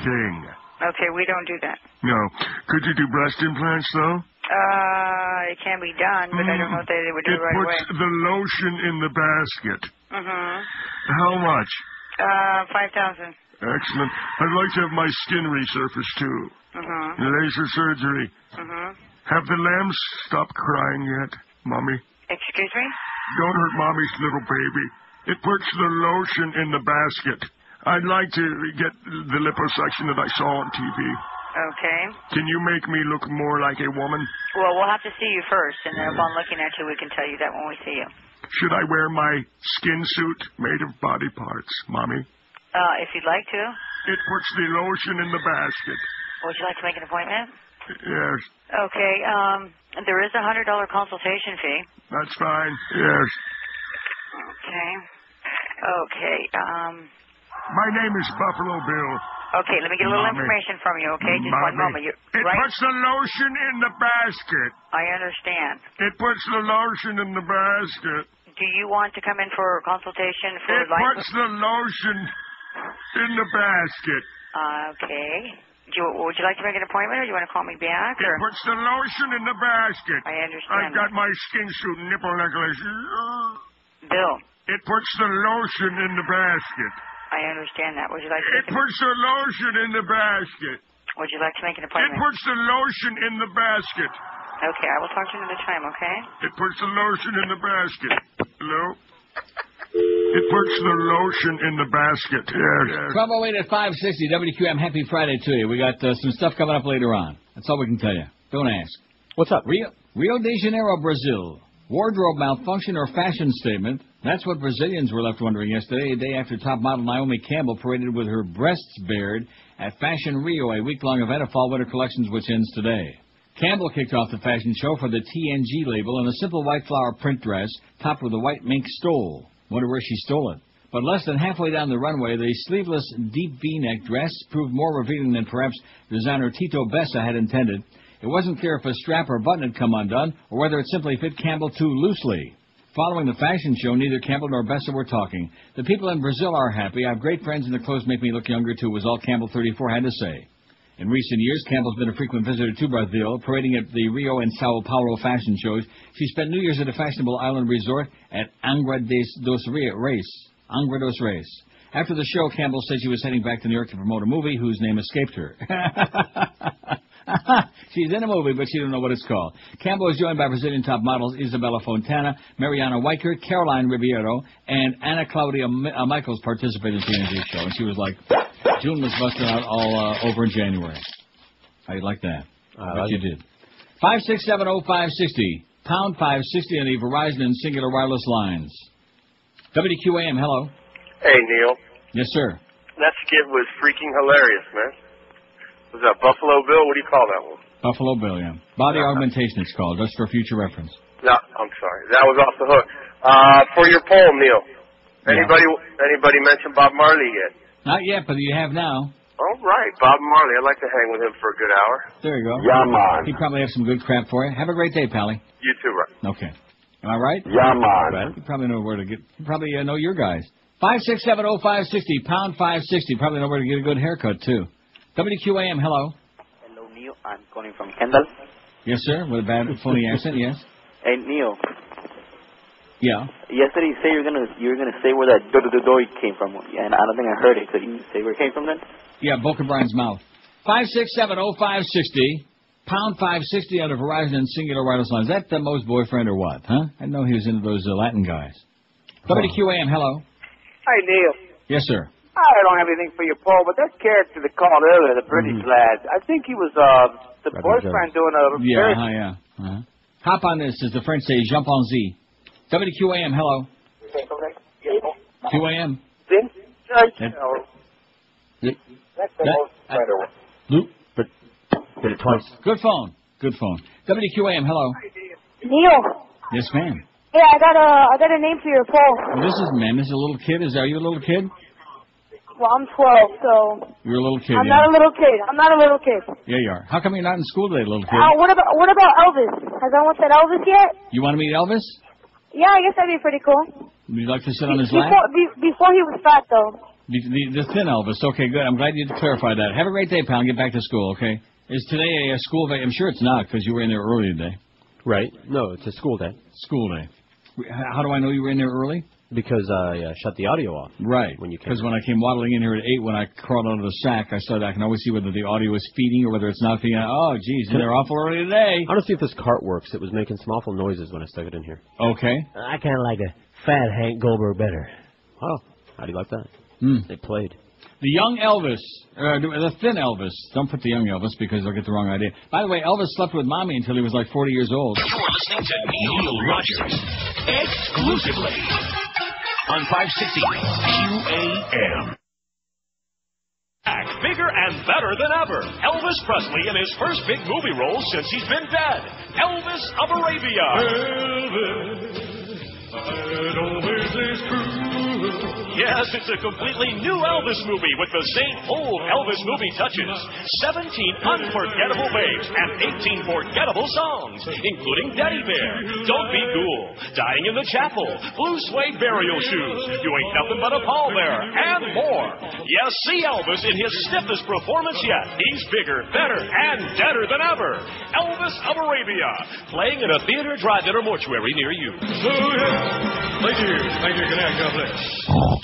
thing. Okay, we don't do that. No. Could you do breast implants, though? It can be done, but I don't know if they would do it right away. It puts the lotion in the basket. How much? 5,000. Excellent. I'd like to have my skin resurfaced, too. Laser surgery. Have the lambs stopped crying yet, Mommy? Excuse me? Don't hurt Mommy's little baby. It puts the lotion in the basket. I'd like to get the liposuction that I saw on TV. Okay. Can you make me look more like a woman? Well, we'll have to see you first, and then upon looking at you, we can tell you that when we see you. Should I wear my skin suit made of body parts, Mommy? If you'd like to. It puts the lotion in the basket. Would you like to make an appointment? Yes. Okay. There is a $100 consultation fee. That's fine. Yes. Okay. My name is Buffalo Bill. Okay, let me get a little information from you, okay? Just one moment. It puts the lotion in the basket. I understand. It puts the lotion in the basket. Do you want to come in for a consultation for It puts the lotion in the basket. Okay. Would you like to make an appointment, or do you want to call me back? It puts the lotion in the basket. I understand. I've got my skin suit nipple necklace. Bill. It puts the lotion in the basket. I understand that. Would you like to It puts the lotion in the basket. Would you like to make an appointment? It puts the lotion in the basket. Okay, I will talk to you another time, okay? It puts the lotion in the basket. Hello? It puts the lotion in the basket. Yes. 1208 at 560 WQAM. Happy Friday to you. We got some stuff coming up later on. That's all we can tell you. Don't ask. What's up? Rio de Janeiro, Brazil. Wardrobe malfunction or fashion statement? That's what Brazilians were left wondering yesterday, a day after top model Naomi Campbell paraded with her breasts bared at Fashion Rio, a week-long event of fall-winter collections which ends today. Campbell kicked off the fashion show for the TNG label in a simple white flower print dress topped with a white mink stole. Wonder where she stole it. But less than halfway down the runway, the sleeveless deep V-neck dress proved more revealing than perhaps designer Tito Bessa had intended. It wasn't clear if a strap or button had come undone, or whether it simply fit Campbell too loosely. Following the fashion show, neither Campbell nor Bessa were talking. The people in Brazil are happy. I have great friends and the clothes make me look younger too, was all Campbell 34 had to say. In recent years, Campbell's been a frequent visitor to Brazil, parading at the Rio and Sao Paulo fashion shows. She spent New Year's at a fashionable island resort at Angra dos Reis. After the show, Campbell said she was heading back to New York to promote a movie whose name escaped her. She's in a movie, but she don't know what it's called. Campbell is joined by Brazilian top models Isabella Fontana, Mariana Weicker, Caroline Ribeiro, and Anna Claudia Michaels participated in the TNG show. And she was like, June was busted out all over in January. How you like that? What you did. 5670560, pound 560 on the Verizon and Singular Wireless lines. WQAM, hello. Hey, Neil. Yes, sir. That skit was freaking hilarious, man. Was that Buffalo Bill? What do you call that one? Buffalo Bill, yeah. Body augmentation, it's called, just for future reference. No, I'm sorry. That was off the hook. For your poll, Neil. Anybody mention Bob Marley yet? Not yet, but you have now. All right, Bob Marley. I'd like to hang with him for a good hour. There you go. Yeah, man. He probably have some good crap for you. Have a great day, Pally. You too, right? Okay. Am I right? Yeah, man. You probably know where to get. You probably know your guys. 5670560, pound 560. Probably know where to get a good haircut, too. WQAM, hello. Hello, Neil. I'm calling from Kendall. Yes, sir. With a bad, funny accent, yes. Hey, Neil. Yeah. Yesterday you say you're gonna say where that do came from, and I don't think I heard it. Could you say where it came from then? Yeah, Boca Brian's mouth. 5670560, pound 560 on the Verizon and Singular Wireless lines. Is that the Mo's boyfriend or what, huh? I didn't know he was into those Latin guys. WQAM, hello. Hi, Neil. Yes, sir. I don't have anything for your poll, but that character that called earlier, the British lad, I think he was the boyfriend doing a very... Yeah. Hop on this, as the French say, jump on Z. WQAM, hello. 2AM. Twice. Good phone. WQAM, hello. Neil. Yes, ma'am. Yeah, I got a name for your poll. Well, this is a little kid. Are you a little kid? Well, I'm 12, so... You're a little kid, I'm not a little kid. Yeah, you are. How come you're not in school today, little kid? What about Elvis? Has anyone said Elvis yet? You want to meet Elvis? Yeah, I guess that'd be pretty cool. Would you like to sit on his lap? Before he was fat, though. The thin Elvis. Okay, good. I'm glad you clarified that. Have a great day, pal, and get back to school, okay? Is today a school day? I'm sure it's not, because you were in there early today. Right. No, it's a school day. School day. How do I know you were in there early? Because I shut the audio off. Right. When you came. Because when I came waddling in here at 8, when I crawled out of the sack, I can always see whether the audio is feeding or whether it's not feeding. Oh, geez, they're awful early today. I want to see if this cart works. It was making some awful noises when I stuck it in here. Okay. I kind of like a fat Hank Goldberg better. Oh, how do you like that? They played. The young Elvis, the thin Elvis. Don't put the young Elvis because they'll get the wrong idea. By the way, Elvis slept with Mommy until he was like 40 years old. You're listening to Neil Rogers exclusively on 560 QAM. Back bigger and better than ever. Elvis Presley in his first big movie role since he's been dead. Elvis of Arabia. Elvis, always is true. Yes, it's a completely new Elvis movie with the same old Elvis movie touches. 17 unforgettable babes and 18 forgettable songs, including Teddy Bear, Don't Be Cool, Dying in the Chapel, Blue Suede Burial Shoes, You Ain't Nothing But a Pallbearer, and more. Yes, see Elvis in his stiffest performance yet. He's bigger, better, and deader than ever. Elvis of Arabia, playing in a theater, drive-in, or mortuary near you. Thank you. Good night. God bless.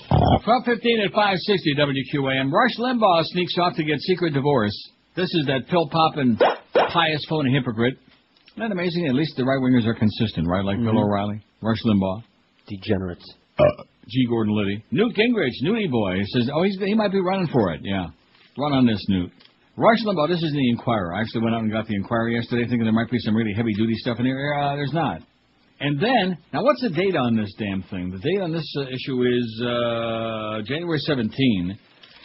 12:15 at 560 WQAM. Rush Limbaugh sneaks off to get secret divorce. This is that pill-popping, pious, phony hypocrite. Isn't that amazing? At least the right-wingers are consistent, right? Like Bill O'Reilly, Rush Limbaugh. Degenerates. G. Gordon Liddy. Newt Gingrich, Newty boy. He says, he might be running for it. Yeah. Run on this, Newt. Rush Limbaugh, this is the Inquirer. I actually went out and got the Inquirer yesterday thinking there might be some really heavy-duty stuff in here. There's not. And then, now what's the date on this damn thing? The date on this issue is January 17.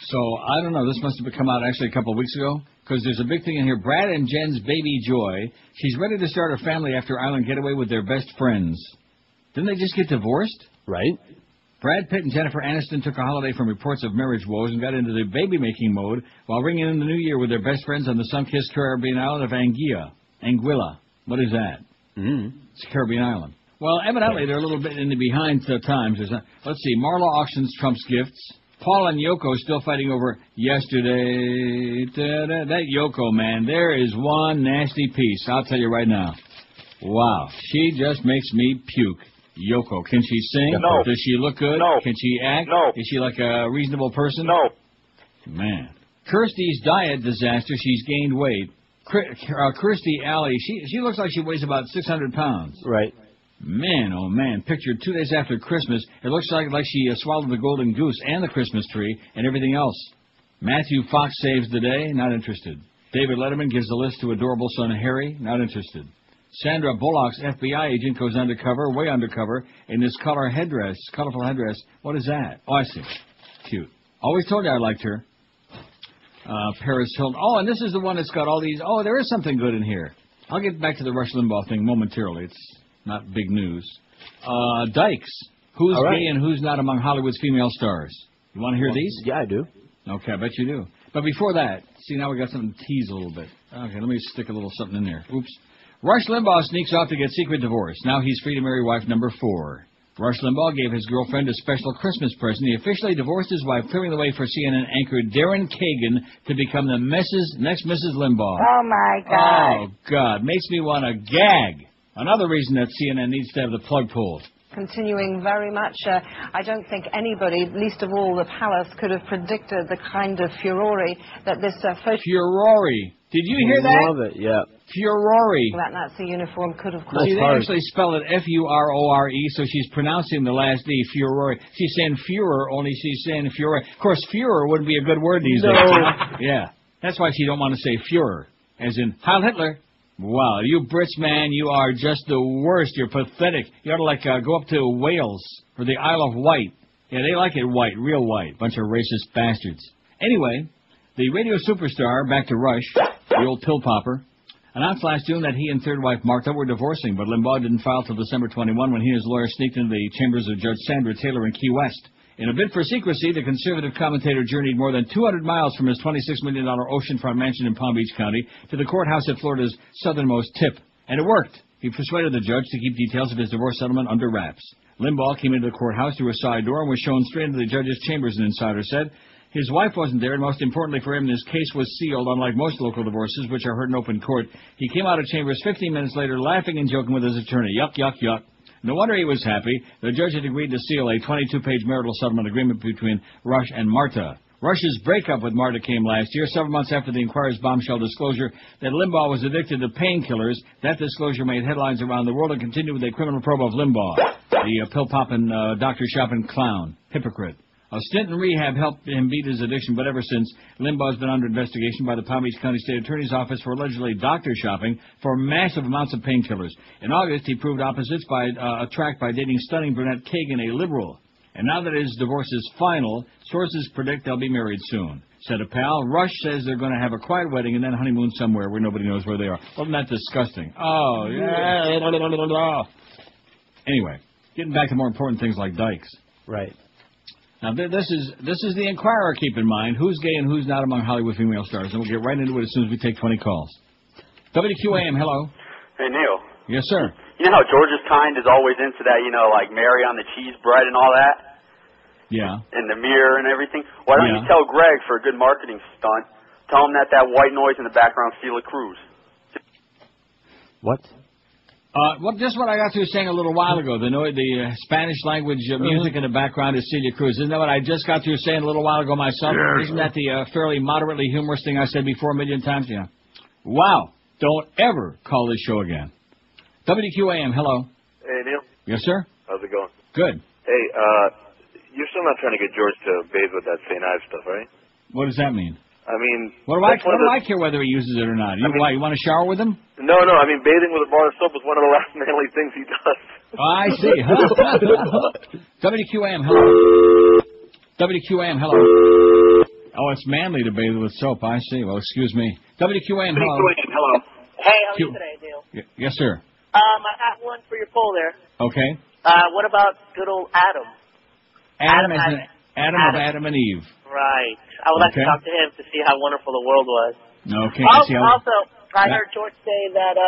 So, I don't know. This must have come out actually a couple of weeks ago. Because there's a big thing in here. Brad and Jen's baby Joy. She's ready to start a family after Island Getaway with their best friends. Didn't they just get divorced? Right. Brad Pitt and Jennifer Aniston took a holiday from reports of marriage woes and got into the baby-making mode while ringing in the new year with their best friends on the sun-kissed Caribbean island of Anguilla. What is that? It's a Caribbean island. Well, evidently they're a little bit in the behind times. Let's see. Marla auctions Trump's gifts. Paul and Yoko still fighting over yesterday. That Yoko, man, there is one nasty piece. I'll tell you right now. Wow. She just makes me puke. Yoko. Can she sing? No. Does she look good? No. Can she act? No. Is she like a reasonable person? No. Man. Kirsty's diet disaster. She's gained weight. Kirstie Alley, she looks like she weighs about 600 pounds. Right. Man, oh man, pictured 2 days after Christmas, it looks like she swallowed the golden goose and the Christmas tree and everything else. Matthew Fox saves the day, not interested. David Letterman gives the list to adorable son Harry, not interested. Sandra Bullock's FBI agent goes undercover, way undercover, in this colorful headdress. What is that? Oh, I see. Cute. Always told you I liked her. Paris Hilton. Oh, and this is the one that's got all these. Oh, there is something good in here. I'll get back to the Rush Limbaugh thing momentarily. It's not big news. Dykes. Who's gay and who's not among Hollywood's female stars? You want to hear these? Yeah, I do. Okay, I bet you do. But before that, see, now we got something to tease a little bit. Okay, let me stick a little something in there. Oops. Rush Limbaugh sneaks off to get secret divorce. Now he's free to marry wife number 4. Rush Limbaugh gave his girlfriend a special Christmas present. He officially divorced his wife, clearing the way for CNN anchor Darren Kagan to become the next Mrs. Limbaugh. Oh, my God. Oh, God. Makes me want to gag. Another reason that CNN needs to have the plug pulled. Continuing very much, I don't think anybody, least of all the palace, could have predicted the kind of furore that this photo... Furore. Did you hear that? I love it, yeah. Furore. That Nazi uniform could have caused... See, they actually spell it Furore, so she's pronouncing the last D, Furore. She's saying Führer, only she's saying Furore. Of course, Führer wouldn't be a good word these days. Yeah. That's why she don't want to say Führer, as in Heil Hitler. Wow, you Brits, man, you are just the worst. You're pathetic. You ought to, go up to Wales or the Isle of Wight. Yeah, they like it white, real white. Bunch of racist bastards. Anyway, the radio superstar, back to Rush, the old pill popper, announced last June that he and third wife Martha were divorcing, but Limbaugh didn't file till December 21 when he and his lawyer sneaked into the chambers of Judge Sandra Taylor in Key West. In a bid for secrecy, the conservative commentator journeyed more than 200 miles from his $26 million oceanfront mansion in Palm Beach County to the courthouse at Florida's southernmost tip. And it worked. He persuaded the judge to keep details of his divorce settlement under wraps. Limbaugh came into the courthouse through a side door and was shown straight into the judge's chambers, an insider said. His wife wasn't there, and most importantly for him, his case was sealed, unlike most local divorces, which are heard in open court. He came out of chambers 15 minutes later, laughing and joking with his attorney. Yuck, yuck, yuck. No wonder he was happy. The judge had agreed to seal a 22-page marital settlement agreement between Rush and Martha. Rush's breakup with Martha came last year, several months after the Inquirer's bombshell disclosure that Limbaugh was addicted to painkillers. That disclosure made headlines around the world and continued with a criminal probe of Limbaugh, the pill-popping, doctor-shopping clown, hypocrite. A stint in rehab helped him beat his addiction, but ever since, Limbaugh's been under investigation by the Palm Beach County State Attorney's Office for allegedly doctor shopping for massive amounts of painkillers. In August, he proved opposites by attract by dating stunning brunette Kagan, a liberal. And now that his divorce is final, sources predict they'll be married soon. Said a pal, Rush says they're going to have a quiet wedding and then honeymoon somewhere where nobody knows where they are. Wasn't that disgusting? Oh, yeah. Anyway, getting back to more important things like dykes. Right. Now, this is the Inquirer, keep in mind. Who's gay and who's not among Hollywood female stars? And we'll get right into it as soon as we take 20 calls. WQAM, hello. Hey, Neil. Yes, sir. You know how George's Kind is always into that, like Mary on the cheese bread and all that? Yeah. And the mirror and everything? Why don't you tell Greg, for a good marketing stunt, tell him that white noise in the background is Celia Cruz. What? Just what I got through saying a little while ago. The Spanish language music in the background is Celia Cruz. Isn't that what I just got through saying a little while ago myself? Yeah. Isn't that the fairly moderately humorous thing I said before a million times? Yeah. Wow. Don't ever call this show again. WQAM, hello. Hey, Neil. Yes, sir? How's it going? Good. Hey, you're still not trying to get George to bathe with that St. Ives stuff, right? What does that mean? I mean... What do I care whether he uses it or not? You want to shower with him? No, I mean, bathing with a bar of soap is one of the last manly things he does. Oh, I see. WQAM, hello. WQAM, hello. Oh, it's manly to bathe with soap. I see. Well, excuse me. WQAM, hello. WQAM, hello. Hey, how are you today, Neil? Yes, sir. I got one for your poll there. Okay. What about good old Adam? Adam of Adam and Eve. Right. I would like to talk to him to see how wonderful the world was. Okay. Also, I heard George say that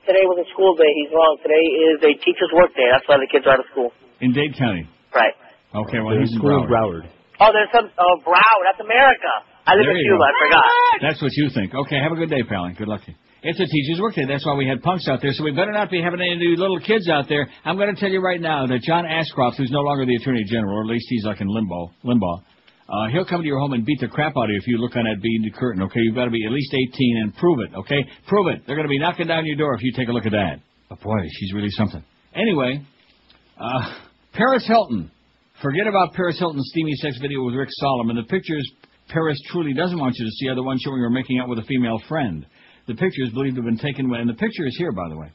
today was a school day. He's wrong. Today is a teacher's work day. That's why the kids are out of school. In Dade County. Right. Okay, well, he's in Broward. Oh, there's some... Oh, Broward. That's America. I live in Cuba. I forgot. That's what you think. Okay, have a good day, pal. Good luck to you. It's a teacher's work day. That's why we had punks out there. So we better not be having any of you little kids out there. I'm going to tell you right now that John Ashcroft, who's no longer the Attorney General, or at least he's like in limbo, He'll come to your home and beat the crap out of you if you look on that beaded curtain, okay? You've got to be at least 18 and prove it, okay? Prove it. They're going to be knocking down your door if you take a look at that. But, boy, she's really something. Anyway, Paris Hilton. Forget about Paris Hilton's steamy sex video with Rick Solomon. The pictures Paris truly doesn't want you to see are the ones showing her making out with a female friend. The pictures believed to have been taken when... And the picture is here, by the way.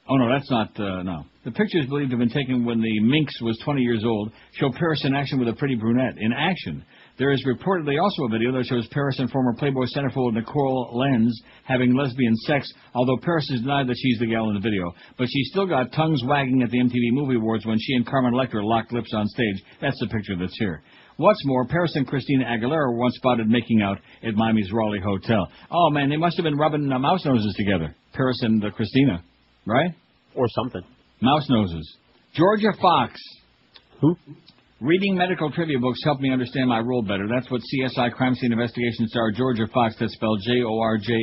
Oh, no, that's not... no. The pictures believed to have been taken when the minx was 20 years old show Paris in action with a pretty brunette. In action. There is reportedly also a video that shows Paris and former Playboy centerfold Nicole Lenz having lesbian sex, although Paris has denied that she's the gal in the video. But she still got tongues wagging at the MTV Movie Awards when she and Carmen Electra locked lips on stage. That's the picture that's here. What's more, Paris and Christina Aguilera were once spotted making out at Miami's Raleigh Hotel. Oh, man, they must have been rubbing mouse noses together. Paris and Christina, right? Or something. Mouse noses. Georgia Fox. Who? Reading medical trivia books helped me understand my role better. That's what CSI crime scene investigation star Georgia Fox, that's spelled Georgia,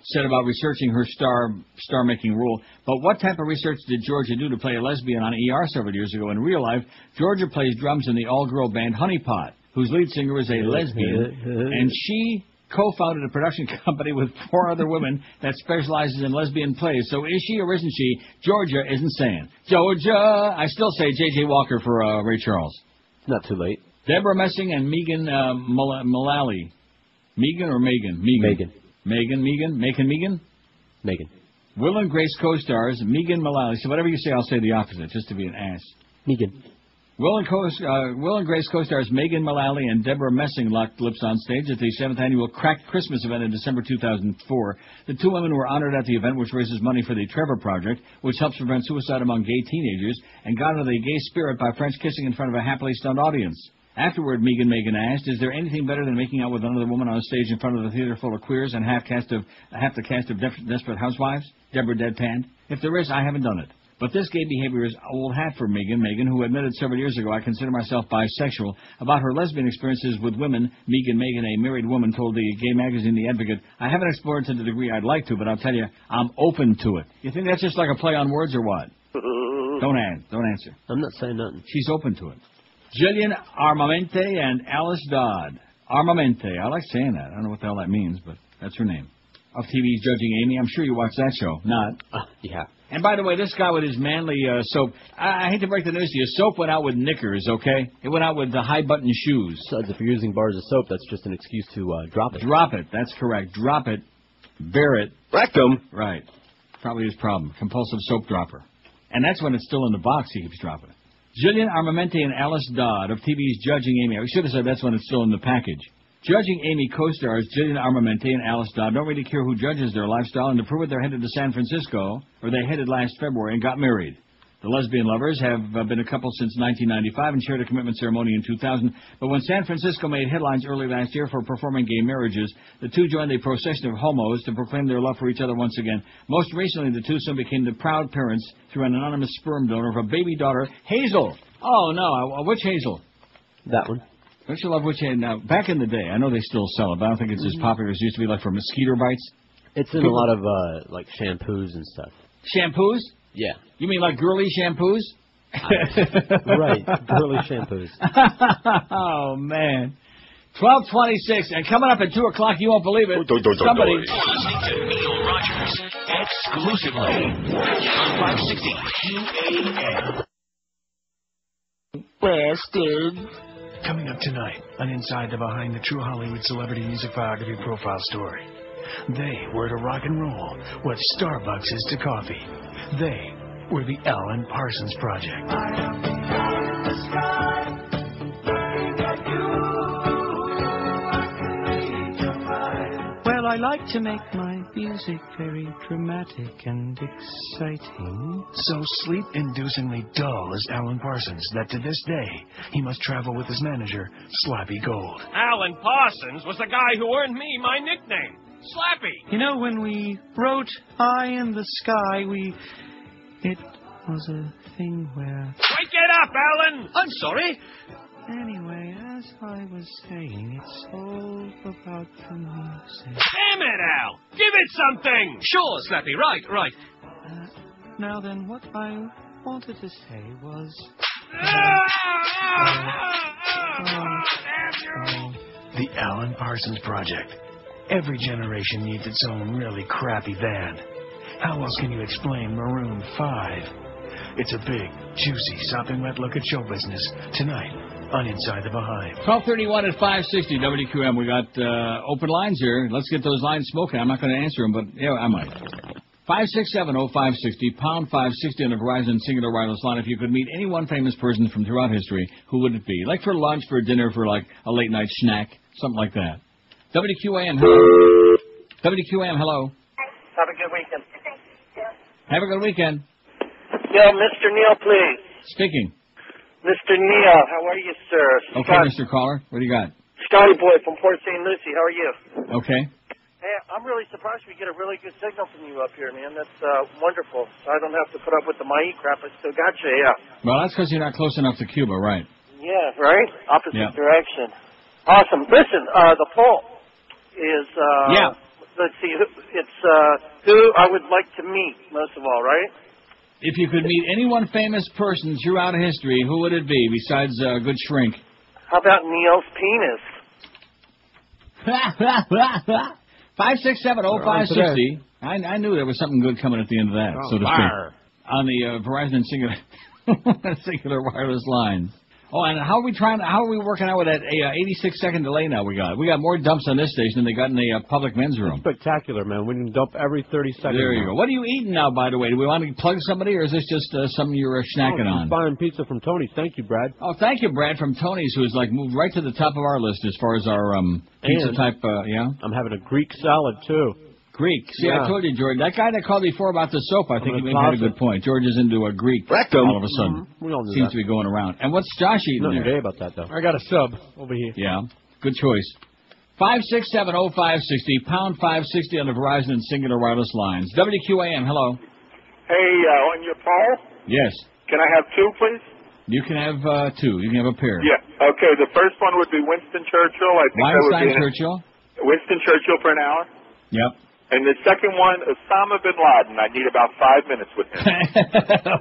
said about researching her star-making role. But what type of research did Georgia do to play a lesbian on ER several years ago? In real life, Georgia plays drums in the all-girl band Honey Pot, whose lead singer is a lesbian, and she co-founded a production company with 4 other women that specializes in lesbian plays. So is she or isn't she? Georgia isn't saying. Georgia! I still say J.J. Walker for Ray Charles. Not too late. Deborah Messing and Megan Mullally. Megan or Megan? Megan. Megan. Will and Grace co-stars Megan Mullally. So whatever you say, I'll say the opposite, just to be an ass. Megan. Will and Grace co-stars Megan Mullally and Deborah Messing locked lips on stage at the 7th annual Cracked Christmas event in December 2004. The 2 women were honored at the event, which raises money for the Trevor Project, which helps prevent suicide among gay teenagers, and got into the gay spirit by French kissing in front of a happily stunned audience. Afterward, Megan asked, "Is there anything better than making out with another woman on a stage in front of the theater full of queers and half the cast of Desperate Housewives?" Deborah deadpanned. "If there is, I haven't done it. But this gay behavior is old hat for Megan, who admitted several years ago, 'I consider myself bisexual.' About her lesbian experiences with women, Megan, a married woman, told the gay magazine The Advocate, 'I haven't explored to the degree I'd like to, but I'll tell you, I'm open to it.' You think that's just like a play on words or what? Don't answer. I'm not saying nothing. She's open to it. Jillian Armamente and Alice Dodd. Armamente. I like saying that. I don't know what the hell that means, but that's her name. Of TV's Judging Amy. I'm sure you watch that show. Not. Yeah. And by the way, this guy with his manly soap, I hate to break the news to you, soap went out with knickers, okay? It went out with the high-button shoes. Besides, if you're using bars of soap, that's just an excuse to drop it. Drop it. That's correct. Drop it. Bear it. Rectum. Right. Probably his problem. Compulsive soap dropper. And that's when it's still in the box he keeps dropping it. Jillian Armamente and Alice Dodd of TV's Judging Amy. I should have said that's when it's still in the package. Judging Amy co-stars Jillian Armamente and Alice Dodd don't really care who judges their lifestyle, and to prove it, they're headed to San Francisco, or they headed last February and got married. The lesbian lovers have been a couple since 1995 and shared a commitment ceremony in 2000, but when San Francisco made headlines early last year for performing gay marriages, the two joined a procession of homos to proclaim their love for each other once again. Most recently, the two soon became the proud parents through an anonymous sperm donor of a baby daughter, Hazel. Oh, no, which Hazel? That one. Don't you love which Hazel? Now, back in the day, I know they still sell it, but I don't think it's as popular as it used to be, like for mosquito bites. It's in a lot of, like, shampoos and stuff. Shampoos? Yeah. You mean like girly shampoos? Right, girly shampoos. Oh, man. 12:26, and coming up at 2 o'clock, you won't believe it. Somebody... You're listening to Neil Rogers exclusively on 560 QAM. Bastard. Coming up tonight on Inside the Behind the True Hollywood Celebrity Music Biography Profile Story. They were to rock and roll what Starbucks is to coffee. They were the Alan Parsons Project. Well, I like to make my music very dramatic and exciting. So sleep-inducingly dull is Alan Parsons that to this day he must travel with his manager, Slappy Gold. Alan Parsons was the guy who earned me my nickname, Slappy. You know, when we wrote High in the Sky, it was a thing where... Wake it up, Alan! I'm sorry! Anyway, as I was saying, it's all about the music. Damn it, Al! Give it something! Sure, Slappy, right. Now then, what I wanted to say was... Alan Parsons Project. Every generation needs its own really crappy band. How else can you explain Maroon 5? It's a big, juicy, sopping wet look at show business tonight on Inside the Behind. 12:31 at 560 WQAM. We got open lines here. Let's get those lines smoking. I'm not going to answer them, but yeah, I might. 5670560, pound 560 on the Verizon Singular Wireless line. If you could meet any one famous person from throughout history, who would it be? Like for lunch, for dinner, for like a late night snack, something like that. WQAM, hello. WQAM, hello. Have a good weekend. Have a good weekend. Yeah, Mr. Neil, please. Speaking. Mr. Neil, how are you, sir? Okay, Scott, Mr. Caller. What do you got? Scotty Boy from Port St. Lucie. How are you? Okay. Hey, I'm really surprised we get a really good signal from you up here, man. That's wonderful. I don't have to put up with the Maie crap. I still got you, yeah. Well, that's because you're not close enough to Cuba, right? Yeah, right? Opposite Yeah. direction. Awesome. Listen, the poll is, let's see, it's who I would like to meet, most of all, right? If you could meet any one famous person throughout history, who would it be besides a good shrink? How about Neil's penis? 5670560. I knew there was something good coming at the end of that, so to speak. On the Verizon Singular Wireless lines. Oh, and how are we working out with that 86-second delay now we got? We got more dumps on this station than they got in the public men's room. Spectacular, man. We can dump every 30 seconds. There you go. What are you eating now, by the way? Do we want to plug somebody, or is this just something you're snacking on? Buying pizza from Tony's. Thank you, Brad. Oh, thank you, Brad, from Tony's, who's like moved right to the top of our list as far as our pizza type, yeah? I'm having a Greek salad, too. Greek. See, Yeah. I told you, George. That guy that called before about the soap, I think he made a good point. George is into a Greek all of a sudden. We all knew Seems that. to be going around. And what's Josh eating Nothing there? gay about that, though. I got a sub over here. Yeah, good choice. 5670560, pound 560 on the Verizon and Singular Wireless lines. WQAM, hello. Hey, on your poll, Yes. can I have two, please? You can have two. You can have a pair. Yeah. Okay, the first one would be Winston Churchill. I think that would Weinstein be Churchill? Winston Churchill for an hour. Yep. And the second one, Osama bin Laden. I need about 5 minutes with him.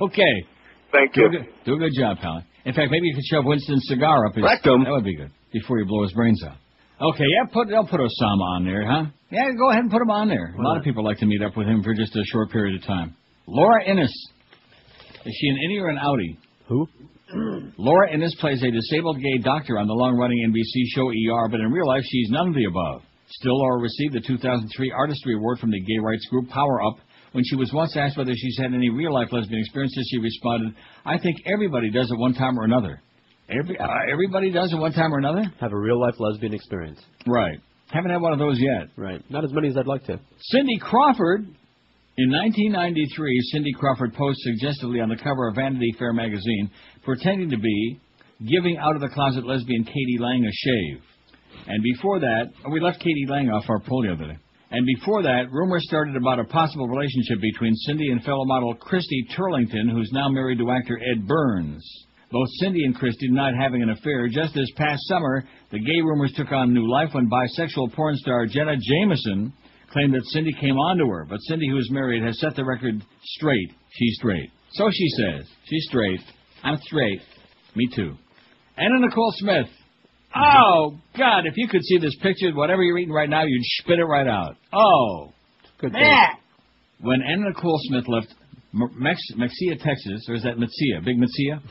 Okay. Thank you. Do a good job, pal. In fact, maybe you could shove Winston's cigar up his... Rectum. That would be good, before you blow his brains out. Okay, yeah, they'll put Osama on there, huh? Yeah, go ahead and put him on there. A lot of people like to meet up with him for just a short period of time. Laura Innes. Is she an innie or an outie? Who? Laura Innes plays a disabled gay doctor on the long-running NBC show ER, but in real life, she's none of the above. Still, Laura received the 2003 Artistry Award from the gay rights group Power Up. When she was once asked whether she's had any real-life lesbian experiences, she responded, I think everybody does at one time or another. Everybody does at one time or another? Have a real-life lesbian experience. Right. Haven't had one of those yet. Right. Not as many as I'd like to. Cindy Crawford. In 1993, Cindy Crawford posed suggestively on the cover of Vanity Fair magazine, pretending to be giving out-of-the-closet lesbian Katie Lang a shave. And before that, we left Katie Lang off our poll the other day. And before that, rumors started about a possible relationship between Cindy and fellow model Christy Turlington, who's now married to actor Ed Burns. Both Cindy and Christy denied having an affair. Just this past summer, the gay rumors took on new life when bisexual porn star Jenna Jameson claimed that Cindy came onto her. But Cindy, who's married, has set the record straight. She's straight. So she says. She's straight. I'm straight. Me too. Anna Nicole Smith. Oh, God, if you could see this picture, whatever you're eating right now, you'd spit it right out. Oh. Good man. When Anna Nicole Smith left Mexia, Texas, or is that Metsia? Big Metsia?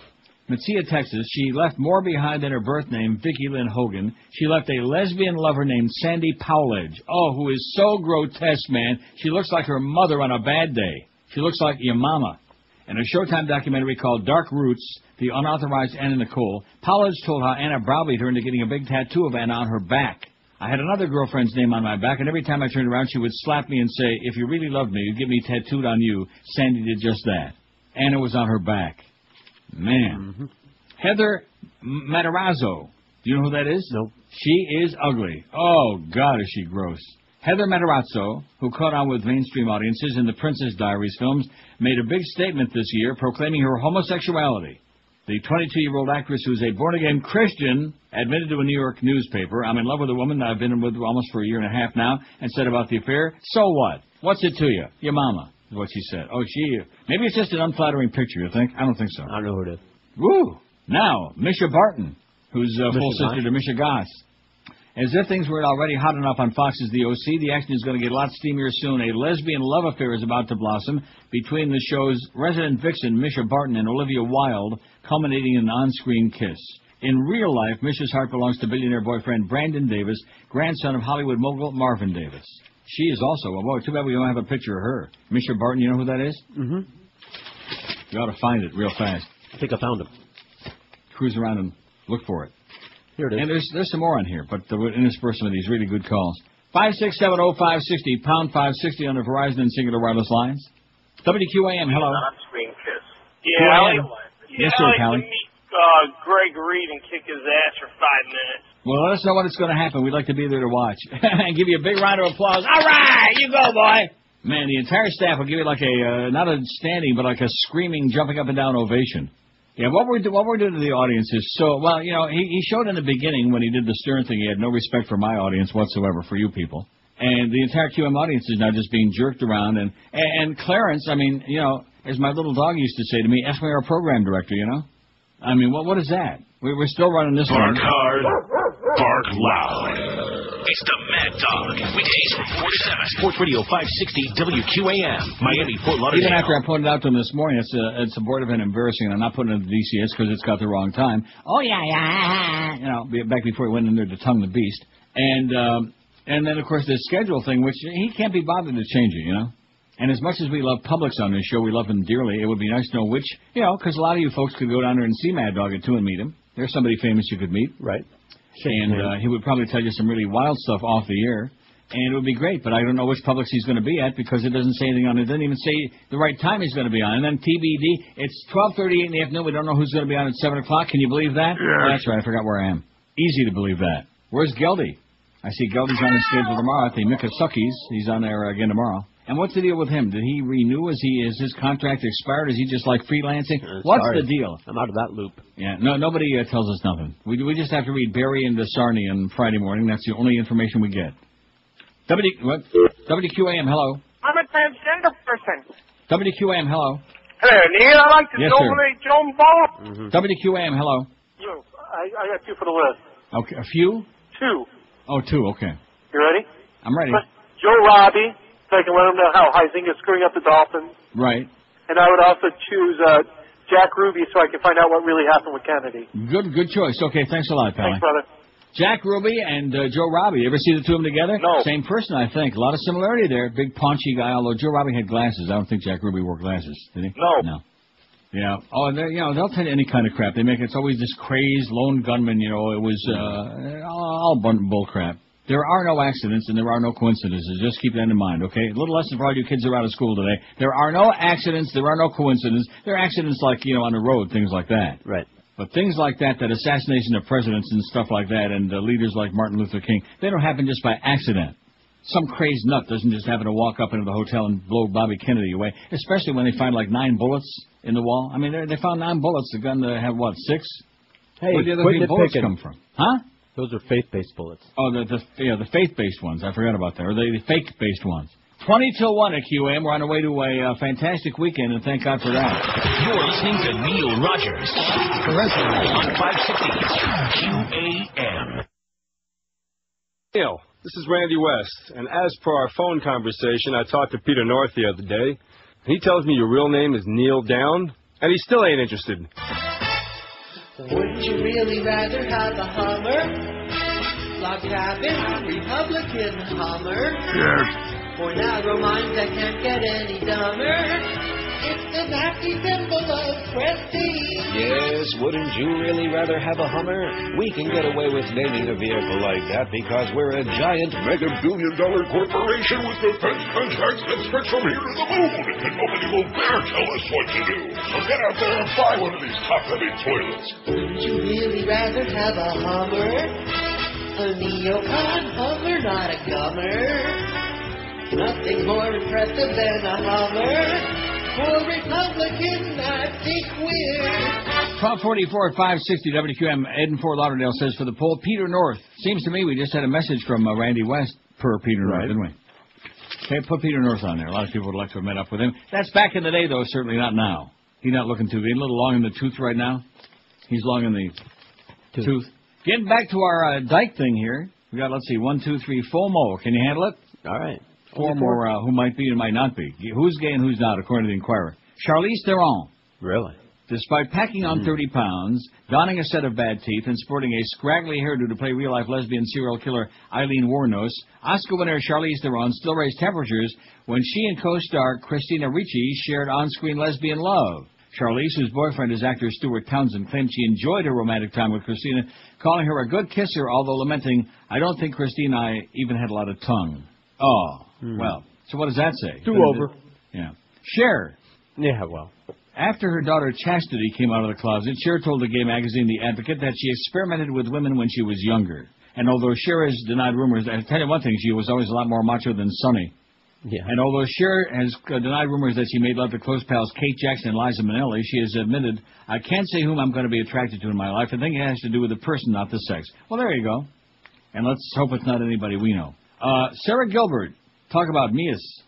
Metsia, Texas, she left more behind than her birth name, Vicki Lynn Hogan. She left a lesbian lover named Sandy Powledge. Oh, who is so grotesque, man. She looks like her mother on a bad day. She looks like your mama. In a Showtime documentary called Dark Roots, The Unauthorized Anna Nicole, Powledge told how Anna browbeat her into getting a big tattoo of Anna on her back. I had another girlfriend's name on my back, and every time I turned around, she would slap me and say, if you really loved me, you'd get me tattooed on you. Sandy did just that. Anna was on her back. Man. Mm-hmm. Heather Matarazzo. Do you know who that is? Nope. She is ugly. Oh, God, is she gross. Heather Matarazzo, who caught on with mainstream audiences in the Princess Diaries films, made a big statement this year proclaiming her homosexuality. The 22-year-old actress, who's a born-again Christian, admitted to a New York newspaper, I'm in love with a woman that I've been with almost for a year and a half now, and said about the affair, so what? What's it to you? Your mama, is what she said. Oh, maybe it's just an unflattering picture, you think? I don't think so. I don't know who it is. Woo! Now, Misha Barton, who's full sister to Misha Goss. As if things weren't already hot enough on Fox's The OC, the action is going to get a lot steamier soon. A lesbian love affair is about to blossom between the show's resident vixen, Misha Barton, and Olivia Wilde, culminating in an on-screen kiss. In real life, Misha's heart belongs to billionaire boyfriend Brandon Davis, grandson of Hollywood mogul Marvin Davis. She is also, boy, too bad we don't have a picture of her. Misha Barton, you know who that is? Mm-hmm. You ought to find it real fast. I think I found him. Cruise around and look for it. Here it is. And there's some more on here, but interspersed with these really good calls. 5670560, pound 560 on the Verizon and Singular Wireless lines. WQAM, hello. On-screen kiss. Yeah, yes, sir, Callie. Greg Reed and kick his ass for 5 minutes. Well, let us know when it's going to happen. We'd like to be there to watch. And give you a big round of applause. All right, you go, boy. Man, the entire staff will give you like a, not a standing, but like a screaming, jumping up and down ovation. Yeah, what we're doing to the audience is so, well, you know, he showed in the beginning when he did the Stern thing, he had no respect for my audience whatsoever, for you people. And the entire QM audience is now just being jerked around. And Clarence, I mean, you know, as my little dog used to say to me, ask me our program director, you know? I mean, what is that? We're still running this one. Bark hard, bark loud. It's the Mad Dog. Weekdays from 4 to 7. Sports Radio 560 WQAM. Miami, Fort Lauderdale. Even after I pointed out to him this morning, it's abortive and embarrassing, and I'm not putting it in the DCS because it's got the wrong time. Oh, yeah. You know, back before he went in there to tongue the beast. And then, of course, the schedule thing, which he can't be bothered to change it, you know? And as much as we love Publix on this show, we love him dearly, it would be nice to know which, you know, because a lot of you folks could go down there and see Mad Dog at 2 and meet him. There's somebody famous you could meet. Right. And he would probably tell you some really wild stuff off the air. And it would be great, but I don't know which Publix he's going to be at because it doesn't say anything on it. It doesn't even say the right time he's going to be on. And then TBD, it's 12:38 in the afternoon. We don't know who's going to be on at 7 o'clock. Can you believe that? Yeah. Oh, that's right. I forgot where I am. Easy to believe that. Where's Geldy? I see Geldy's on his schedule tomorrow at the Miccosukkies. He's on there again tomorrow. And what's the deal with him? Did he renew? Is his contract expired? Is he just like freelancing? What's the deal? I'm out of that loop. Yeah, no, nobody tells us nothing. We just have to read Barry and Sarney on Friday morning. That's the only information we get. WQAM, hello. I'm a transgender person. WQAM, hello. Hello, Neil. I like to Yes, nominate Joan Ball. Mm-hmm. WQAM, hello. You. I got 2 for the list. Okay, a few? 2. Oh, 2, okay. You ready? I'm ready. Joe Robbie, so I can let him know how Huizinga's screwing up the Dolphins. Right. And I would also choose Jack Ruby so I can find out what really happened with Kennedy. Good choice. Okay, thanks a lot, pal. Thanks, brother. Jack Ruby and Joe Robbie. You ever see the two of them together? No. Same person, I think. A lot of similarity there. Big, paunchy guy, although Joe Robbie had glasses. I don't think Jack Ruby wore glasses. Did he? No. Yeah. Oh, and they'll tell you any kind of crap. They make it's always this crazed lone gunman, you know. It was all bull crap. There are no accidents and there are no coincidences. Just keep that in mind, okay? A little lesson for all you kids that are out of school today. There are no accidents. There are no coincidences. There are accidents like, you know, on the road, things like that. Right. But things like that assassination of presidents and stuff like that, and leaders like Martin Luther King, they don't happen just by accident. Some crazed nut doesn't just happen to walk up into the hotel and blow Bobby Kennedy away, especially when they find like 9 bullets in the wall. I mean, they found 9 bullets. The gun had, what, 6? Hey, where did the other bullets come from? Huh? Those are faith-based bullets. Oh, the faith-based ones. I forgot about that. Or the fake-based ones. 20 till 1 at QAM. We're on our way to a fantastic weekend, and thank God for that. You're listening to Neil Rogers on 560 QAM. Neil, this is Randy West, and as per our phone conversation, I talked to Peter North the other day. He tells me your real name is Neil Down, and he still ain't interested. Would you really rather have a Hummer? Log cabin, Republican Hummer? Yes. Or narrow minds that can't get any dumber? It's the Nazi symbol of prestige. Yes, wouldn't you really rather have a Hummer? We can get away with naming a vehicle like that because we're a giant mega-billion-dollar corporation with defense contracts that stretch from here to the moon, and nobody will dare tell us what to do. So get out there and buy one of these top-heavy toilets. Wouldn't you really rather have a Hummer? A neocon Hummer, not a gummer. Nothing more impressive than a Hummer. For Republican Nazi queer. 1244 at 560 WQAM. Ed in Fort Lauderdale says for the poll, Peter North. Seems to me we just had a message from Randy West per Peter North, didn't we? Okay, put Peter North on there. A lot of people would like to have met up with him. That's back in the day, though, certainly not now. He's not looking too good. He's a little long in the tooth right now. He's long in the tooth. Getting back to our Dyke thing here. We got, let's see, 1, 2, 3, 4 more. Can you handle it? All right. 4 more who might be and might not be. Who's gay and who's not, according to the Inquirer. Charlize Theron. Really? Despite packing on 30 pounds, donning a set of bad teeth, and sporting a scraggly hairdo to play real-life lesbian serial killer Eileen Wuornos, Oscar winner Charlize Theron still raised temperatures when she and co-star Christina Ricci shared on-screen lesbian love. Charlize, whose boyfriend is actor Stuart Townsend, claimed she enjoyed her romantic time with Christina, calling her a good kisser, although lamenting, "I don't think Christina and I even had a lot of tongue." Oh, well, so what does that say? Do-over. Yeah. Cher. Yeah, well. After her daughter Chastity came out of the closet, Cher told the gay magazine The Advocate that she experimented with women when she was younger. And although Cher has denied rumors, I tell you one thing, she was always a lot more macho than Sonny. Yeah. And although Cher has denied rumors that she made love to close pals Kate Jackson and Liza Minnelli, she has admitted, "I can't say whom I'm going to be attracted to in my life. I think it has to do with the person, not the sex." Well, there you go. And let's hope it's not anybody we know. Sarah Gilbert. Talk about Mias.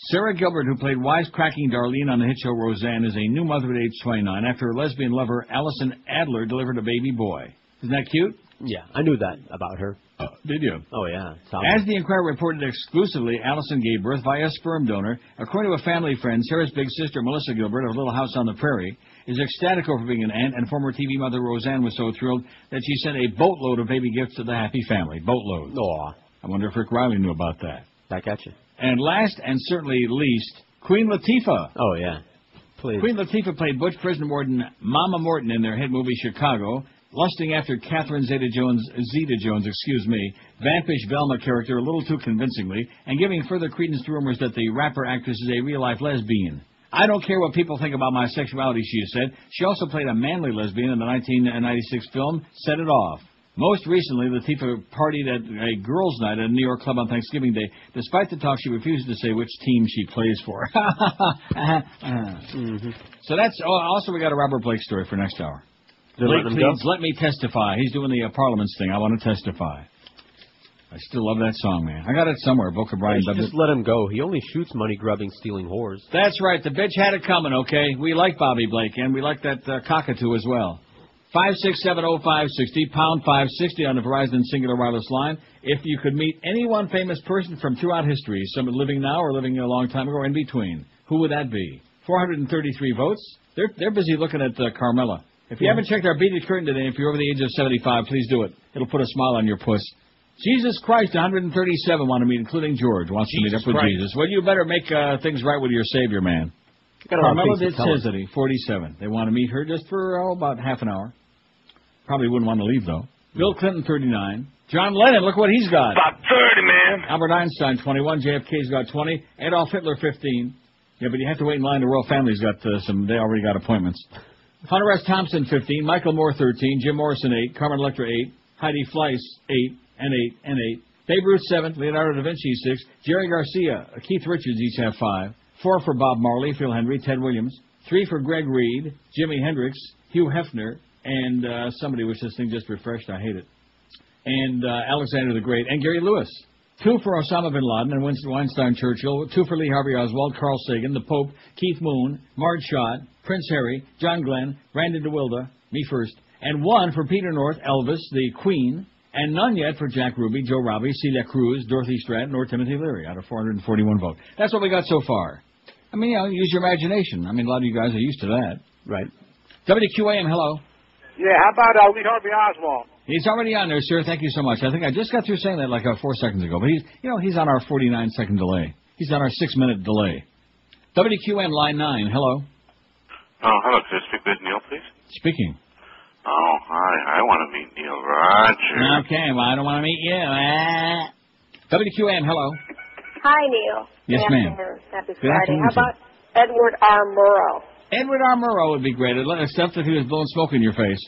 Sarah Gilbert, who played wisecracking Darlene on the hit show Roseanne, is a new mother at age 29 after her lesbian lover Allison Adler delivered a baby boy. Isn't that cute? Yeah, I knew that about her. Did you? Oh, yeah. As the Inquirer reported exclusively, Allison gave birth via a sperm donor. According to a family friend, Sarah's big sister, Melissa Gilbert, of Little House on the Prairie, is ecstatic over being an aunt, and former TV mother Roseanne was so thrilled that she sent a boatload of baby gifts to the happy family. Boatloads. Aw. I wonder if Rick Riley knew about that. Back at you. And last and certainly least, Queen Latifah. Oh, yeah. Please. Queen Latifah played Butch prison warden Mama Morton in their hit movie Chicago, lusting after Catherine Zeta-Jones, vanquished Velma character a little too convincingly, and giving further credence to rumors that the rapper actress is a real-life lesbian. "I don't care what people think about my sexuality," she has said. She also played a manly lesbian in the 1996 film Set It Off. Most recently, Latifah partied at a girls' night at a New York club on Thanksgiving Day. Despite the talk, she refuses to say which team she plays for. So that's... also, we got a Robert Blake story for next hour. Blake pleads, "Let me testify." He's doing the Parliaments thing. "I want to testify." I still love that song, man. I got it somewhere. Book of Brian. Just let him go. He only shoots money grubbing, stealing whores. That's right. The bitch had it coming, okay? We like Bobby Blake, and we like that cockatoo as well. 5670560, pound 560 on the Verizon Singular Wireless line. If you could meet any one famous person from throughout history, someone living now or living a long time ago or in between, who would that be? 433 votes. They're busy looking at Carmella. If you haven't checked our Beat It Curtain today, if you're over the age of 75, please do it. It'll put a smile on your puss. Jesus Christ, 137 want to meet, including George, wants to meet up with Jesus. Well, you better make things right with your Savior, man. Carmella did Cesare, 47. They want to meet her just for about half an hour. Probably wouldn't want to leave, though. Bill Clinton, 39. John Lennon, look what he's got. About 30, man. Albert Einstein, 21. JFK's got 20. Adolf Hitler, 15. Yeah, but you have to wait in line. The royal family's got they already got appointments. Hunter S. Thompson, 15. Michael Moore, 13. Jim Morrison, 8. Carmen Electra, 8. Heidi Fleiss, 8. And 8. And 8. Babe Ruth, 7. Leonardo da Vinci, 6. Jerry Garcia, Keith Richards each have 5. 4 for Bob Marley, Phil Henry, Ted Williams. 3 for Greg Reed, Jimi Hendrix, Hugh Hefner, and somebody which this thing just refreshed. I hate it. And Alexander the Great, and Gary Lewis. 2 for Osama bin Laden and Winston Churchill. 2 for Lee Harvey Oswald, Carl Sagan, the Pope, Keith Moon, Marge Schott, Prince Harry, John Glenn, Brandon DeWilde, me first. And 1 for Peter North, Elvis, the Queen, and none yet for Jack Ruby, Joe Robbie, Celia Cruz, Dorothy Stratton, or Timothy Leary out of 441 votes. That's what we got so far. I mean, use your imagination. I mean, a lot of you guys are used to that. Right. WQAM, hello. Yeah, how about Lee Harvey Oswald? He's already on there, sir. Thank you so much. I think I just got through saying that like 4 seconds ago. But he's on our 49-second delay. He's on our 6-minute delay. WQAM line 9. Hello. Oh, hello. Could I speak with Neil, please? Speaking. Oh, hi. I want to meet Neil Rogers. Okay, well, I don't want to meet you. WQAM, hello. Hi, Neil. Yes, ma'am. Happy Friday. How about Edward R. Murrow? Edward R. Murrow would be great. Except that he was blowing smoke in your face.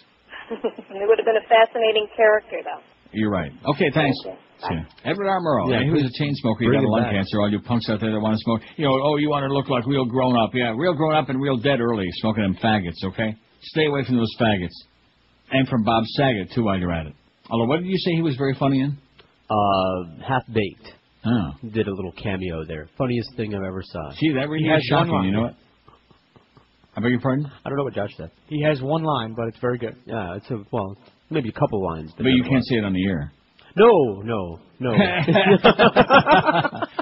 It would have been a fascinating character, though. You're right. Okay, thanks. Thank Edward R. Murrow. Yeah, he was a chain smoker. He got lung cancer. All you punks out there that want to smoke. You want to look like real grown up. Yeah, real grown up and real dead early, smoking them faggots, okay? Stay away from those faggots. And from Bob Saget, too, while you're at it. Although, what did you say he was very funny in? Half-Baked. Oh. Did a little cameo there. Funniest thing I've ever saw. Gee, that really is shocking, you know what? I beg your pardon? I don't know what Josh said. He has one line, but it's very good. Yeah, maybe a couple lines. But you can't say it on the air. No.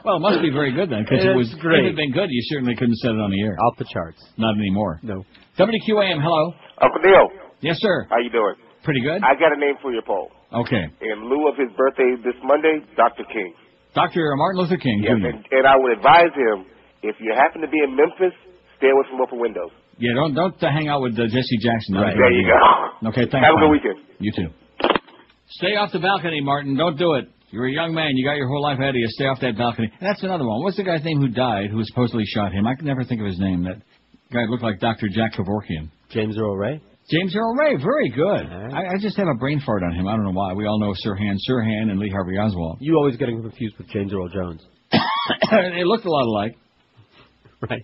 Well, it must be very good then, because it was great. If it had been good, you certainly couldn't set it on the air. Off the charts. Not anymore. No. WQAM, hello. Uncle Neil. Yes, sir. How you doing? Pretty good. I got a name for your poll. Okay. In lieu of his birthday this Monday, Dr. King. Dr. Martin Luther King, Yes, Jr. and I would advise him, if you happen to be in Memphis, stay away from open windows. Yeah, don't hang out with Jesse Jackson. Right. There you go. Okay, thanks. Have a good Martin. weekend. You too. Stay off the balcony, Martin. Don't do it. You're a young man. You got your whole life ahead of you. Stay off that balcony. And that's another one. What's the guy's name who died, who supposedly shot him? I can never think of his name. That guy looked like Dr. Jack Kevorkian. James Earl Ray? James Earl Ray. Very good. I just have a brain fart on him. I don't know why. We all know Sirhan and Lee Harvey Oswald. You always get him confused with James Earl Jones. They looked a lot alike. Right.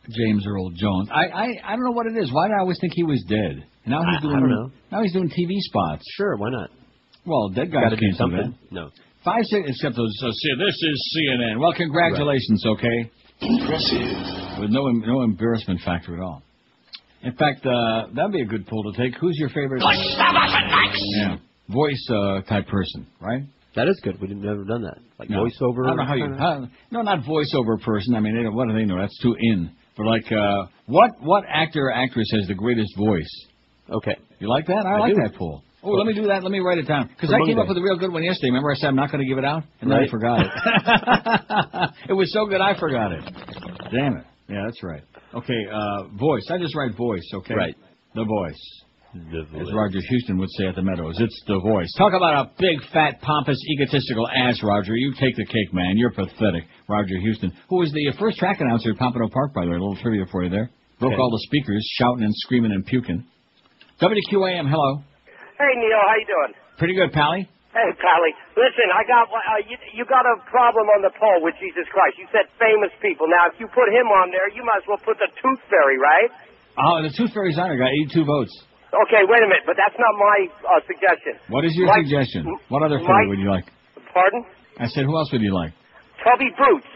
James Earl Jones. I don't know what it is. Why did I always think he was dead? And now he's doing. I don't know. Now he's doing TV spots. Sure, why not? Well, dead guys Gotta do can't do something. that. No. 5, 6, except those. So, see, this is CNN. Well, congratulations. Right. Okay. Impressive. With no embarrassment factor at all. In fact, that'd be a good poll to take. Who's your favorite? Push the button, Max! Yeah, voice type person, right? That is good. We've never done that. Like No. voiceover. I don't know how you. No, not voiceover person. I mean, what do they know? That's too in. But like, what actor or actress has the greatest voice? Okay. You like that? I like that poll. Oh, let me do that. Let me write it down. Because I came up with a real good one yesterday. Remember I said I'm not going to give it out? And then I forgot it. It was so good I forgot it. Damn it. Yeah, that's right. Okay, voice. I just write voice, okay? Right. The voice. As Roger Houston would say at the Meadows. It's the voice. Talk about a big, fat, pompous, egotistical ass, Roger. You take the cake, man. You're pathetic. Roger Houston, who was the first track announcer at Pompano Park, by the way. A little trivia for you there. Broke all the speakers, shouting and screaming and puking. WQAM, hello. Hey, Neil, how you doing? Pretty good, Pally. Hey, Pally. Listen, I got you got a problem on the poll with Jesus Christ. You said famous people. Now, if you put him on there, you might as well put the Tooth Fairy, right? Oh, the Tooth Fairy's on there. Got 82 votes. Okay, wait a minute, but that's not my suggestion. What is your suggestion? What other fairy would you like? Pardon? I said, who else would you like? Tubby Boots.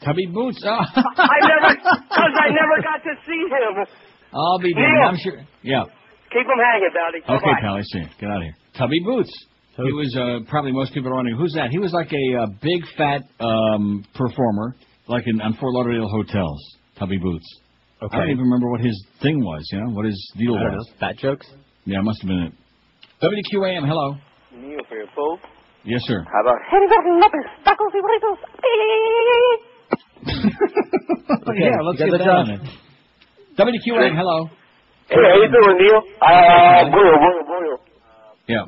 Tubby Boots? Oh. Because I never got to see him. I'll be damned. Neil. I'm sure. Yeah. Keep him hanging, Pally. Okay, Bye-bye. Pally, see you. Get out of here. Tubby Boots. He was probably most people are wondering who's that. He was like a big fat performer, like on Fort Lauderdale hotels. Tubby Boots. Okay. I don't even remember what his thing was. You know what his deal I don't was. know. Fat jokes. Yeah, must have been it. WQAM, hello. Neil for your poll. Yes, sir. How about Yeah, let's get that on it. WQAM, hello. Hey, how you doing, Neil? Boyle. Yeah.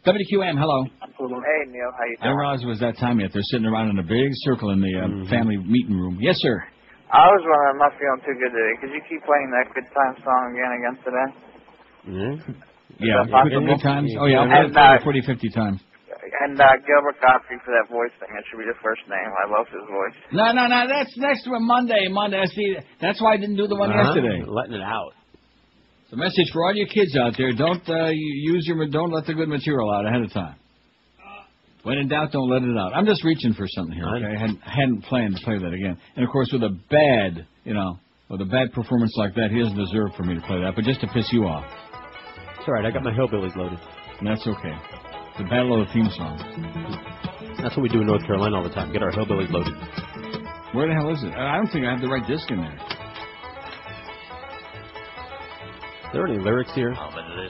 WQAM, hello. Hey, Neil, how you I didn't realize it was that time yet. They're sitting around in a big circle in the family meeting room. Yes, sir. I was wondering, I'm not feeling too good today. Could you keep playing that Good Time song again today? Yeah, good times. Oh, yeah, I'll play it 40, 50 times. And Gilbert Godfrey for that voice thing. That should be the first name. I love his voice. No. That's next to Monday. See, that's why I didn't do the one yesterday. Letting it out. It's a message for all you kids out there. Don't don't let the good material out ahead of time. When in doubt, don't let it out. I'm just reaching for something here. Okay? I hadn't planned to play that again. And of course, with a bad performance like that, he doesn't deserve for me to play that. But just to piss you off. It's all right. I got my hillbillies loaded. And that's okay. The Battle of the Theme Song. That's what we do in North Carolina all the time. Get our hillbillies loaded. Where the hell is it? I don't think I have the right disc in there. Are there any lyrics here?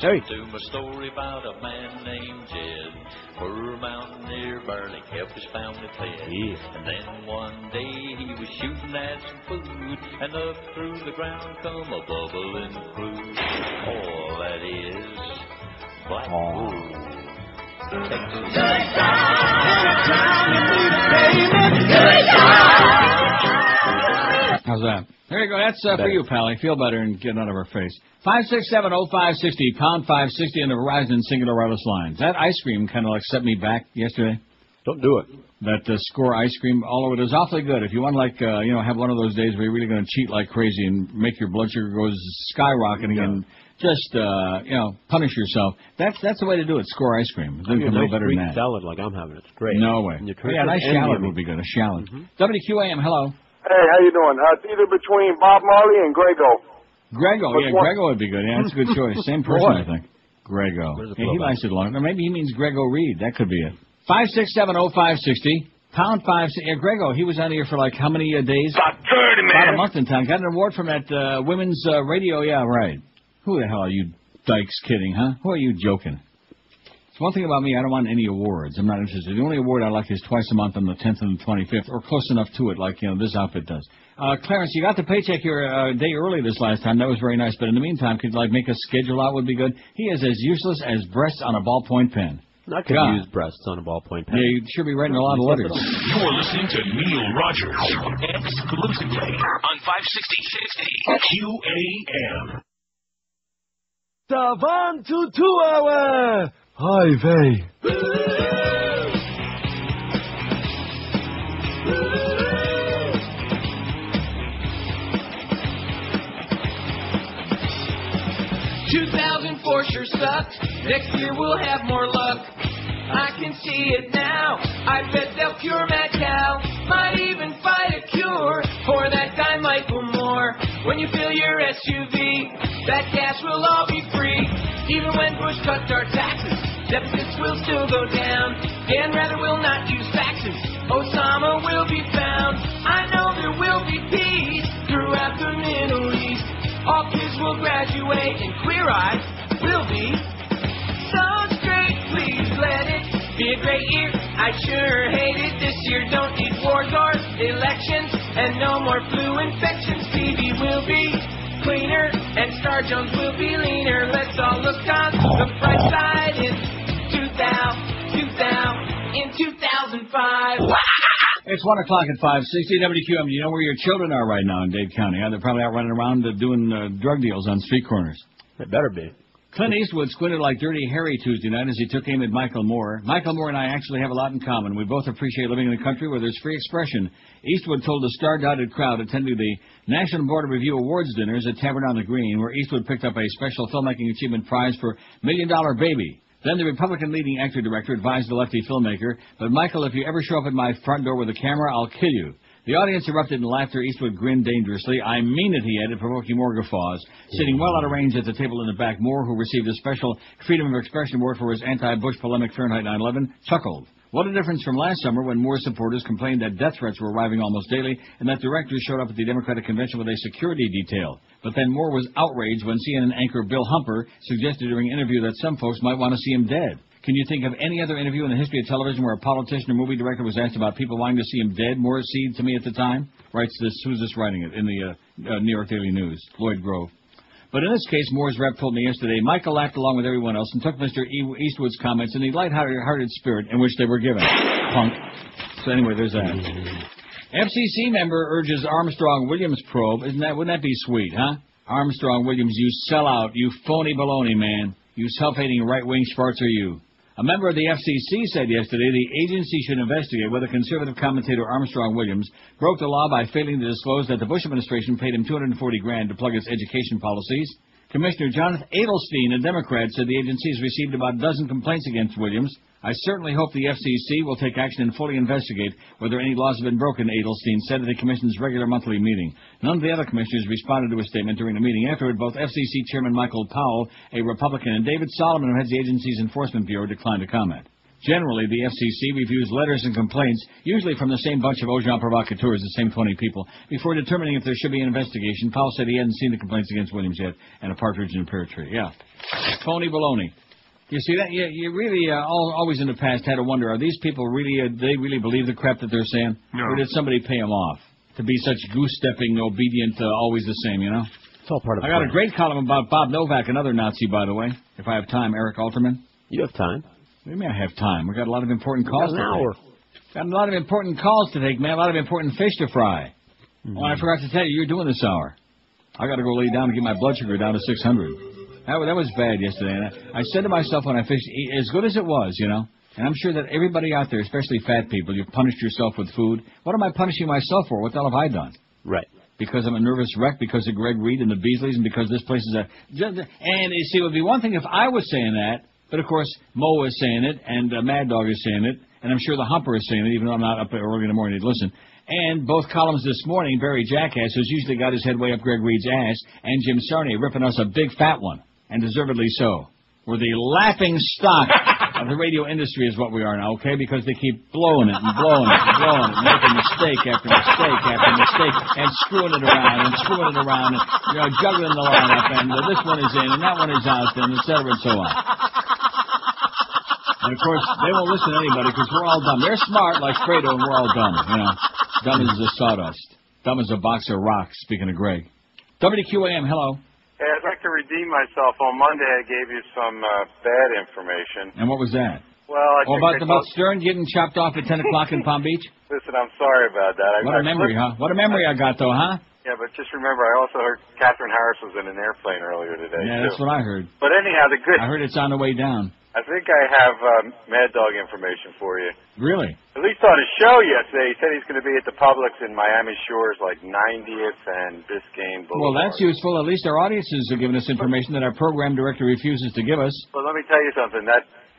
Hey. To my story about a man named Jed. For a mountaineer barely kept his family fed. Yeah. And then one day he was shooting at some food, and up through the ground come a bubbling crude. Oh, that is black gold. How's that? There you go. That's for you, Pally. Feel better and get out of her face. 567-0560, pound 560 on the Verizon Singular Wireless lines. That ice cream kind of like set me back yesterday. Don't do it. That SKOR ice cream, all of it is awfully good. If you want to have one of those days where you're really going to cheat like crazy and make your blood sugar goes skyrocketing and just punish yourself. That's the way to do it. SKOR ice cream. It doesn't no better than that. Salad like I'm having. It's great. No way. Yeah, a nice shallot would be good. A shallot. WQAM, hello. Hey, how you doing? It's either between Bob Marley and Grego. Grego, Grego would be good. Yeah, that's a good choice. Same person, I think. Grego. Yeah, he likes it long. Or maybe he means Grego Reed. That could be it. 5670560. Pound 5. Yeah, Grego, he was on here for like how many days? About 30, man. About a month in town. Got an award from that women's radio. Yeah, right. Who the hell are you dykes kidding, huh? Who are you joking? It's one thing about me, I don't want any awards. I'm not interested. The only award I like is twice a month on the 10th and the 25th, or close enough to it like, this outfit does. Clarence, you got the paycheck here a day early this last time. That was very nice. But in the meantime, could you, make a schedule out would be good. He is as useless as breasts on a ballpoint pen. I could use breasts on a ballpoint pen. Yeah, you should be writing a lot of letters. You're listening to Neil Rogers exclusively on 560 QAM. The 1 to 2 hour. Hi, vey. 2004 sure sucked. Next year we'll have more luck. I can see it now. I bet they'll cure Mad Cow. Might even find a cure for that guy Michael Moore. When you fill your SUV, that gas will all be free. Even when Bush cuts our taxes, deficits will still go down. Dan Rather will not use faxes. Osama will be found. I know there will be peace throughout the Middle East. All kids will graduate and Queer Eye will be so straight. Please let it be a great year. I sure hate it this year. Don't need wars or elections and no more flu infections. TV will be cleaner and Star Jones will be leaner. Let's all look on the bright side in 2005. It's 1 o'clock at 560 WQAM. You know where your children are right now in Dade County? They're probably out running around doing drug deals on street corners. They better be. Clint Eastwood squinted like Dirty Harry Tuesday night as he took aim at Michael Moore. Michael Moore and I actually have a lot in common. We both appreciate living in a country where there's free expression. Eastwood told a star-dotted crowd attending the National Board of Review Awards dinners at Tavern on the Green, where Eastwood picked up a special filmmaking achievement prize for $1 Million Baby. Then the Republican leading actor-director advised the lefty filmmaker, "But Michael, if you ever show up at my front door with a camera, I'll kill you." The audience erupted in laughter. Eastwood grinned dangerously. "I mean it," he added, provoking more guffaws. Sitting well out of range at the table in the back, Moore, who received a special Freedom of Expression Award for his anti-Bush polemic Fahrenheit 9/11, chuckled. What a difference from last summer when Moore supporters complained that death threats were arriving almost daily and that directors showed up at the Democratic convention with a security detail. But then Moore was outraged when CNN anchor Bill Humper suggested during an interview that some folks might want to see him dead. Can you think of any other interview in the history of television where a politician or movie director was asked about people wanting to see him dead? Moore said to me at the time, writes this, who's this writing it, in the New York Daily News, Lloyd Grove. But in this case, Moore's rep told me yesterday, Michael laughed along with everyone else and took Mr. Eastwood's comments in the light-hearted spirit in which they were given. Punk. So anyway, there's that. FCC member urges Armstrong Williams probe. Wouldn't that be sweet, huh? Armstrong Williams, you sellout, you phony baloney, man. You self-hating right-wing Schwartz are you. A member of the FCC said yesterday the agency should investigate whether conservative commentator Armstrong Williams broke the law by failing to disclose that the Bush administration paid him $240,000 to plug its education policies. Commissioner Jonathan Adelstein, a Democrat, said the agency has received about a dozen complaints against Williams. I certainly hope the FCC will take action and fully investigate whether any laws have been broken, Adelstein said at the Commission's regular monthly meeting. None of the other commissioners responded to a statement during the meeting. Afterward, both FCC Chairman Michael Powell, a Republican, and David Solomon, who heads the agency's Enforcement Bureau, declined to comment. Generally, the FCC reviews letters and complaints, usually from the same bunch of agents provocateurs, the same 20 people, before determining if there should be an investigation. Powell said he hadn't seen the complaints against Williams yet, and a partridge in a pear tree. Yeah. Phony baloney. You see that? You really always in the past had to wonder, are these people really, they really believe the crap that they're saying? No. Or did somebody pay them off to be such goose-stepping, obedient, always the same, you know? It's all part of I got a great column about Bob Novak, another Nazi, by the way, if I have time, Eric Alterman. You have time. We may have time. We've got a lot of important calls to an hour. take. Got a lot of important calls to take, man. A lot of important fish to fry. Mm-hmm. Oh, I forgot to tell you, you're doing this hour. I got to go lay down and get my blood sugar down to 600. That was bad yesterday. And I said to myself when I fished, as good as it was, you know, and I'm sure that everybody out there, especially fat people, you've punished yourself with food. What am I punishing myself for? What the hell have I done? Right. Because I'm a nervous wreck, because of Greg Reed and the Beasleys, and because this place is a... And, you see, it would be one thing if I was saying that, but, of course, Mo is saying it, and Mad Dog is saying it, and I'm sure the Humper is saying it, even though I'm not up early in the morning to listen. And both columns this morning, Barry Jackass, who's usually got his head way up Greg Reed's ass, and Jim Sarney ripping us a big fat one, and deservedly so. We're the laughing stock of the radio industry is what we are now, okay? Because they keep blowing it and blowing it and blowing it and making mistake after mistake after mistake and screwing it around and juggling the lineup and this one is in and that one is out and et cetera and so on. And, of course, they won't listen to anybody because we're all dumb. They're smart like Fredo and we're all dumb, Dumb as the sawdust. Dumb as a box of rocks, speaking of Greg. WQAM, hello. Hey, I'd like to redeem myself. On Monday, I gave you some bad information. And what was that? Well, about Stern getting chopped off at 10 o'clock in Palm Beach? Listen, I'm sorry about that. What a memory, huh? What a memory I got, though, huh? Yeah, but just remember, I also heard Catherine Harris was in an airplane earlier today, Yeah, that's what I heard. But anyhow, I heard it's on the way down. I think I have Mad Dog information for you. Really? At least on his show yesterday, he said he's going to be at the Publix in Miami Shores, like 90th and Biscayne Boulevard. Well, that's useful. At least our audiences are giving us information that our program director refuses to give us. But let me tell you something.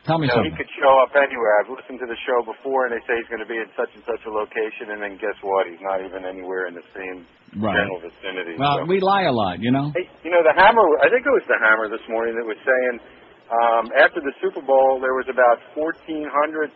Tell me something. He could show up anywhere. I've listened to the show before, and they say he's going to be in such and such a location, and then guess what? He's not even anywhere in the same general vicinity. Well, we lie a lot, Hey, the Hammer, I think it was the Hammer this morning that was saying after the Super Bowl, there was about 1,400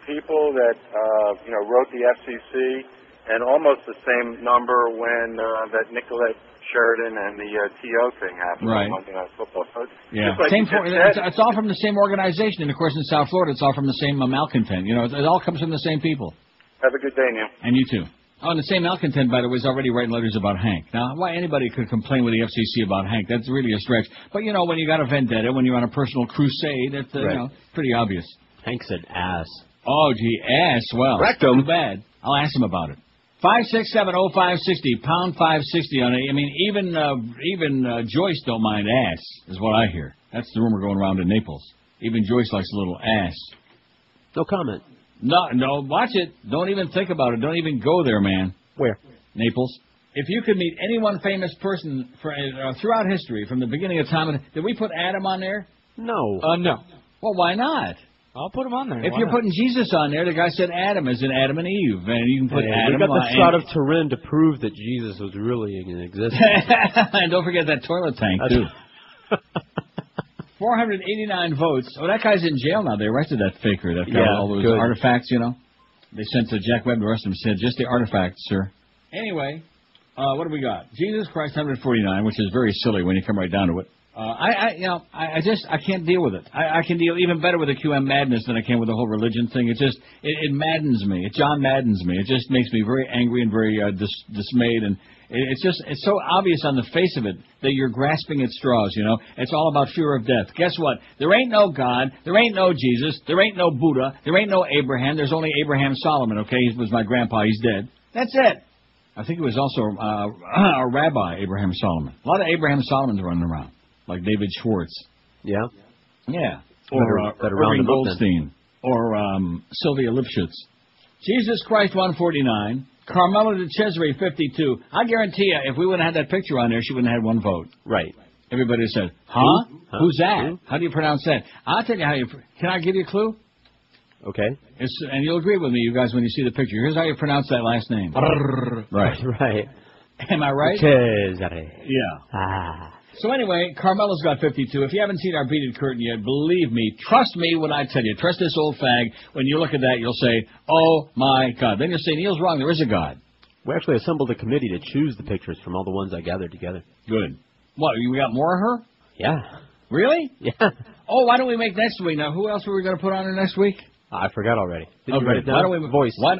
people that, wrote the FCC, and almost the same number when that Nicolette Sheridan and the TO thing happened on Monday Night Football. So yeah, like it's all from the same organization, and of course in South Florida it's all from the same malcontent. It all comes from the same people. Have a good day, Neil. And you too. Oh, and the same malcontent, by the way, is already writing letters about Hank. Now, why anybody could complain with the FCC about Hank, that's really a stretch. But, when you got a vendetta, when you're on a personal crusade, that's, pretty obvious. Hank said ass. Oh, gee, ass. Well, too bad. I'll ask him about it. 5670560, pound 560 on it. I mean, even Joyce don't mind ass, is what I hear. That's the rumor going around in Naples. Even Joyce likes a little ass. No comment. No, watch it. Don't even think about it. Don't even go there, man. Where? Naples. If you could meet any one famous person throughout history, from the beginning of time, did we put Adam on there? No. No. Well, why not? I'll put him on there. If you're putting Jesus on there, the guy said Adam as in Adam and Eve, and you can put Adam. We got the shot of Turin to prove that Jesus was really in existence. And don't forget that toilet tank, too. 489 votes. Oh, that guy's in jail now. They arrested that faker that got all those artifacts, They sent to Jack Webb to arrest him. Said, just the artifacts, sir. Anyway, what do we got? Jesus Christ 149, which is very silly when you come right down to it. I can't deal with it. I can deal even better with the QM madness than I can with the whole religion thing. It maddens me. It John Maddens me. It just makes me very angry and very dismayed, and it's so obvious on the face of it that you're grasping at straws, It's all about fear of death. Guess what? There ain't no God. There ain't no Jesus. There ain't no Buddha. There ain't no Abraham. There's only Abraham Solomon, okay? He was my grandpa. He's dead. That's it. I think it was also a rabbi, Abraham Solomon. A lot of Abraham Solomons running around, like David Schwartz. Yeah? Yeah. Or Irving Goldstein. Or Sylvia Lipschutz. Jesus Christ 149. Carmela de Cesare, 52. I guarantee you, if we wouldn't have had that picture on there, she wouldn't have had one vote. Right. Everybody said, huh? Who's that? Who? How do you pronounce that? I'll tell you how you... Can I give you a clue? Okay. And you'll agree with me, you guys, when you see the picture. Here's how you pronounce that last name. Right. Right. Am I right? Cesare. Yeah. So anyway, Carmela's got 52. If you haven't seen our beaded curtain yet, believe me, trust me when I tell you, trust this old fag. When you look at that, you'll say, oh, my God. Then you'll say, Neil's wrong. There is a God. We actually assembled a committee to choose the pictures from all the ones I gathered together. Good. What, we got more of her? Yeah. Really? Yeah. Oh, why don't we make next week? Now, who else were we going to put on her next week? I forgot already. Did you okay. write it down? Why don't we voice? What?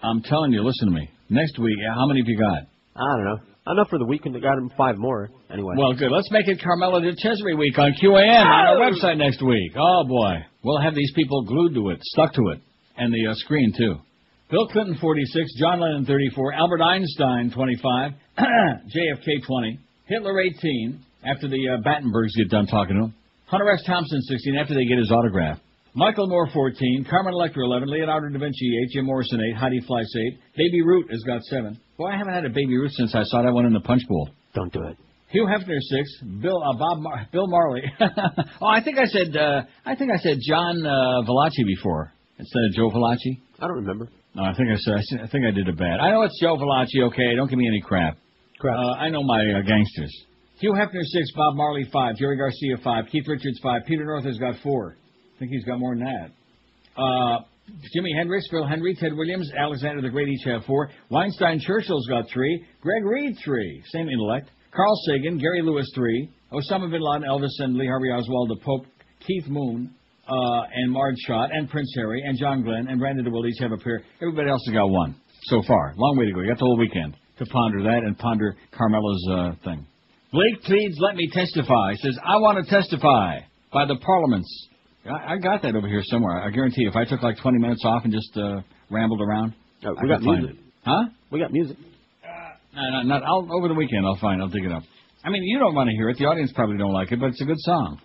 I'm telling you, listen to me. Next week, how many have you got? I don't know. Enough for the weekend. I got him 5 more. Anyway. Well, good. Let's make it Carmela de Cesare week on QAM on our website next week. Oh, boy. We'll have these people glued to it, stuck to it, and the screen, too. Bill Clinton, 46. John Lennon, 34. Albert Einstein, 25. JFK, 20. Hitler, 18. After the Battenbergs get done talking to him. Hunter S. Thompson, 16. After they get his autograph. Michael Moore, 14. Carmen Electra, 11. Leonardo da Vinci, 8. Jim Morrison, 8. Heidi Fleiss, 8. Baby Ruth has got 7. Boy, I haven't had a Baby Ruth since I saw that one in the Punch Bowl. Don't do it. Hugh Hefner, 6. Bill Marley. Oh, I think I said John Valachi before instead of Joe Valachi. I don't remember. No, I think I did it bad. I know it's Joe Valachi. Okay, don't give me any crap. Crap. I know my gangsters. Hugh Hefner 6, Bob Marley 5, Jerry Garcia 5, Keith Richards 5, Peter North has got 4. I think he's got more than that. Jimi Hendrix, Phil Henry, Ted Williams, Alexander the Great each have 4. Weinstein Churchill's got 3. Greg Reed 3, same intellect. Carl Sagan, Gary Lewis 3. Osama bin Laden, Elvis and Lee Harvey Oswald, the Pope, Keith Moon, and Marge Schott, and Prince Harry, and John Glenn, and Brandon DeWitt each have a pair. Everybody else has got 1 so far. Long way to go. You got the whole weekend to ponder that and ponder Carmela's thing. Blake pleads, let me testify. He says, I want to testify by the parliaments. I got that over here somewhere. I guarantee you, if I took like 20 minutes off and just rambled around, we got music. Huh? We got music. Over the weekend, I'll dig it up. I mean, you don't want to hear it. The audience probably don't like it, but it's a good song.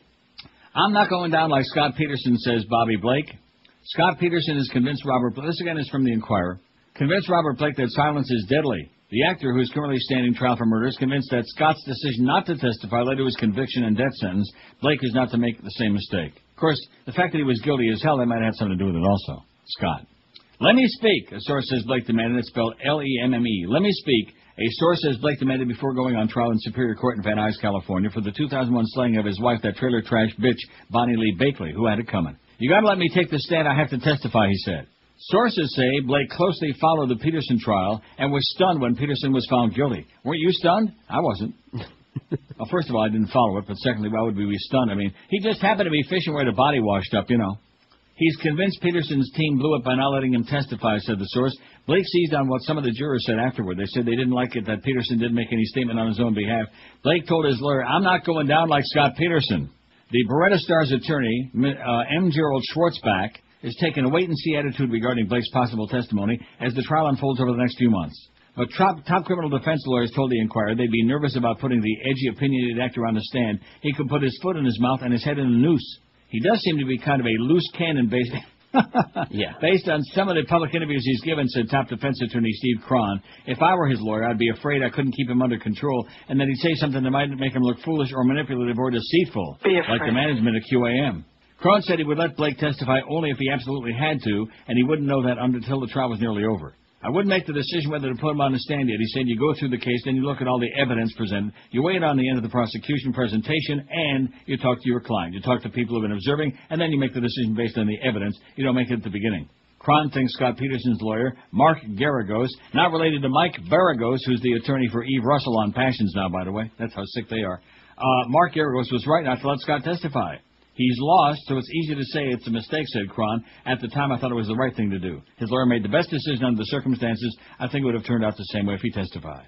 I'm not going down like Scott Peterson, says Bobby Blake. Scott Peterson is convinced Robert Blake, this again is from the Inquirer, convinced Robert Blake that silence is deadly. The actor, who is currently standing trial for murder, is convinced that Scott's decision not to testify led to his conviction and death sentence. Blake is not to make the same mistake. Of course, the fact that he was guilty as hell, that might have something to do with it also. Scott. Let me speak, a source says Blake demanded. It's spelled Lemme. Let me speak. A source says Blake demanded before going on trial in Superior Court in Van Nuys, California, for the 2001 slaying of his wife, that trailer trash bitch, Bonnie Lee Bakley, who had it coming. You got to let me take the stand. I have to testify, he said. Sources say Blake closely followed the Peterson trial and was stunned when Peterson was found guilty. Weren't you stunned? I wasn't. Well, first of all, I didn't follow it, but secondly, why would we be stunned? I mean, he just happened to be fishing where the body washed up, you know. He's convinced Peterson's team blew it by not letting him testify, said the source. Blake seized on what some of the jurors said afterward. They said they didn't like it that Peterson didn't make any statement on his own behalf. Blake told his lawyer, I'm not going down like Scott Peterson. The Beretta Star's attorney, M. Gerald Schwartzbach, is taking a wait-and-see attitude regarding Blake's possible testimony as the trial unfolds over the next few months. But top criminal defense lawyers told the Inquirer they'd be nervous about putting the edgy, opinionated actor on the stand. He could put his foot in his mouth and his head in a noose. He does seem to be kind of a loose cannon based based on some of the public interviews he's given, said top defense attorney Steve Cron. If I were his lawyer, I'd be afraid I couldn't keep him under control, and that he'd say something that might make him look foolish or manipulative or deceitful, like the management at QAM. Cron said he would let Blake testify only if he absolutely had to, and he wouldn't know that until the trial was nearly over. I wouldn't make the decision whether to put him on the stand yet. He said you go through the case, then you look at all the evidence presented, you wait on the end of the prosecution presentation, and you talk to your client. You talk to people who have been observing, and then you make the decision based on the evidence. You don't make it at the beginning. Cron thinks Scott Peterson's lawyer, Mark Garagos, not related to Mike Baragos, who's the attorney for Eve Russell on Passions now, by the way. That's how sick they are. Mark Garagos was right not to let Scott testify. He's lost, so it's easy to say it's a mistake, said Cron. At the time, I thought it was the right thing to do. His lawyer made the best decision under the circumstances. I think it would have turned out the same way if he testified.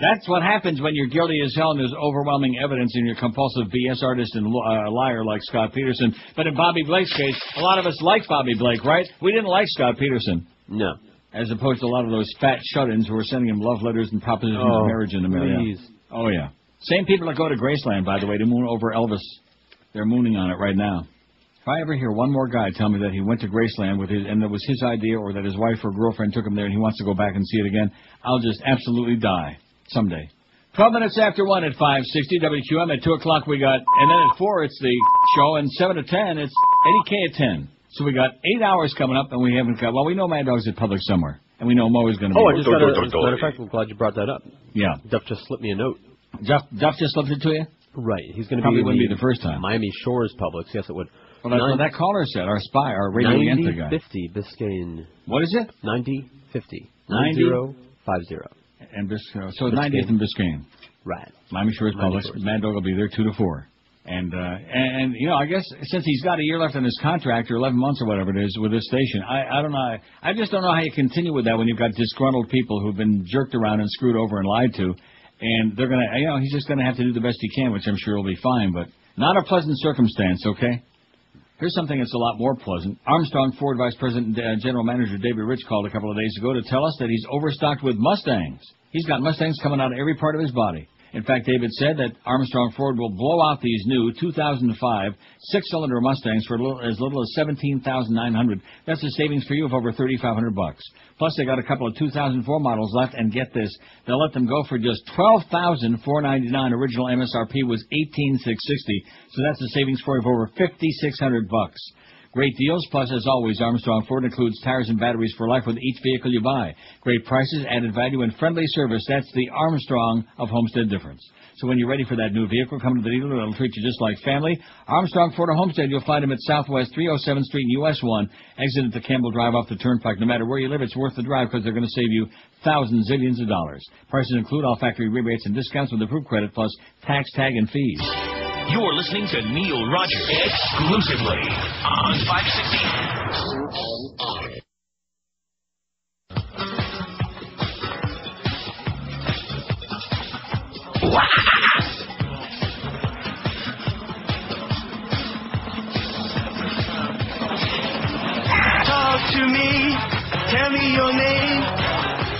That's what happens when you're guilty as hell and there's overwhelming evidence and you're a compulsive BS artist and liar like Scott Peterson. But in Bobby Blake's case, a lot of us liked Bobby Blake, right? We didn't like Scott Peterson. No. As opposed to a lot of those fat shut-ins who were sending him love letters and propositions of marriage in America. Please. Oh, yeah. Same people that go to Graceland, by the way, to moon over Elvis. They're mooning on it right now. If I ever hear one more guy tell me that he went to Graceland with and that was his idea, or that his wife or girlfriend took him there and he wants to go back and see it again, I'll just absolutely die someday. 12 minutes after 1 at 560 WQAM. At 2 o'clock we got, and then at 4 it's the show, and 7 to 10 it's Eddie K at 10. So we got 8 hours coming up, and we haven't got, well, we know Mad Dog's at Public somewhere, and we know Mo is going to be. Oh, I just got as a matter of fact, I'm glad you brought that up. Yeah. Duff just slipped me a note. Duff just slipped it to you? Right. He's going to Probably be wouldn't be the first time. Miami Shores Publix. Yes, it would. Well, that's what that caller said, our spy, our radio Yenta guy. 9050 Biscayne. What is it? 9050. 9050. And so 90th and Biscayne. Right. Miami Shores Publix. Mad Dog will be there 2 to 4. And you know, I guess since he's got a year left on his contract, or 11 months or whatever it is, with this station, I don't know. I just don't know how you continue with that when you've got disgruntled people who've been jerked around and screwed over and lied to. And they're going to, you know, he's just going to have to do the best he can, which I'm sure will be fine, but not a pleasant circumstance, okay? Here's something that's a lot more pleasant. Armstrong Ford Vice President and General Manager David Rich called a couple of days ago to tell us that he's overstocked with Mustangs. He's got Mustangs coming out of every part of his body. In fact, David said that Armstrong Ford will blow out these new 2005 six-cylinder Mustangs for as little as $17,900. That's a savings for you of over $3,500. Plus, they got a couple of 2004 models left, and get this, they'll let them go for just $12,499. Original MSRP was $18,660, so that's a savings for you of over $5,600. Great deals, plus, as always, Armstrong Ford includes tires and batteries for life with each vehicle you buy. Great prices, added value, and friendly service. That's the Armstrong of Homestead difference. So when you're ready for that new vehicle, come to the dealer. It'll treat you just like family. Armstrong Ford of Homestead, you'll find them at Southwest 307th Street and US 1. Exit at the Campbell Drive off the Turnpike. No matter where you live, it's worth the drive because they're going to save you thousands, zillions of dollars. Prices include all factory rebates and discounts with approved credit, plus tax, tag, and fees. You're listening to Neil Rogers exclusively on 560. Talk to me, tell me your name.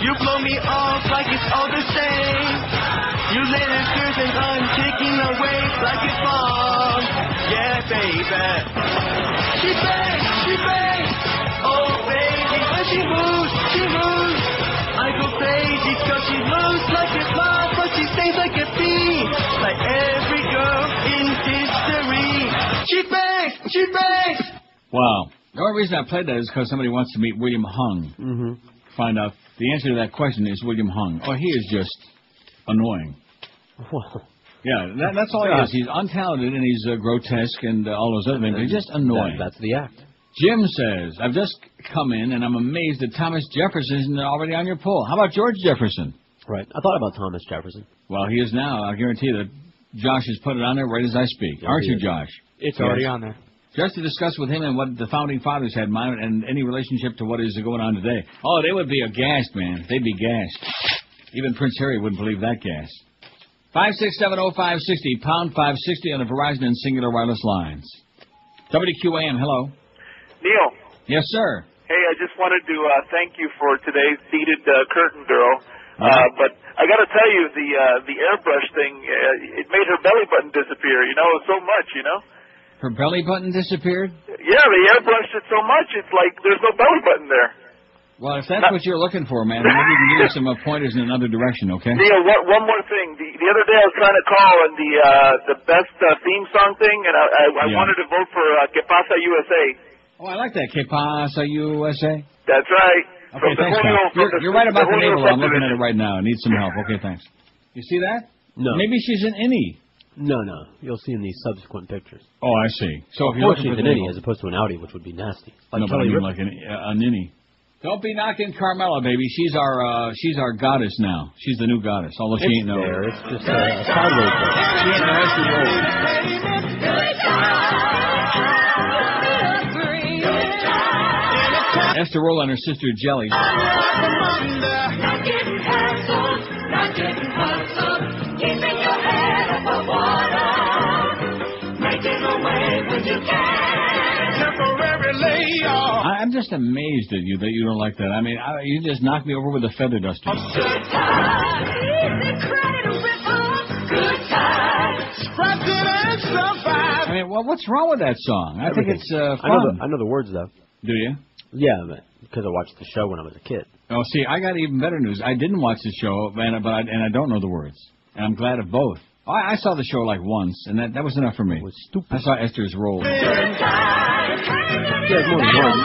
You blow me off like it's all the same. You let it through and I'm taking away like it's bomb. Yeah, baby. She bangs. Oh, baby, when she moves. I go crazy cause she moves like a moth, but she stings like a bee. Like every girl in history. She bangs. Wow. The only reason I played that is because somebody wants to meet William Hung. Mm-hmm. Find out the answer to that question is William Hung. Oh, he is just annoying. Well, yeah, that's all he is. He's untalented and he's grotesque and all those other things. He's just annoying. That's the act. Jim says, I've just come in and I'm amazed that Thomas Jefferson isn't already on your poll. How about George Jefferson? Right. I thought about Thomas Jefferson. Well, he is now. I guarantee you that Josh has put it on there right as I speak. Yes, Aren't you, Josh? It's already on there. Just to discuss with him and what the Founding Fathers had in mind and any relationship to what is going on today. Oh, they would be aghast, man. They'd be gassed. Even Prince Harry wouldn't believe that gas. 5670560, pound 560 on the Verizon and Singular Wireless lines. WQAM, hello. Neil. Yes, sir. Hey, I just wanted to thank you for today's beaded curtain girl. But I got to tell you, the airbrush thing, it made her belly button disappear. So much. Her belly button disappeared? Yeah, they airbrushed it so much, it's like there's no belly button there. Well, if that's what you're looking for, man, maybe you can give you some pointers in another direction, okay? Neil, one more thing. The other day I was trying to call on the best theme song thing, and I wanted to vote for Que Pasa USA. Oh, I like that. Que Pasa USA? That's right. Okay, thanks, pal. You're right about the navel. I'm looking at it right now. I need some help. Okay, thanks. You see that? No. Maybe she's an innie. No. You'll see in these subsequent pictures. Oh, I see. So if you're looking for an innie as opposed to an outie, which would be nasty. Like no, but I mean like an innie. Don't be knocking Carmela, baby. She's our goddess now. She's the new goddess. Although she ain't no. It's just a sideways thing. She ain't no Esther Roll and her sister Jelly. I'm just amazed at you that you don't like that. I mean, you just knocked me over with a feather duster. I mean, what's wrong with that song? I think it's fun. I know the words, though. Do you? Yeah, because I watched the show when I was a kid. Oh, see, I got even better news. I didn't watch the show, and I don't know the words. And I'm glad of both. I saw the show like once, and that was enough for me. It was stupid. I saw Esther's Roll. Yeah, more than one.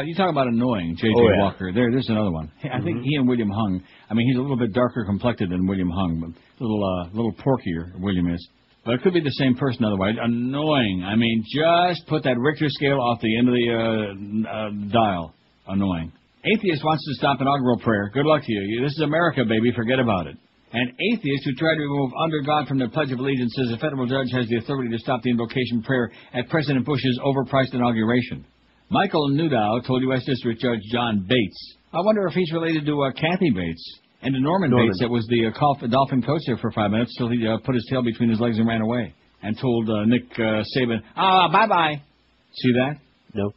You talk about annoying, J.J. Walker. There's another one. Hey, I think he and William Hung. I mean, he's a little bit darker complected than William Hung, but little porkier William is. But it could be the same person otherwise. Annoying. I mean, just put that Richter scale off the end of the dial. Annoying. Atheist wants to stop inaugural prayer. Good luck to you. This is America, baby. Forget about it. An atheist who tried to remove under God from their Pledge of Allegiance says a federal judge has the authority to stop the invocation prayer at President Bush's overpriced inauguration. Michael Newdow told U.S. District Judge John Bates. I wonder if he's related to Kathy Bates and to Norman Bates that was the Dolphin coach there for 5 minutes till he put his tail between his legs and ran away and told Nick Saban, bye-bye. See that? No.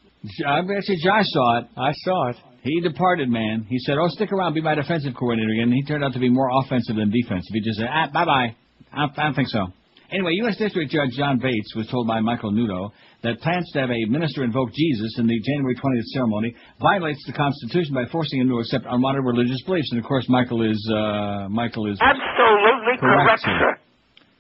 I bet you Josh saw it. I saw it. He departed, man. He said, stick around, be my defensive coordinator again. And he turned out to be more offensive than defensive. He just said, bye-bye. I don't think so. Anyway, U.S. District Judge John Bates was told by Michael Newdow that plans to have a minister invoke Jesus in the January 20th ceremony violates the Constitution by forcing him to accept unwanted religious beliefs. And, of course, Michael is absolutely correct, sir.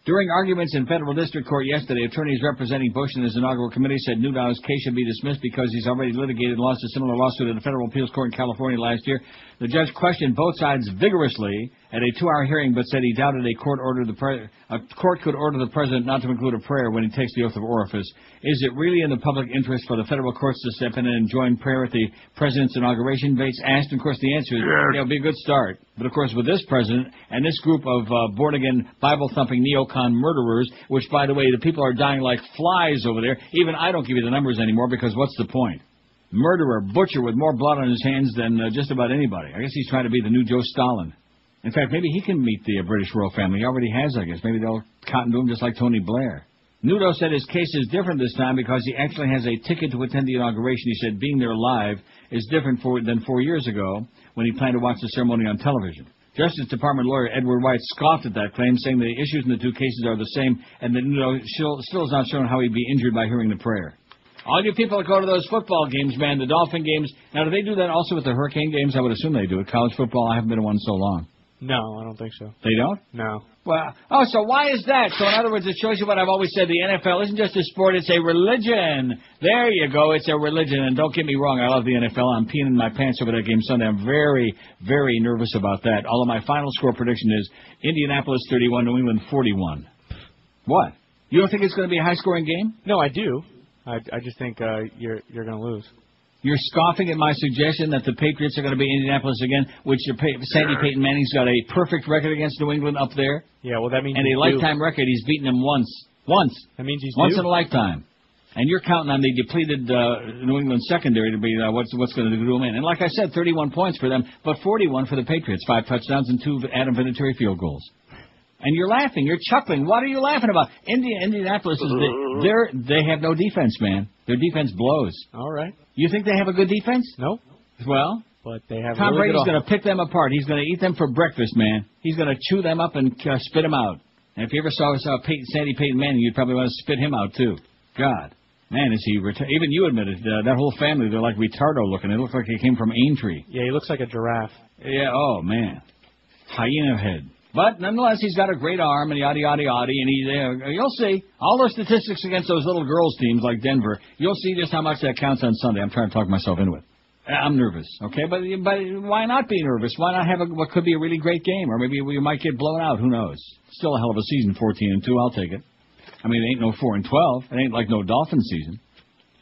During arguments in federal district court yesterday, attorneys representing Bush in his inaugural committee said Newdow's case should be dismissed because he's already litigated and lost a similar lawsuit at a federal appeals court in California last year. The judge questioned both sides vigorously at a 2-hour hearing, but said he doubted a court could order the president not to include a prayer when he takes the oath of office. Is it really in the public interest for the federal courts to step in and enjoin prayer at the president's inauguration? Bates asked. And of course, the answer is it'll be a good start. But of course, with this president and this group of born-again, Bible-thumping neocon murderers, which, by the way, the people are dying like flies over there. Even I don't give you the numbers anymore because what's the point? Murderer, butcher with more blood on his hands than just about anybody. I guess he's trying to be the new Joe Stalin. In fact, maybe he can meet the British royal family. He already has, I guess. Maybe they'll cotton to him just like Tony Blair. Nudo said his case is different this time because he actually has a ticket to attend the inauguration. He said being there live is different than 4 years ago when he planned to watch the ceremony on television. Justice Department lawyer Edward White scoffed at that claim, saying the issues in the two cases are the same and that Nudo still has not shown how he'd be injured by hearing the prayer. All you people that go to those football games, man, the Dolphin games, now do they do that also with the Hurricane games? I would assume they do it. College football, I haven't been to one so long. No, I don't think so. They don't? No. Well, so why is that? So in other words, it shows you what I've always said. The NFL isn't just a sport, it's a religion. There you go, it's a religion. And don't get me wrong, I love the NFL. I'm peeing in my pants over that game Sunday. I'm very, very nervous about that. Although my final score prediction is Indianapolis 31, New England 41. What? You don't think it's going to be a high-scoring game? No, I do. I just think you're going to lose. You're scoffing at my suggestion that the Patriots are going to be Indianapolis again, which Sandy Peyton Manning's got a perfect record against New England up there. Yeah, well, that means and a lifetime record. He's beaten them once. That means he's once due. in a lifetime. And you're counting on the depleted New England secondary to be what's going to do them in. And like I said, 31 points for them, but 41 for the Patriots. 5 touchdowns and 2 Adam Vinatieri field goals. And you're laughing. You're chuckling. What are you laughing about? Indianapolis they have no defense, man. Their defense blows. All right. You think they have a good defense? No. Well, but they have. Tom really Brady's going to pick them apart. He's going to eat them for breakfast, man. He's going to chew them up and spit them out. And if you ever saw Sandy Peyton Manning, you'd probably want to spit him out too. God, man, is he even you admit it. That whole family, they're like retardo looking. They look like they came from Aintree. Yeah, he looks like a giraffe. Yeah. Oh man, hyena head. But nonetheless, he's got a great arm and yada yada yada, and you'll see all those statistics against those little girls teams like Denver. You'll see just how much that counts on Sunday. I'm trying to talk myself into it. I'm nervous, okay, but why not be nervous? Why not have what could be a really great game, or maybe we might get blown out? Who knows? Still a hell of a season, 14-2. I'll take it. I mean, it ain't no 4-12. It ain't like no Dolphins season,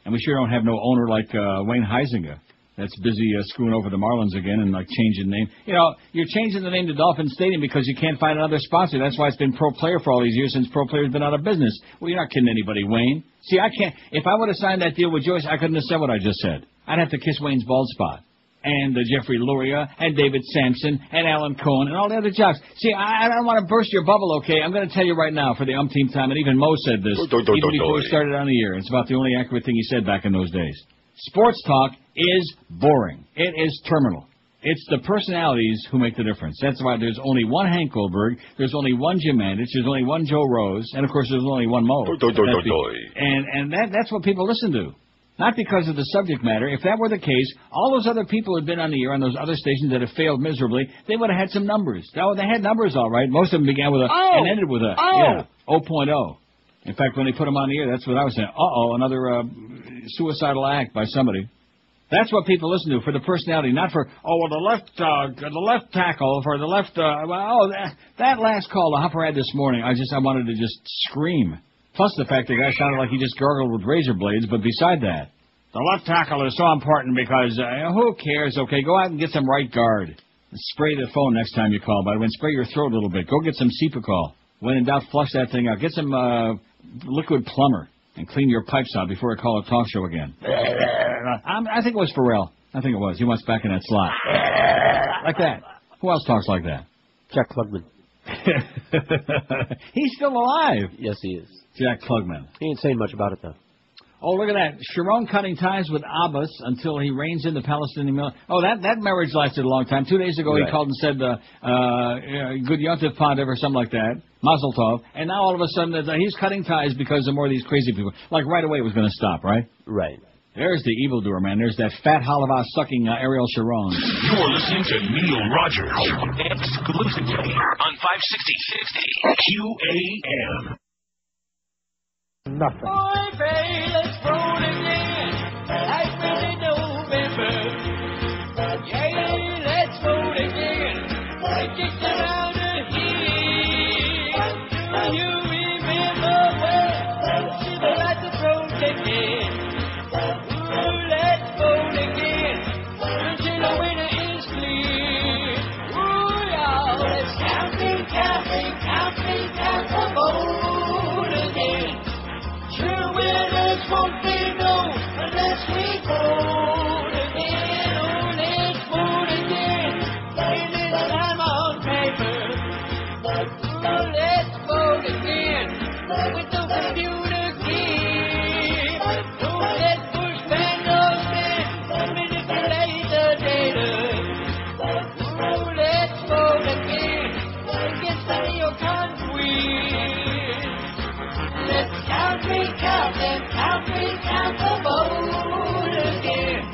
and we sure don't have no owner like Wayne Huizenga. That's busy screwing over the Marlins again and like changing the name. You know, you're changing the name to Dolphin Stadium because you can't find another sponsor. That's why it's been Pro Player for all these years since Pro Player's been out of business. Well, you're not kidding anybody, Wayne. See, I can't. If I would have signed that deal with Joyce, I couldn't have said what I just said. I'd have to kiss Wayne's bald spot. And Jeffrey Luria and David Sampson and Alan Cohen and all the other jocks. See, I don't want to burst your bubble, okay? I'm going to tell you right now for the umpteenth time, and even Mo said this even before we started on the air. It's about the only accurate thing he said back in those days. Sports talk is boring. It is terminal. It's the personalities who make the difference. That's why there's only one Hank Goldberg, there's only one Jim Manditch, there's only one Joe Rose, and of course there's only one Mo. And that's what people listen to. Not because of the subject matter. If that were the case, all those other people who had been on the air on those other stations that have failed miserably, they would have had some numbers. They had numbers all right. Most of them began with a and ended with a 0.0. In fact, when they put them on the air, that's what I was saying. Another suicidal act by somebody. That's what people listen to, for the personality, not for, the left tackle, for the left, that last call the Hopper had this morning, I wanted to just scream. Plus the fact the guy sounded like he just gargled with razor blades, but beside that, the left tackle is so important because, who cares, okay, go out and get some right guard. Spray the phone next time you call, by the way, and spray your throat a little bit. Go get some Cepacol. When in doubt, flush that thing out. Get some liquid plumber and clean your pipes out before I call a talk show again. I think it was Pharrell. I think it was. He wants back in that slot. Like that. Who else talks like that? Jack Klugman. He's still alive. Yes, he is. Jack Klugman. He ain't saying much about it, though. Oh, look at that. Sharon cutting ties with Abbas until he reigns in the Palestinian military. Oh, that marriage lasted a long time. 2 days ago he called and said, good Yontif Pontev or something like that. Mazel Tov. And now all of a sudden he's cutting ties because of more of these crazy people. Like right away it was going to stop, right? Right. There's the evildoer, man. There's that fat, halava-sucking Ariel Sharon. You're listening to Neil Rogers exclusively on 560 QAM. Nothing. Boy, baby, let's roll again. Like really November. Yeah, let's roll again. Kick around the hill. Do you remember when she was at the protected? Ooh, let's roll again. Until the winner is clear. Ooh, y'all, let's count the boat again. True winners won't be known unless we vote again. Oh, let's vote again. Ain't this time on paper? Oh, let's vote again. With the computer key. Don't let push vandals manipulate the data. Oh, let's vote again. Against the neocon queen. Let's count the vote again.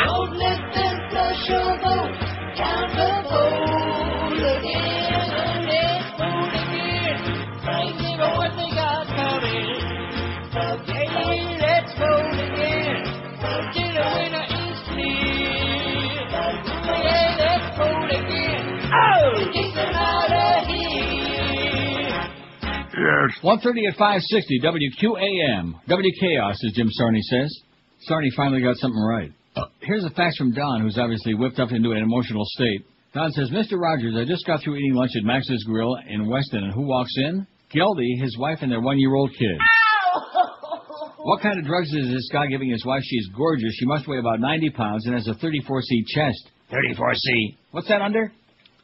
Don't let them flush your vote. Count the vote again. Let's vote again. Crazy for what they got coming. Okay, let's vote again. Until the winner is clear. Yeah, let's vote again. Oh, kick them out of here. Yes. 1:30 at 560 WQAM. WChaos, as Jim Sarney says. Sarney finally got something right. Here's a fax from Don, who's obviously whipped up into an emotional state. Don says, Mr. Rogers, I just got through eating lunch at Max's Grill in Weston, and who walks in? Geldy, his wife, and their 1-year-old kid. What kind of drugs is this guy giving his wife? She's gorgeous. She must weigh about 90 pounds and has a 34C chest. 34C. What's that under?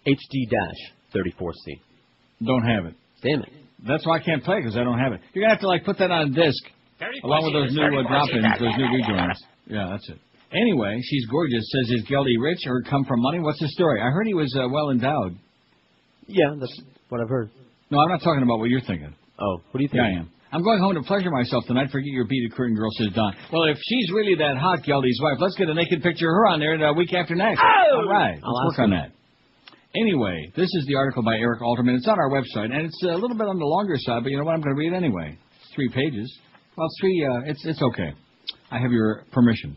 HD-34C. Don't have it. Damn it. That's why I can't play, because I don't have it. You're going to have to, put that on a disc, along with those new drop-ins, those new rejoins. Yeah, that's it. Anyway, she's gorgeous. Says, is Geldy rich or come from money? What's the story? I heard he was well endowed. Yeah, that's what I've heard. No, I'm not talking about what you're thinking. Oh, what do you think? Yeah, I am. I'm going home to pleasure myself tonight. Forget your beaded curtain girl, says Don. Well, if she's really that hot, Geldy's wife, let's get a naked picture of her on there the week after next. Oh! All right, let's work on that. Anyway, this is the article by Eric Alterman. It's on our website, and it's a little bit on the longer side, but you know what? I'm going to read it anyway. It's 3 pages. Well, it's 3, it's okay. I have your permission.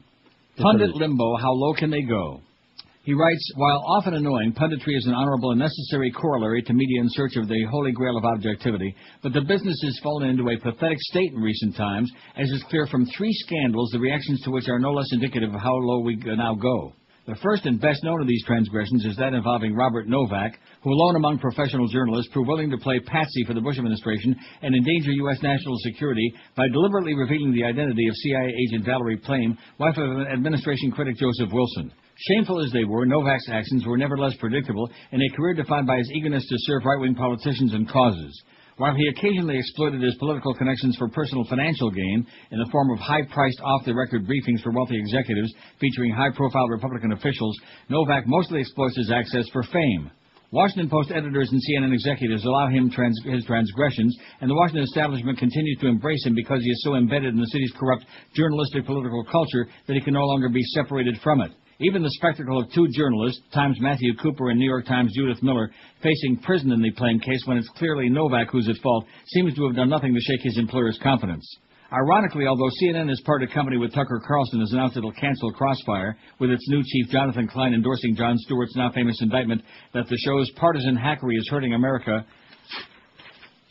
Pundit limbo, how low can they go? He writes, while often annoying, punditry is an honorable and necessary corollary to media in search of the holy grail of objectivity, but the business has fallen into a pathetic state in recent times, as is clear from 3 scandals, the reactions to which are no less indicative of how low we now go. The first and best known of these transgressions is that involving Robert Novak, who alone among professional journalists proved willing to play patsy for the Bush administration and endanger U.S. national security by deliberately revealing the identity of CIA agent Valerie Plame, wife of administration critic Joseph Wilson. Shameful as they were, Novak's actions were nevertheless predictable in a career defined by his eagerness to serve right-wing politicians and causes. While he occasionally exploited his political connections for personal financial gain in the form of high-priced, off-the-record briefings for wealthy executives featuring high-profile Republican officials, Novak mostly exploits his access for fame. Washington Post editors and CNN executives allow him his transgressions, and the Washington establishment continues to embrace him because he is so embedded in the city's corrupt journalistic political culture that he can no longer be separated from it. Even the spectacle of 2 journalists, Times Matthew Cooper and New York Times Judith Miller, facing prison in the Plame case when it's clearly Novak who's at fault, seems to have done nothing to shake his employer's confidence. Ironically, although CNN has parted company with Tucker Carlson, has announced it'll cancel Crossfire, with its new chief Jonathan Klein endorsing Jon Stewart's now famous indictment that the show's partisan hackery is hurting America,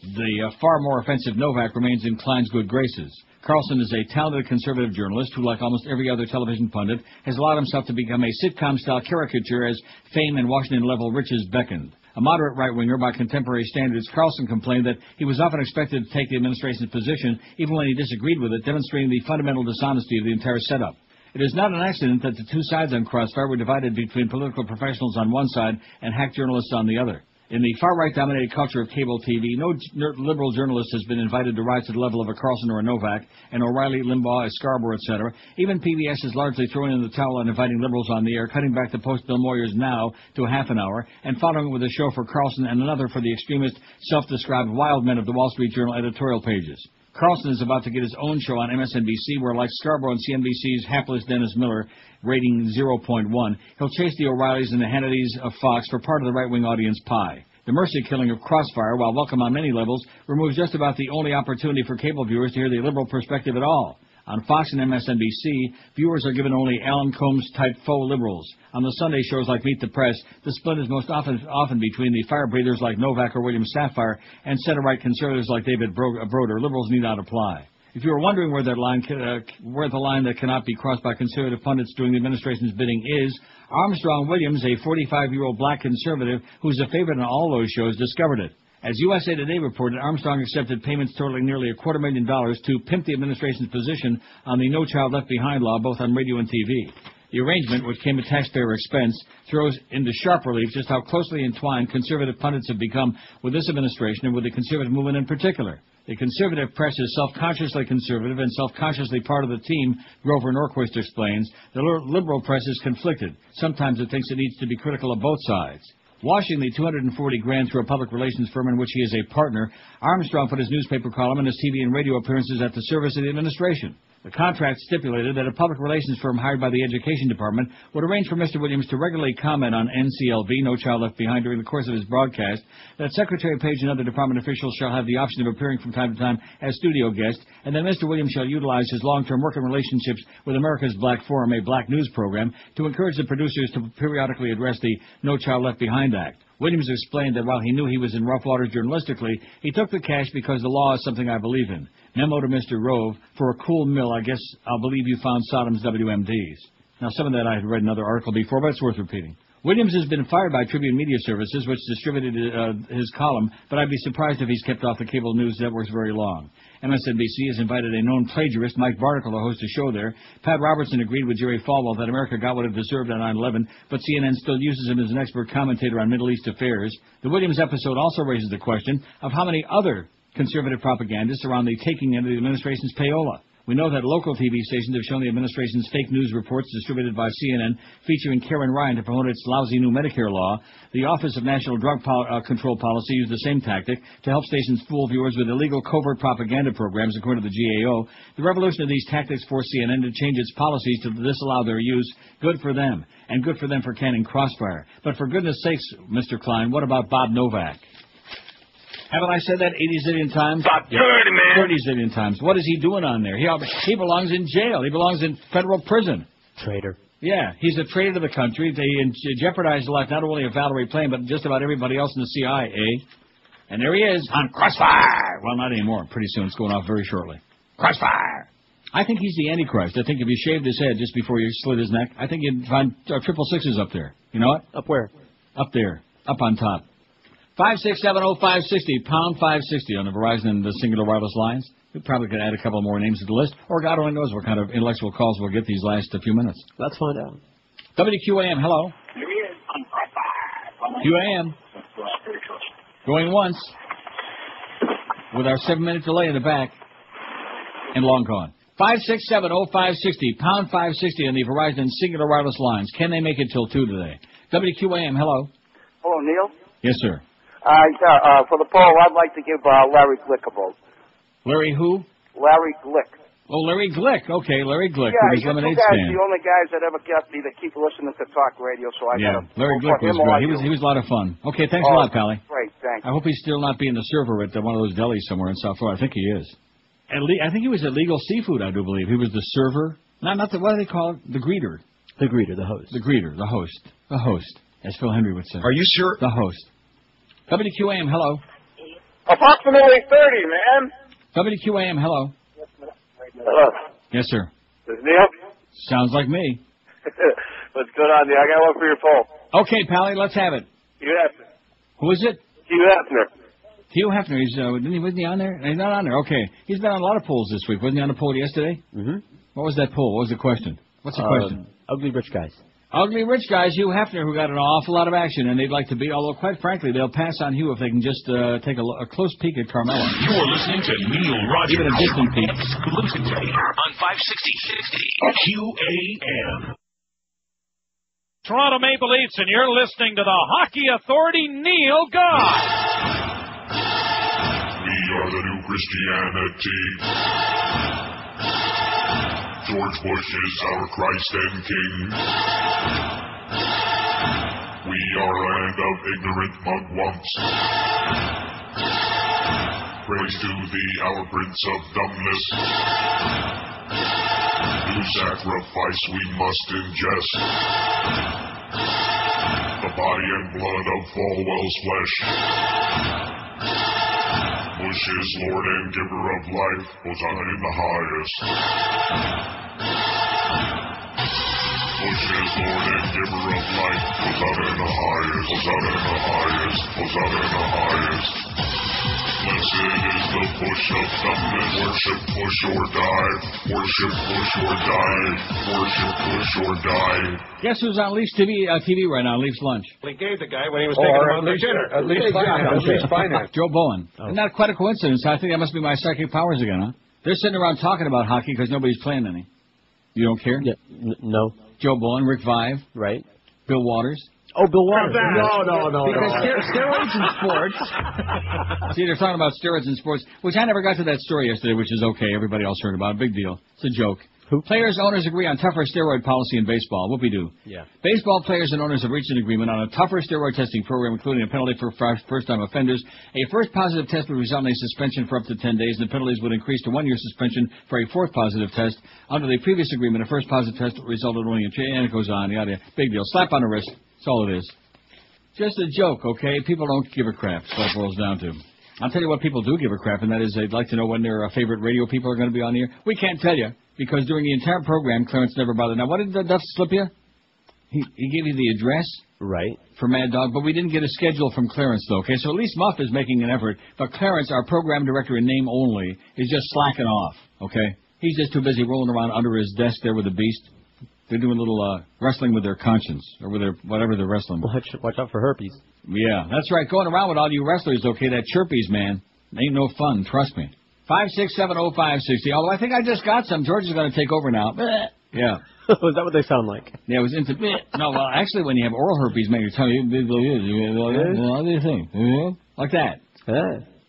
the far more offensive Novak remains in Klein's good graces. Carlson is a talented conservative journalist who, like almost every other television pundit, has allowed himself to become a sitcom-style caricature as fame and Washington-level riches beckoned. A moderate right-winger by contemporary standards, Carlson complained that he was often expected to take the administration's position, even when he disagreed with it, demonstrating the fundamental dishonesty of the entire setup. It is not an accident that the 2 sides on Crossfire were divided between political professionals on one side and hack journalists on the other. In the far-right dominated culture of cable TV, no liberal journalist has been invited to rise to the level of a Carlson or a Novak, an O'Reilly, Limbaugh, a Scarborough, etc. Even PBS is largely throwing in the towel and inviting liberals on the air, cutting back the post-Bill Moyers Now to a half an hour, and following it with a show for Carlson and another for the extremist, self-described wild men of the Wall Street Journal editorial pages. Carlson is about to get his own show on MSNBC, where, like Scarborough and CNBC's hapless Dennis Miller, rating 0.1, he'll chase the O'Reillys and the Hannitys of Fox for part of the right-wing audience pie. The mercy killing of Crossfire, while welcome on many levels, removes just about the only opportunity for cable viewers to hear the liberal perspective at all. On Fox and MSNBC, viewers are given only Alan Combs-type faux liberals. On the Sunday shows like Meet the Press, the split is most often between the fire-breathers like Novak or William Safire and center-right conservatives like David Broder. Liberals need not apply. If you are wondering where the line that cannot be crossed by conservative pundits doing the administration's bidding is, Armstrong Williams, a 45-year-old black conservative who's a favorite on all those shows, discovered it. As USA Today reported, Armstrong accepted payments totaling nearly $250,000 to pimp the administration's position on the No Child Left Behind law, both on radio and TV. The arrangement, which came at taxpayer expense, throws into sharp relief just how closely entwined conservative pundits have become with this administration and with the conservative movement in particular. The conservative press is self-consciously conservative and self-consciously part of the team, Grover Norquist explains. The liberal press is conflicted. Sometimes it thinks it needs to be critical of both sides. Washing the $240,000 through a public relations firm in which he is a partner, Armstrong put his newspaper column and his TV and radio appearances at the service of the administration. The contract stipulated that a public relations firm hired by the Education Department would arrange for Mr. Williams to regularly comment on NCLB, No Child Left Behind, during the course of his broadcast, that Secretary Page and other department officials shall have the option of appearing from time to time as studio guests, and that Mr. Williams shall utilize his long-term working relationships with America's Black Forum, a black news program, to encourage the producers to periodically address the No Child Left Behind Act. Williams explained that while he knew he was in rough waters journalistically, he took the cash because the law is something I believe in. Memo to Mr. Rove, for a cool mill, I guess I'll believe you found Sodom's WMDs. Now, some of that I had read in another article before, but it's worth repeating. Williams has been fired by Tribune Media Services, which distributed his column, but I'd be surprised if he's kept off the cable news networks very long. MSNBC has invited a known plagiarist, Mike Barticle, to host a show there. Pat Robertson agreed with Jerry Falwell that America got what it deserved on 9/11, but CNN still uses him as an expert commentator on Middle East affairs. The Williams episode also raises the question of how many other conservative propagandists are on the taking end of the administration's payola. We know that local TV stations have shown the administration's fake news reports distributed by CNN featuring Karen Ryan to promote its lousy new Medicare law. The Office of National Drug Control Policy used the same tactic to help stations fool viewers with illegal covert propaganda programs, according to the GAO. The revolution of these tactics forced CNN to change its policies to disallow their use. Good for them, and good for them for canning Crossfire. But for goodness sakes, Mr. Klein, what about Bob Novak? Haven't I said that 80 zillion times? About 30, man. 30 zillion times. What is he doing on there? He belongs in jail. He belongs in federal prison. Traitor. Yeah, he's a traitor to the country. They jeopardized the life not only of Valerie Plame, but just about everybody else in the CIA. And there he is on Crossfire. Well, not anymore. Pretty soon. It's going off very shortly. Crossfire. I think he's the Antichrist. I think if you shaved his head just before you slit his neck, I think you'd find 666 up there. You know what? Up where? Up there. Up on top. 5670560, pound 560 on the Verizon and the Singular Wireless lines. We probably could add a couple more names to the list, or God only knows what kind of intellectual calls we'll get these last few minutes. Let's find out. WQAM, hello. QAM. Going once. With our 7-minute delay in the back. And long gone. 5670560, pound 560 on the Verizon and Singular Wireless lines. Can they make it till 2 today? WQAM, hello. Hello, Neil. Yes, sir. For the poll, I'd like to give Larry Glick a vote. Larry who? Larry Glick. Oh, Larry Glick. Okay, Larry Glick. Yeah, His lemonade guys, stand. the only guys that ever get me that keep listening to talk radio, so I got Larry Glick was great. He was a lot of fun. Okay, thanks a lot, Pally. Great, thanks. I hope he's still not being the server at one of those delis somewhere in South Florida. I think he is. I think he was at Legal Seafood, I do believe. He was the server. Not the, what do they call it? The greeter. The greeter, the host. The greeter, the host. The host, as Phil Henry would say. Are you sure? The host. WQAM, hello. Approximately 30, man. WQAM, hello. Hello. Yes, sir. This is Neil? Sounds like me. What's going on, Neil? I got one for your poll. Okay, Pally, let's have it. Hugh Hefner. Who is it? Hugh Hefner. Hugh Hefner. Wasn't he on there? He's not on there. Okay. He's been on a lot of polls this week. Wasn't he on the poll yesterday? Mm-hmm. What was that poll? What was the question? What's the question? Ugly rich guys. Ugly rich guys, Hugh Hefner, who got an awful lot of action, and they'd like to be, although quite frankly, they'll pass on Hugh if they can just take a close peek at Carmella. You're listening to Neil Rogers. Even a distant peek. Exclusively on 560 QAM. Toronto Maple Leafs, and you're listening to the Hockey Authority, Neil God. We are the new Christianity. George Bush is our Christ and King. We are a land of ignorant mugwumps. Praise to thee, our Prince of Dumbness. New sacrifice we must ingest. The body and blood of Falwell's flesh. Bush is Lord and giver of life, Hosanna in the highest. Bush is Lord and giver of life, Hosanna in the highest, Hosanna in the highest, Hosanna in the highest. Blessed is the Bush of dumbness. Worship Bush or die. Worship Bush or die. Worship Bush or die. Guess who's on Leafs TV right now? Leafs lunch. He gave the guy when he was taking him on their dinner. At least finance. Joe Bowen. Isn't that quite a coincidence? I think that must be my psychic powers again, huh? They're sitting around talking about hockey because nobody's playing any. You don't care? Yeah, no. Joe Bowen, Rick Vive. Right. Bill Waters. Oh, Bill Waters. No. Because steroids in sports. See, they're talking about steroids in sports, which I never got to that story yesterday, which is okay. Everybody else heard about it. Big deal. It's a joke. Who? Players, owners agree on tougher steroid policy in baseball. Whoopie-doo. Yeah. Baseball players and owners have reached an agreement on a tougher steroid testing program, including a penalty for first-time offenders. A first positive test would result in a suspension for up to 10 days, and the penalties would increase to 1 year suspension for a fourth positive test. Under the previous agreement, a first positive test resulted only in and it goes on. Yada. Big deal. Slap on the wrist. That's all it is. Just a joke, okay? People don't give a crap. That's what it boils down to. I'll tell you what people do give a crap, and that is they'd like to know when their favorite radio people are going to be on the air. We can't tell you, because during the entire program, Clarence never bothered. Now, what did Duff slip you? He gave you the address. Right. For Mad Dog, but we didn't get a schedule from Clarence, though, okay? So at least Muff is making an effort, but Clarence, our program director in name only, is just slacking off, okay? He's just too busy rolling around under his desk there with the beast. They're doing a little wrestling with their conscience, or with their whatever they're wrestling with. Watch out for herpes. Yeah, that's right. Going around with all you wrestlers, okay, that chirpies, man, ain't no fun, trust me. 5670560. Although I think I just got some. George is going to take over now. Yeah. Was that what they sound like? Yeah, it was into... No, well, actually, when you have oral herpes, man, you're telling you... Like that.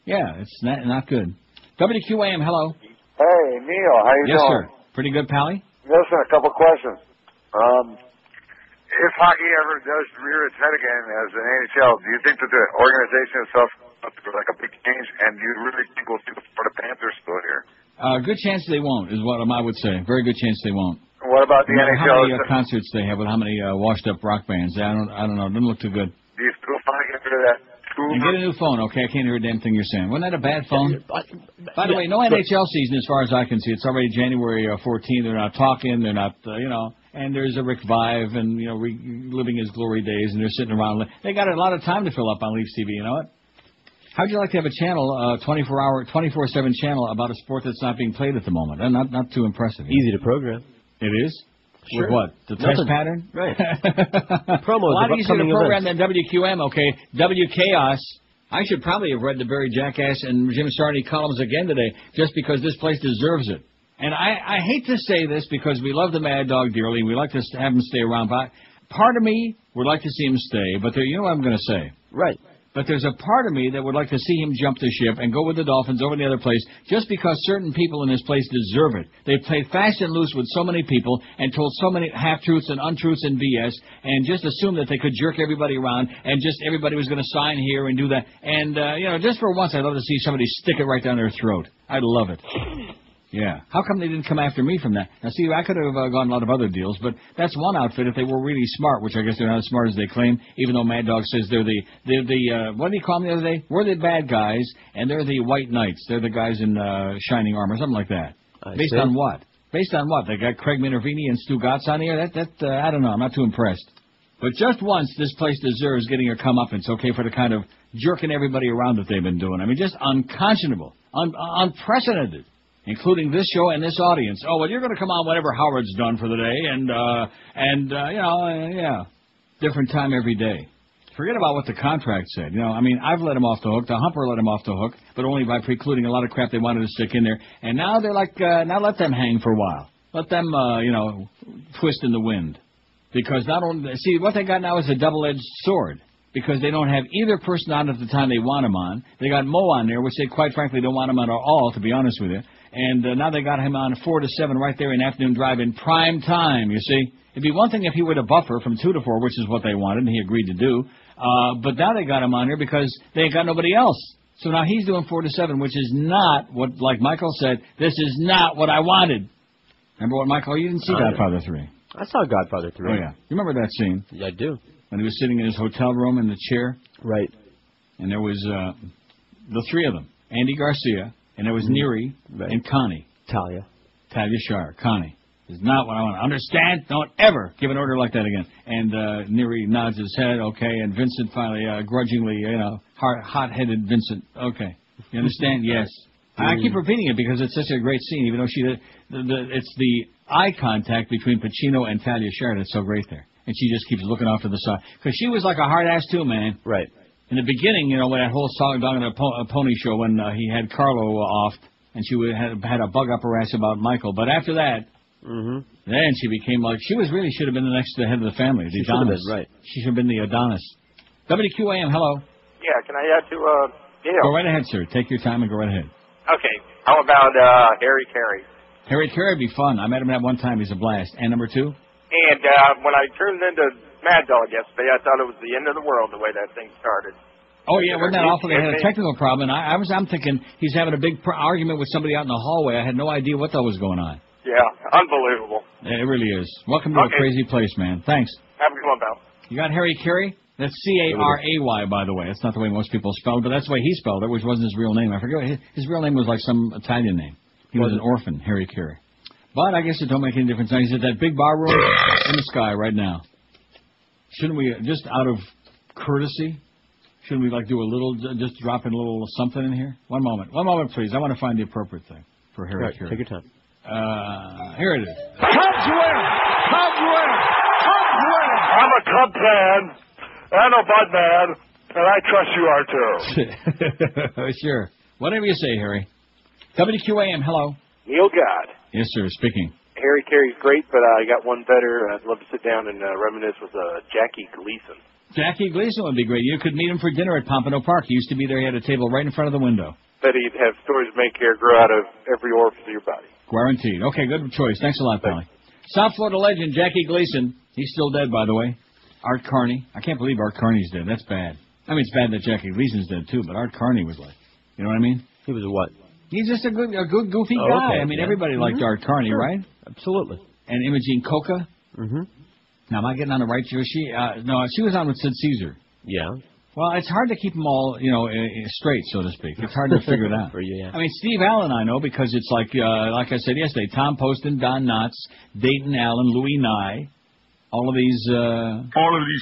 Yeah, it's not good. WQAM, hello. Hey, Neil, how you doing? Yes, sir. Pretty good, Pally? Listen, a couple questions. If hockey ever does rear its head again as an NHL, do you think that the organization itself is like a big change, and do you really think we'll see the Florida Panthers still here? Good chance they won't, is what I would say. Very good chance they won't. What about the NHL? How many concerts they have with how many washed-up rock bands? I don't know. It doesn't look too good. Do you still find after that? And get a new phone, okay? I can't hear a damn thing you're saying. Wasn't that a bad phone? By the way, no NHL season as far as I can see. It's already January 14th. They're not talking. They're not, and there's a Rick Vive and, living his glory days, and they're sitting around. They got a lot of time to fill up on Leafs TV, you know what? How'd you like to have a channel, 24/7 channel about a sport that's not being played at the moment? Not too impressive. Easy to program. It is? Sure. With what? The test pattern? Right. Promos. A lot easier to program than WQM, okay? WChaos. I should probably have read the Barry Jackass and Jim Sarney columns again today, just because this place deserves it. And I hate to say this because we love the Mad Dog dearly, and we like to have him stay around. But part of me would like to see him stay, but you know what I'm going to say. Right. But there's a part of me that would like to see him jump the ship and go with the Dolphins over to the other place just because certain people in this place deserve it. They've played fast and loose with so many people and told so many half-truths and untruths and BS and just assumed that they could jerk everybody around and just everybody was going to sign here and do that. And, just for once, I'd love to see somebody stick it right down their throat. I'd love it. Yeah. How come they didn't come after me from that? Now, see, I could have gone a lot of other deals, but that's one outfit if they were really smart, which I guess they're not as smart as they claim, even though Mad Dog says they're the what did he call them the other day? We're the bad guys, and they're the white knights. They're the guys in shining armor, something like that. Based on what? Based on what? They got Craig Minervini and Stu Gatz on here? I don't know. I'm not too impressed. But just once, this place deserves getting a comeuppance, okay, for the kind of jerking everybody around that they've been doing. I mean, just unconscionable, unprecedented. Including this show and this audience. Oh, well, you're going to come on whenever Howard's done for the day, yeah. Different time every day. Forget about what the contract said. I've let him off the hook. The Humper let him off the hook, but only by precluding a lot of crap they wanted to stick in there. And now they're like, now let them hang for a while. Let them, twist in the wind. Because not only, see, what they got now is a double-edged sword. because they don't have either person on at the time they want him on. They got Mo on there, which they quite frankly don't want him on at all, to be honest with you. And now they got him on 4 to 7 right there in afternoon drive in prime time, you see. It'd be one thing if he were to buffer from 2 to 4, which is what they wanted, and he agreed to do. But now they got him on here because they ain't got nobody else. So now he's doing 4 to 7, which is not what, like Michael said, this is not what I wanted. Remember what, Michael? You didn't see Godfather 3. I saw Godfather 3. Oh, yeah. You remember that scene? Yeah, I do. When he was sitting in his hotel room in the chair? Right. And there was the three of them. Andy Garcia, and there was Neary, and Connie. Talia Shire. Connie. Is not what I want. Understand? Don't ever give an order like that again. And Neary nods his head, okay, and Vincent finally, grudgingly, hot-headed Vincent, okay. You understand? Yes. I keep repeating it because it's such a great scene, even though it's the eye contact between Pacino and Talia Shire that's so great there. And she just keeps looking off to the side. Because she was like a hard ass too, man. Right. In the beginning, when that whole song Dog on a Pony show, when he had Carlo off, and she had a bug up her ass about Michael. But after that, then she became like, she should have been the next to the head of the family, the Adonis. Right. She should have been the Adonis. WQAM, hello. Yeah, can I add to Gail? Go right ahead, sir. Take your time and go right ahead. Okay. How about Harry Carey? Harry Carey would be fun. I met him that one time. He's a blast. And number 2? And when I turned into Mad Dog yesterday, I thought it was the end of the world the way that thing started. Oh, yeah, wasn't that awful? They had a technical problem, and I'm thinking he's having a big argument with somebody out in the hallway. I had no idea what the hell was going on. Yeah, unbelievable. It really is. Welcome to a crazy place, man. Thanks. Have a good one, pal. You got Harry Carey? That's C-A-R-A-Y, by the way. That's not the way most people spell it, but that's the way he spelled it, which wasn't his real name. I forget. His real name was like some Italian name. He was an orphan, Harry Carey. But I guess it don't make any difference. Now, he's at that big bar room in the sky right now. Shouldn't we, just out of courtesy, shouldn't we do a little, just drop in a little something in here? One moment, please. I want to find the appropriate thing for Harry Carey. Take your time. Here it is. Cubs win! Cubs win! Cubs win! I'm a Cub fan and a Bud man, and I trust you are too. Sure. Whatever you say, Harry. WQAM, hello. Neil God. Yes, sir, speaking. Harry Carey's great, but I got one better. I'd love to sit down and reminisce with Jackie Gleason. Jackie Gleason would be great. You could meet him for dinner at Pompano Park. He used to be there. He had a table right in front of the window. Bet he'd have stories to make hair grow out of every orifice of your body. Guaranteed. Okay, good choice. Thanks a lot, Pally. South Florida legend Jackie Gleason. He's still dead, by the way. Art Carney. I can't believe Art Carney's dead. That's bad. I mean, it's bad that Jackie Gleason's dead, too, but Art Carney was like, you know what I mean? He was a what? He's just a good goofy guy. Okay, I mean, everybody liked Art Carney, right? Absolutely. And Imogene Coca. Now, am I getting on the right show? She was on with Sid Caesar. Yeah. Well, it's hard to keep them all, straight, so to speak. It's hard to figure it out. I mean, Steve Allen I know because it's like I said yesterday, Tom Poston, Don Knotts, Dayton Allen, Louis Nye, all of these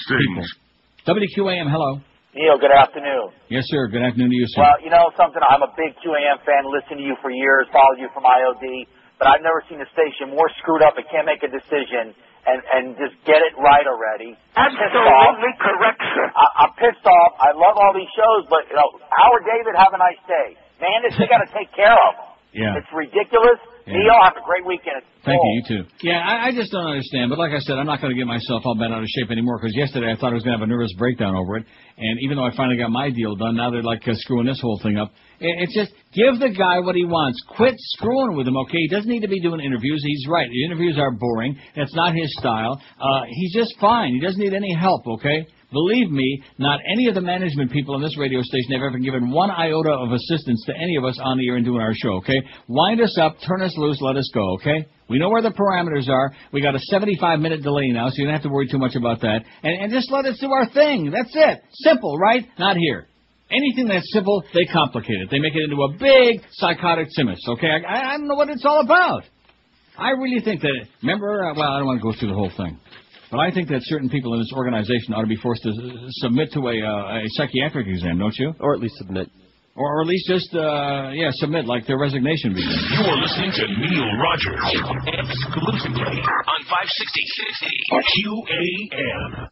things. People. WQAM, hello. Neil, good afternoon. Yes, sir. Good afternoon to you, sir. Well, you know something? I'm a big QAM fan, listened to you for years, followed you from IOD, but I've never seen a station more screwed up. It can't make a decision and just get it right already. Absolutely correct, sir. I'm pissed off. I love all these shows, but, Howard David, have a nice day. Man, they got to take care of them. Yeah. It's ridiculous. Yeah. Neil, have a great weekend. Thank you. You too. Yeah, I just don't understand. But like I said, I'm not going to get myself all bent out of shape anymore because yesterday I thought I was going to have a nervous breakdown over it. And even though I finally got my deal done, now they're screwing this whole thing up. It's just give the guy what he wants. Quit screwing with him, okay? He doesn't need to be doing interviews. He's right. The interviews are boring. That's not his style. He's just fine. He doesn't need any help, okay? Believe me, not any of the management people on this radio station have ever given one iota of assistance to any of us on the air and doing our show, okay? Wind us up, turn us loose, let us go, okay? We know where the parameters are. We got a 75-minute delay now, so you don't have to worry too much about that. And just let us do our thing. That's it. Simple, right? Not here. Anything that's simple, they complicate it. They make it into a big psychotic simus, okay? I don't know what it's all about. I really think that, remember, I don't want to go through the whole thing. But I think that certain people in this organization ought to be forced to submit to a psychiatric exam, don't you? Or at least submit. Or at least just, submit, like their resignation begins. You're listening to Neil Rogers exclusively on 560 QAM.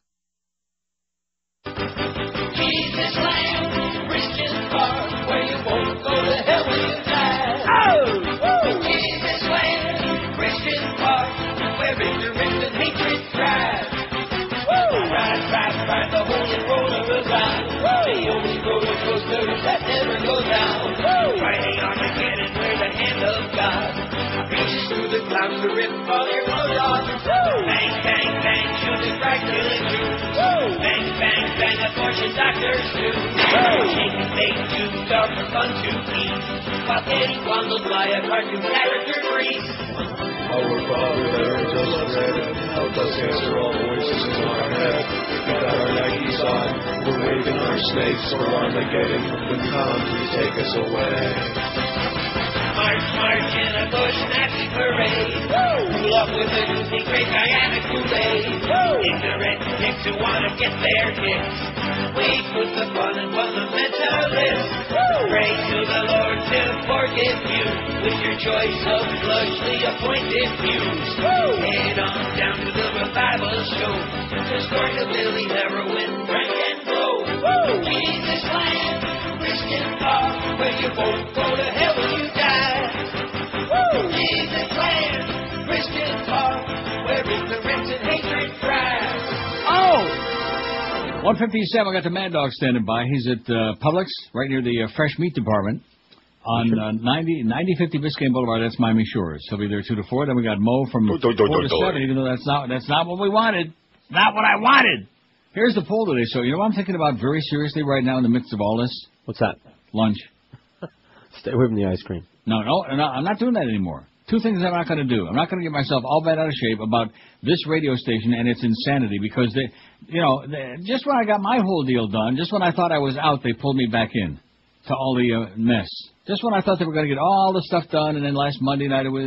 Jesus Land, Christian Park, where you won't go to hell when you die. Oh! Jesus Land, Christian Park, where ignorance and hatred thrive. Ride, the holy roller and doctors too. Chicken bake, tubed up for fun to eat. While Teddy bundles by a cartoon character grease. Our Father that art us bread, help us answer all voices in our head. We got our Nikes on, we're waving our snakes, we're Armageddon. When come, please take us away. March, march in a bush Nazi parade. Cool up with a goofy, great Guyana Kool-Aid. Ignorant dicks who want to get their kicks. Wait with the fun and fundamentalist. Pray to the Lord to forgive you with your choice of flushly appointed views. Head on down to the revival show to score the Billy heroin, drink and blow. Jesus land, Christian talk, where you both go to hell when you die. Jesus land, Christian talk, where ignorance and hatred thrive. Oh! 157, I got the Mad Dog standing by. He's at Publix, right near the fresh meat department on 9050 Biscayne Boulevard. That's Miami Shores. He'll be there 2 to 4. Then we got Mo from 4 to 7, even though that's not what we wanted. Not what I wanted. Here's the poll today. So, you know what I'm thinking about very seriously right now in the midst of all this? What's that? Lunch. Stay away from the ice cream. No, I'm not doing that anymore. Two things I'm not going to do. I'm not going to get myself all bent out of shape about this radio station and its insanity because just when I got my whole deal done, just when I thought I was out, they pulled me back in to all the mess. Just when I thought they were going to get all the stuff done, and then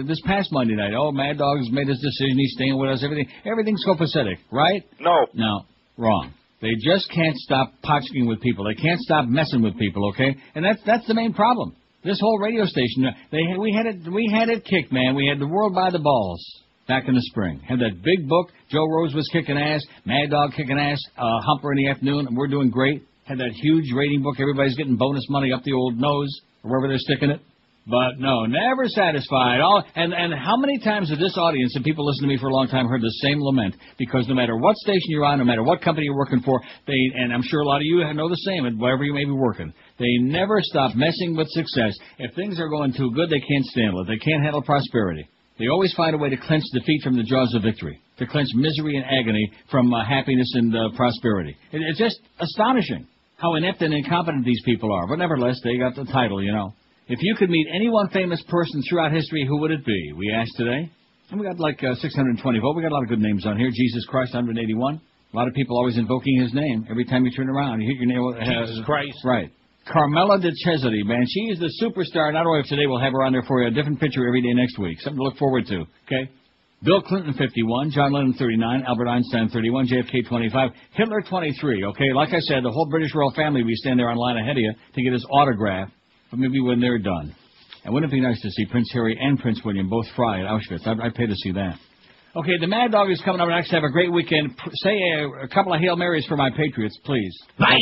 this past Monday night, Mad Dog has made his decision. He's staying with us. Everything's copacetic, right? No, wrong. They just can't stop potchking with people. They can't stop messing with people. Okay, and that's the main problem. This whole radio station, we had it kicked, man. We had the world by the balls back in the spring. Had that big book. Joe Rose was kicking ass. Mad Dog kicking ass. Humper in the afternoon, and we're doing great. Had that huge rating book. Everybody's getting bonus money up the old nose, or wherever they're sticking it. But no, never satisfied. And how many times has this audience and people listen to me for a long time heard the same lament? Because no matter what station you're on, no matter what company you're working for, and I'm sure a lot of you know the same, wherever you may be working, they never stop messing with success. If things are going too good, they can't handle it. They can't handle prosperity. They always find a way to clench defeat from the jaws of victory, to clench misery and agony from happiness and prosperity. It's just astonishing how inept and incompetent these people are. But nevertheless, they got the title, you know. If you could meet any one famous person throughout history, who would it be? We asked today. And we got like 620 votes. We got a lot of good names on here. Jesus Christ, 181. A lot of people always invoking his name. Every time you turn around, you hit your name. Jesus Christ. Right. Carmela de Cesare, man. She is the superstar. Not only if today we'll have her on there for you, a different picture every day next week. Something to look forward to, okay? Bill Clinton, 51. John Lennon, 39. Albert Einstein, 31. JFK, 25. Hitler, 23, okay? Like I said, the whole British royal family, we stand there on line ahead of you to get his autograph. But maybe when they're done. And wouldn't it be nice to see Prince Harry and Prince William both fry at Auschwitz? I'd pay to see that. Okay, the Mad Dog is coming up next. Have a great weekend. Say a couple of Hail Marys for my Patriots, please. Bye.